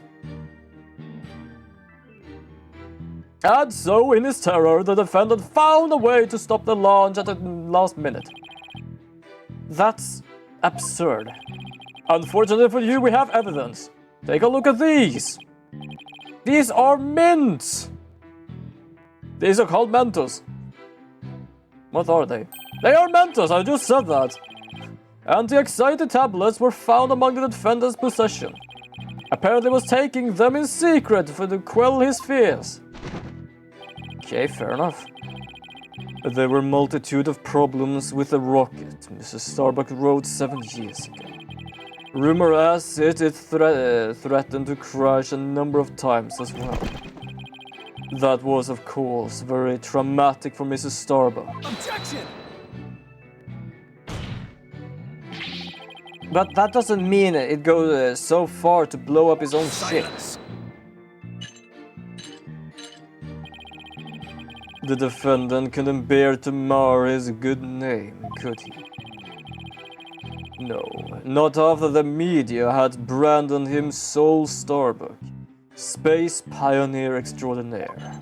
And so, in his terror, the defendant found a way to stop the launch at the last minute. That's absurd. Unfortunately for you, we have evidence. Take a look at these. These are mints. These are called Mentos. What are they? They are Mentos, I just said that. Anti-anxiety tablets were found among the defendant's possession. Apparently was taking them in secret to quell his fears. Okay, fair enough. There were a multitude of problems with the rocket, Mrs. Starbuck wrote 7 years ago. Rumor has it threatened to crash a number of times as well. That was, of course, very traumatic for Mrs. Starbuck. Objection! But that doesn't mean it goes so far to blow up his own ship. Silence. The defendant couldn't bear to mar his good name, could he? No, not after the media had branded him Soul Starbuck, space pioneer extraordinaire.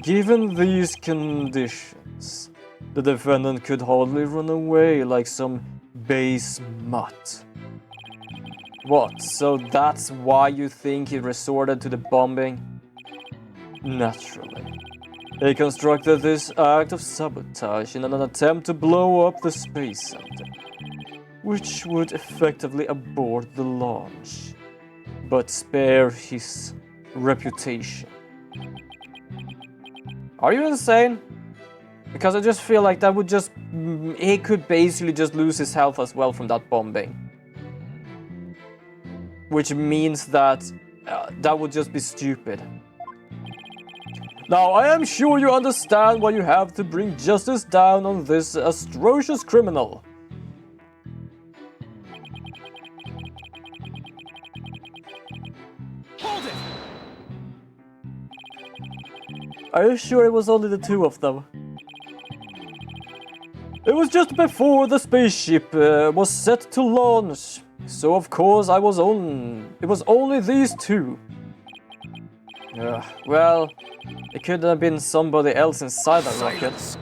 Given these conditions, the defendant could hardly run away like some base mutt. What, so that's why you think he resorted to the bombing? Naturally. He constructed this act of sabotage in an attempt to blow up the space center, which would effectively abort the launch, but spare his reputation. Are you insane? Because I just feel like that would just... he could basically just lose his health as well from that bombing. Which means that that would just be stupid. Now, I am sure you understand why you have to bring justice down on this atrocious criminal. Hold it! Are you sure it was only the two of them? It was just before the spaceship was set to launch, so of course it was only these two. Well, it could have been somebody else inside the rocket.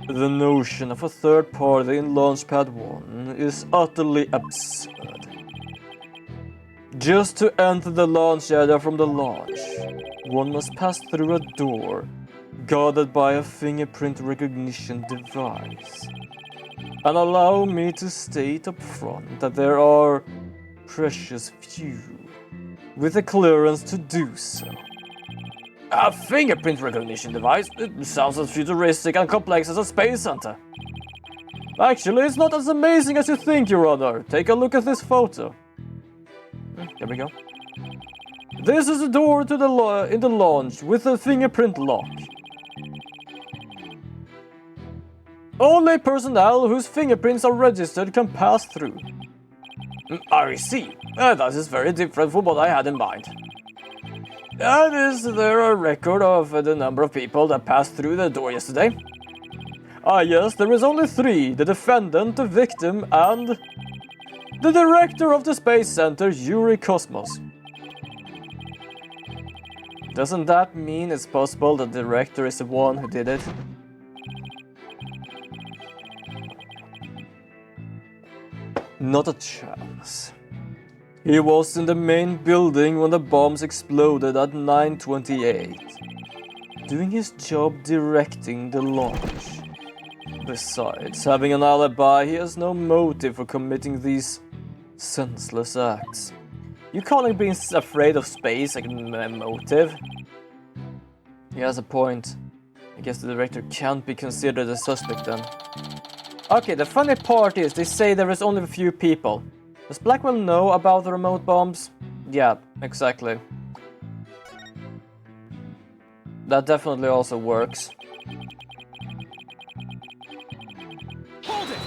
The notion of a third party in Launchpad 1 is utterly absurd. Just to enter the launch area from the launch, one must pass through a door guarded by a fingerprint recognition device. And allow me to state up front that there are precious few with the clearance to do so. A fingerprint recognition device? It sounds as futuristic and complex as a space center. Actually, it's not as amazing as you think, Your Honor. Take a look at this photo. There we go. This is the door to in the launch with a fingerprint lock. Only personnel whose fingerprints are registered can pass through. I see. That is very different from what I had in mind. And is there a record of the number of people that passed through the door yesterday? Ah yes, there is only 3, the defendant, the victim, and the director of the Space Center, Yuri Cosmos. Doesn't that mean it's possible the director is the one who did it? Not a chance. He was in the main building when the bombs exploded at 9:28, doing his job directing the launch. Besides, having an alibi, he has no motive for committing these senseless acts. You calling being afraid of space like a motive? He has a point. I guess the director can't be considered a suspect then. Okay, the funny part is they say there is only a few people. Does Blackwell know about the remote bombs? Yeah, exactly. That definitely also works. Hold it!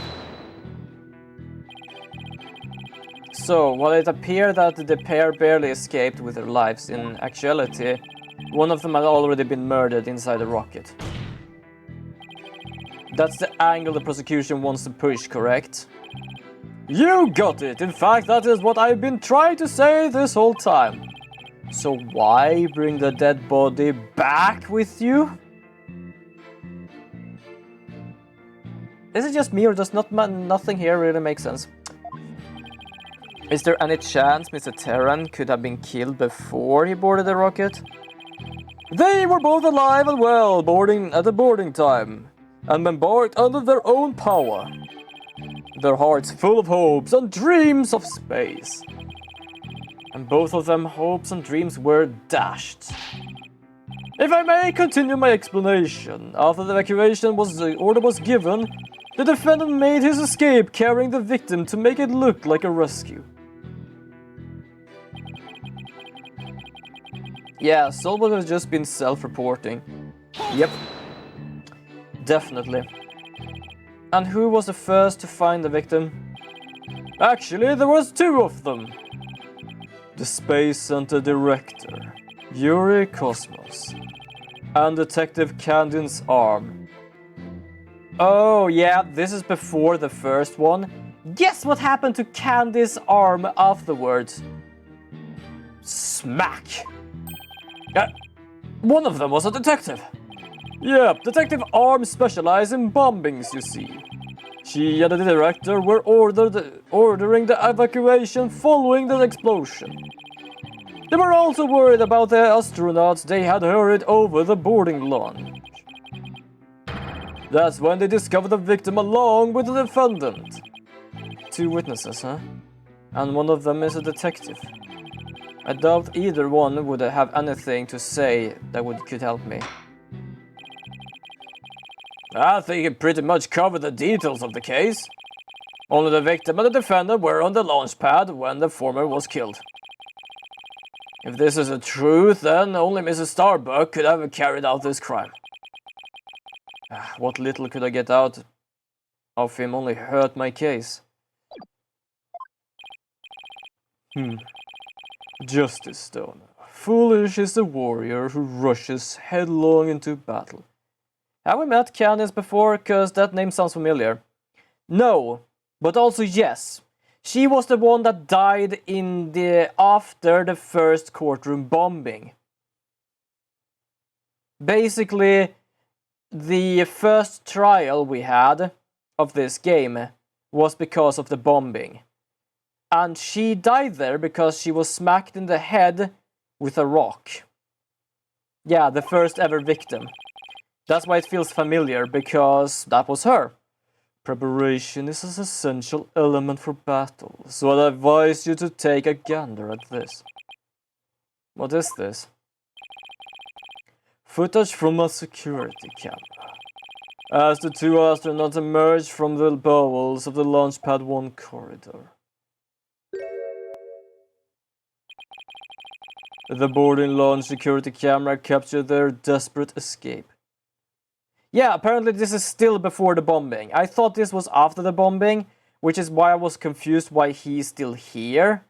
So, while it appeared that the pair barely escaped with their lives, in actuality, one of them had already been murdered inside the rocket. That's the angle the prosecution wants to push, correct? You got it! In fact, that is what I've been trying to say this whole time. So why bring the dead body back with you? Is it just me, or does nothing here really make sense? Is there any chance Mr. Terran could have been killed before he boarded the rocket? They were both alive and well boarding at the boarding time, and embarked under their own power, their hearts full of hopes and dreams of space. And both of them hopes and dreams were dashed. If I may continue my explanation, after the evacuation order was given, the defendant made his escape carrying the victim to make it look like a rescue. Yeah, Sol would have just been self-reporting. Yep. Definitely. And who was the first to find the victim? Actually, there was two of them. The Space Center Director, Yuri Cosmos, and Detective Candin's arm. Oh yeah, this is before the first one. Guess what happened to Candy's arm afterwards? Smack! One of them was a detective. Yep, Detective Arm specialized in bombings, you see. She and the director were ordering the evacuation following the explosion. They were also worried about the astronauts they had hurried over the boarding launch. That's when they discovered the victim along with the defendant. Two witnesses, huh? And one of them is a detective. I doubt either one would have anything to say that could help me. I think it pretty much covered the details of the case. Only the victim and the defendant were on the launch pad when the former was killed. If this is the truth, then only Mrs. Starbuck could have carried out this crime. What little could I get out of him only hurt my case. Justice Stone. Foolish is the warrior who rushes headlong into battle. Have we met Candice before? Cause that name sounds familiar. No, but also yes. She was the one that died after the first courtroom bombing. Basically, the first trial we had of this game was because of the bombing. And she died there because she was smacked in the head with a rock. Yeah, the first ever victim. That's why it feels familiar, because that was her. Preparation is an essential element for battle, so I'd advise you to take a gander at this. What is this? Footage from a security camera. As the two astronauts emerged from the bowels of the Launchpad 1 corridor. The boarding launch security camera captured their desperate escape. Yeah, apparently this is still before the bombing. I thought this was after the bombing, which is why I was confused why he's still here.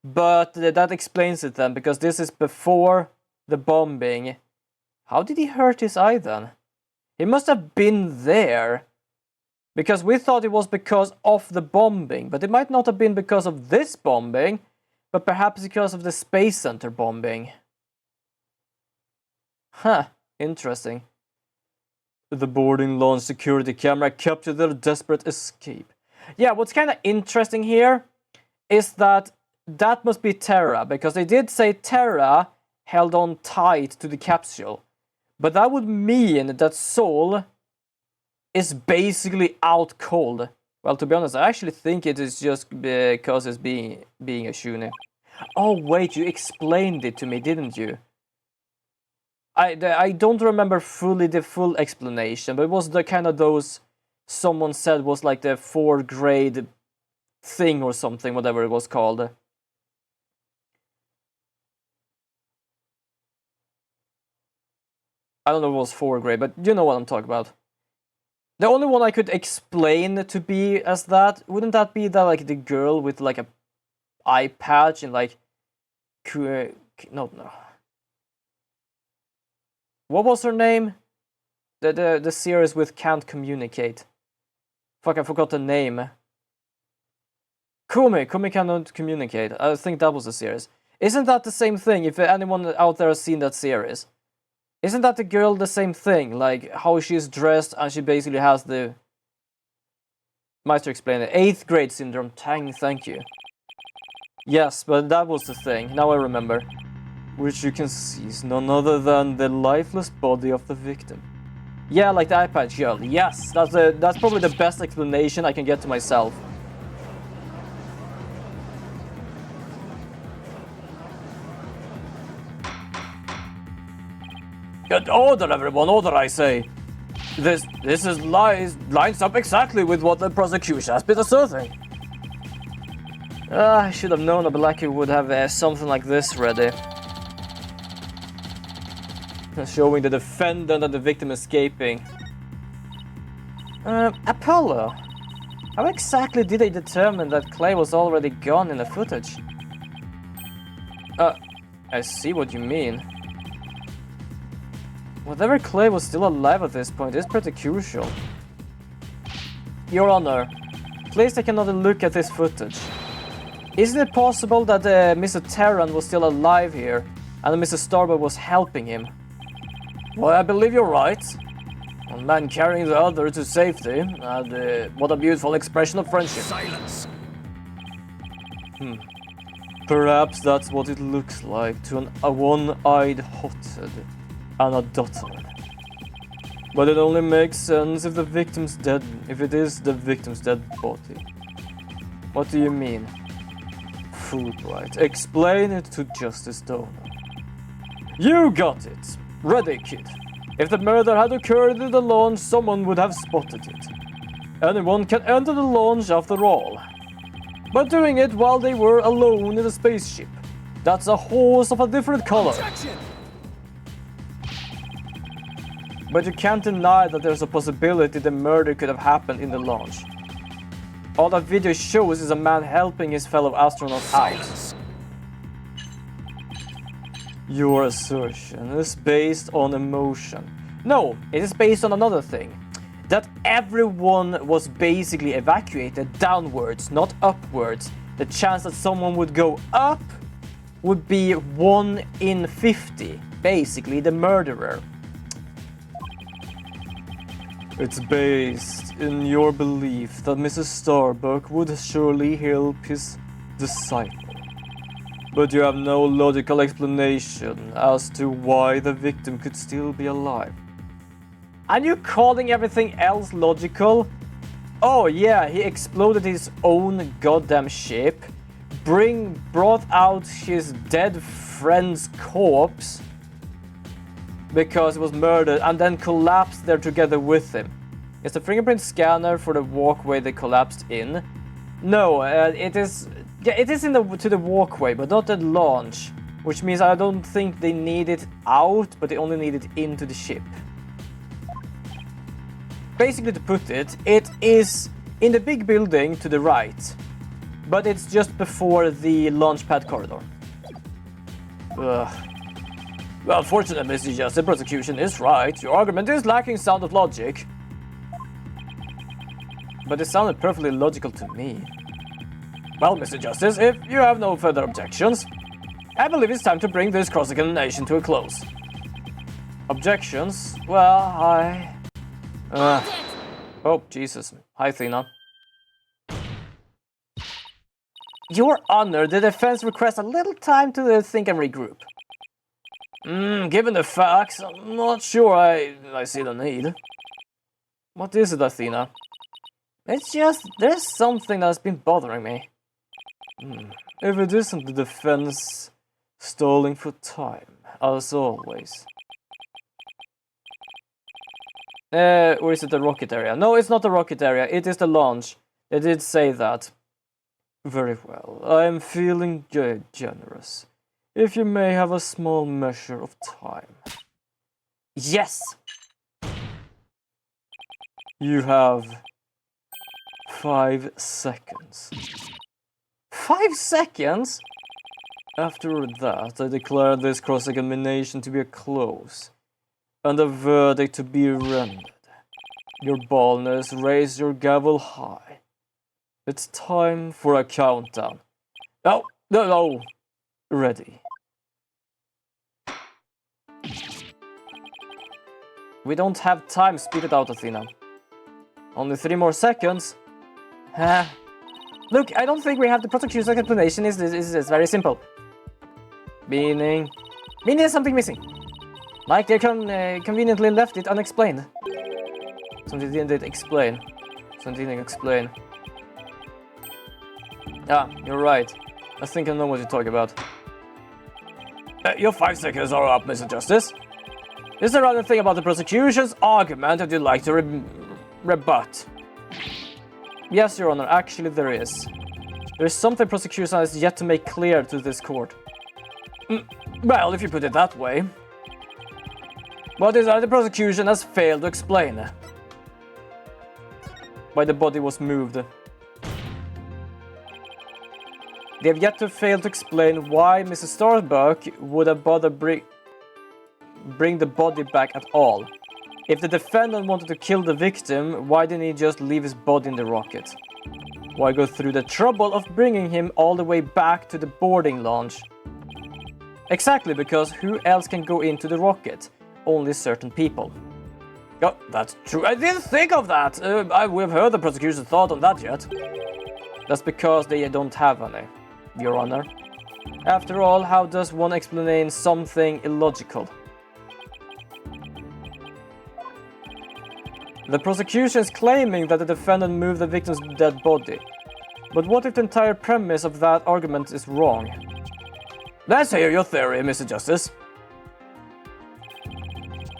But that explains it then, because this is before the bombing. How did he hurt his eye then? He must have been there. Because we thought it was because of the bombing, but it might not have been because of this bombing, but perhaps because of the Space Center bombing. Huh, interesting. The boarding launch security camera captured their desperate escape. Yeah, what's kind of interesting here is that must be Terra, because they did say Terra held on tight to the capsule. But that would mean that Sol is basically out cold. Well, to be honest, I actually think it is just because it's being a Shuni. Oh wait, you explained it to me, didn't you? I don't remember fully the full explanation, but it was the kind of those someone said was like the 4th grade thing or something, whatever it was called. I don't know if it was 4th grade, but you know what I'm talking about. The only one I could explain to be as that, wouldn't that be that like the girl with like a eye patch and like no. What was her name? The series with Can't Communicate. Fuck, I forgot the name. Kumi Cannot Communicate. I think that was the series. Isn't that the same thing, if anyone out there has seen that series? Isn't that the girl the same thing? Like, how she's dressed and she basically has the... Meister explained it. 8th grade syndrome. Thank you. Yes, but that was the thing. Now I remember. which you can see is none other than the lifeless body of the victim. Yeah, like the iPad girl. Yes, that's probably the best explanation I can get to myself. Good order, everyone, order, I say. This lines up exactly with what the prosecution has been asserting. I should have known that Blackie would have something like this ready. Showing the defendant and the victim escaping. Apollo, how exactly did they determine that Clay was already gone in the footage? I see what you mean. Whatever Clay was still alive at this point is pretty crucial. Your Honor, please take another look at this footage. Isn't it possible that Mr. Terran was still alive here and Mr. Starbuck was helping him? Well, I believe you're right. One man carrying the other to safety, and what a beautiful expression of friendship. Silence! Perhaps that's what it looks like to a one-eyed hothead and a dotard. But it only makes sense if it is the victim's dead body. What do you mean? Fulbright, explain it to Justice Donor. You got it! Ready, kid. If the murder had occurred in the launch, someone would have spotted it. Anyone can enter the launch after all. But doing it while they were alone in the spaceship, that's a horse of a different color. Objection! But you can't deny that there's a possibility the murder could have happened in the launch. All that video shows is a man helping his fellow astronauts out. Your assertion is based on emotion. No, it is based on another thing. That everyone was basically evacuated downwards, not upwards. The chance that someone would go up would be 1 in 50. Basically, the murderer. It's based in your belief that Mrs. Starbuck would surely help his disciple. But you have no logical explanation as to why the victim could still be alive. And you calling everything else logical? Oh yeah, he exploded his own goddamn ship, brought out his dead friend's corpse because he was murdered, and then collapsed there together with him. Is the fingerprint scanner for the walkway they collapsed in? No, it is to the walkway, but not the launch, which means I don't think they need it out, but they only need it into the ship. Basically, to put it, it is in the big building to the right, but it's just before the launch pad corridor. Well, fortunately, Mr. Justice, the prosecution is right. Your argument is lacking sound of logic. But it sounded perfectly logical to me. Well, Mr. Justice, if you have no further objections, I believe it's time to bring this cross-examination to a close. Objections? Well, oh, Jesus. Hi, Athena. Your Honor, the defense requests a little time to think and regroup. Given the facts, I'm not sure I see the need. What is it, Athena? It's just, there's something that's been bothering me. If it isn't the defense stalling for time, as always. Or is it the rocket area? No, it's not the rocket area, it is the launch. They did say that. Very well, I am feeling generous. If you may have a small measure of time. Yes! You have 5 seconds. 5 seconds? After that, I declare this cross-examination to be a close, and the verdict to be rendered. Your baldness, raise your gavel high. It's time for a countdown. No. Ready. We don't have time, speed it out, Athena. Only 3 more seconds. Look, I don't think we have the prosecution's explanation. Is very simple. Meaning, Meaning there's something missing. Like they conveniently left it unexplained. Something didn't explain. Something didn't explain. Ah, you're right. I think I know what you're talking about. Your 5 seconds are up, Mr. Justice. Is there anything about the prosecution's argument that you'd like to rebut? Yes, Your Honor, actually there is. There is something prosecution has yet to make clear to this court. Well, if you put it that way. What is that the prosecution has failed to explain? Why the body was moved. They have yet to fail to explain why Mrs. Starbuck would have bothered bring the body back at all. If the defendant wanted to kill the victim, why didn't he just leave his body in the rocket? Why go through the trouble of bringing him all the way back to the boarding lounge? Exactly, because who else can go into the rocket? Only certain people. Oh, that's true. I didn't think of that. We've heard the prosecution's thought on that yet. That's because they don't have any, Your Honor. After all, how does one explain something illogical? The prosecution is claiming that the defendant moved the victim's dead body. But what if the entire premise of that argument is wrong? Let's hear your theory, Mr. Justice.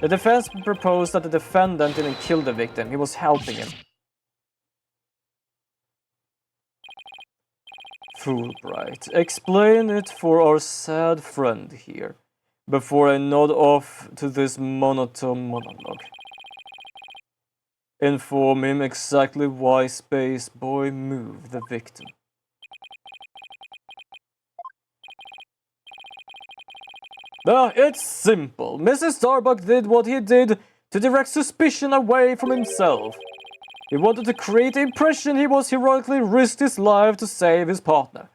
The defense proposed that the defendant didn't kill the victim, he was helping him. Fulbright, explain it for our sad friend here, before I nod off to this monotone monologue. Inform him exactly why Space Boy moved the victim. It's simple. Mrs. Starbuck did what he did to direct suspicion away from himself. He wanted to create the impression he was heroically risked his life to save his partner.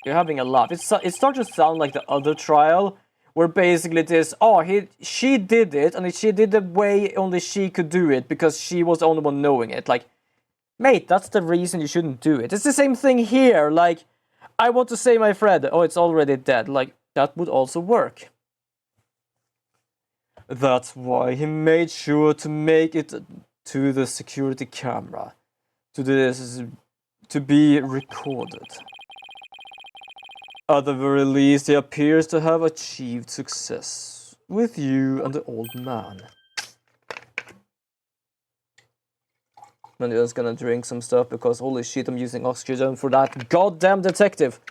You're having a laugh. It starts to sound like the other trial, where basically it is, she did it, and she did the way only she could do it, because she was the only one knowing it. Like, mate, that's the reason you shouldn't do it. It's the same thing here, like, I want to save my friend. Oh, it's already dead. Like, that would also work. That's why he made sure to make it to the security camera, to be recorded. At the very least, he appears to have achieved success with you and the old man. I'm just gonna drink some stuff because holy shit, I'm using oxygen for that goddamn detective.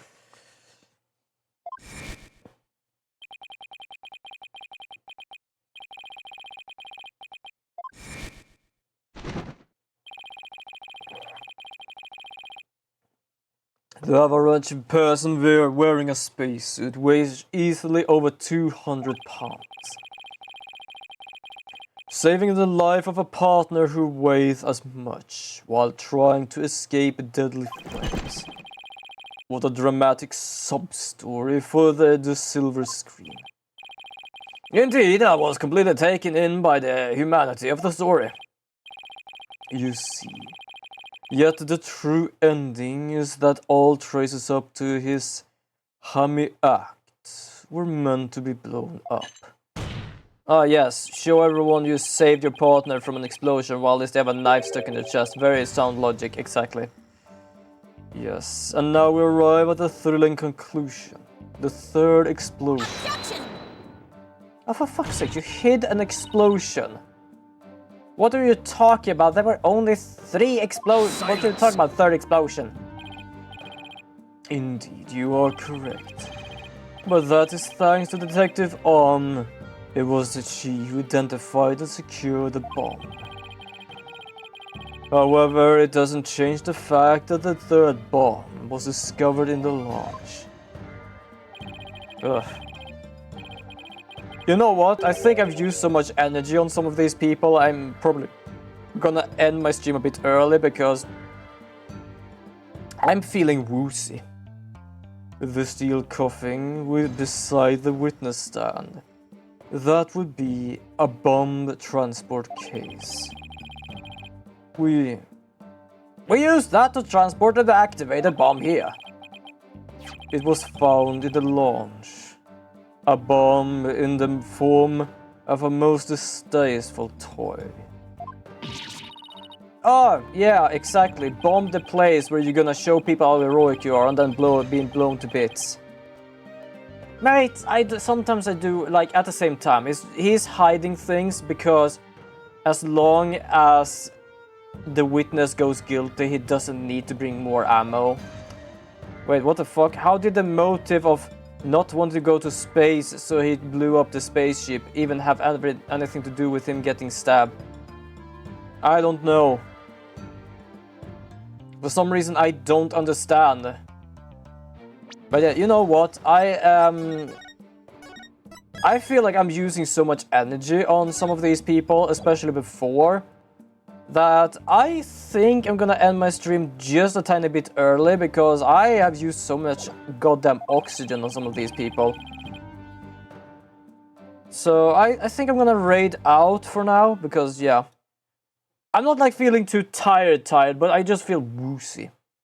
The average person wearing a spacesuit weighs easily over 200 pounds. Saving the life of a partner who weighs as much while trying to escape deadly flames. What a dramatic sub-story for the silver screen. Indeed, I was completely taken in by the humanity of the story. You see. Yet the true ending is that all traces up to his hammy act were meant to be blown up. Ah yes, show everyone you saved your partner from an explosion while they have a knife stuck in their chest. Very sound logic, exactly. Yes, and now we arrive at the thrilling conclusion. The third explosion. Objection! Oh, for fuck's sake, you hid an explosion. What are you talking about? There were only 3 explosions. What are you talking about, third explosion? Indeed, you are correct. But that is thanks to Detective On. It was she who identified and secured the bomb. However, it doesn't change the fact that the third bomb was discovered in the launch. Ugh. You know what? I think I've used so much energy on some of these people, I'm probably gonna end my stream a bit early because I'm feeling woozy. The steel coffin beside the witness stand. That would be a bomb transport case. We used that to transport the activated bomb here. It was found in the launch. A bomb in the form of a most distasteful toy. Oh, yeah, exactly. Bomb the place where you're gonna show people how heroic you are and then being blown to bits. Mate, sometimes I do, like, at the same time. He's hiding things because as long as the witness goes guilty, he doesn't need to bring more ammo. Wait, what the fuck? How did the motive of not wanting to go to space so he blew up the spaceship even have anything to do with him getting stabbed? I don't know. For some reason I don't understand. But yeah, you know what? I feel like I'm using so much energy on some of these people, especially before, that I think I'm gonna end my stream just a tiny bit early because I have used so much goddamn oxygen on some of these people. So I think I'm gonna raid out for now because, yeah. I'm not like feeling too tired, but I just feel woozy.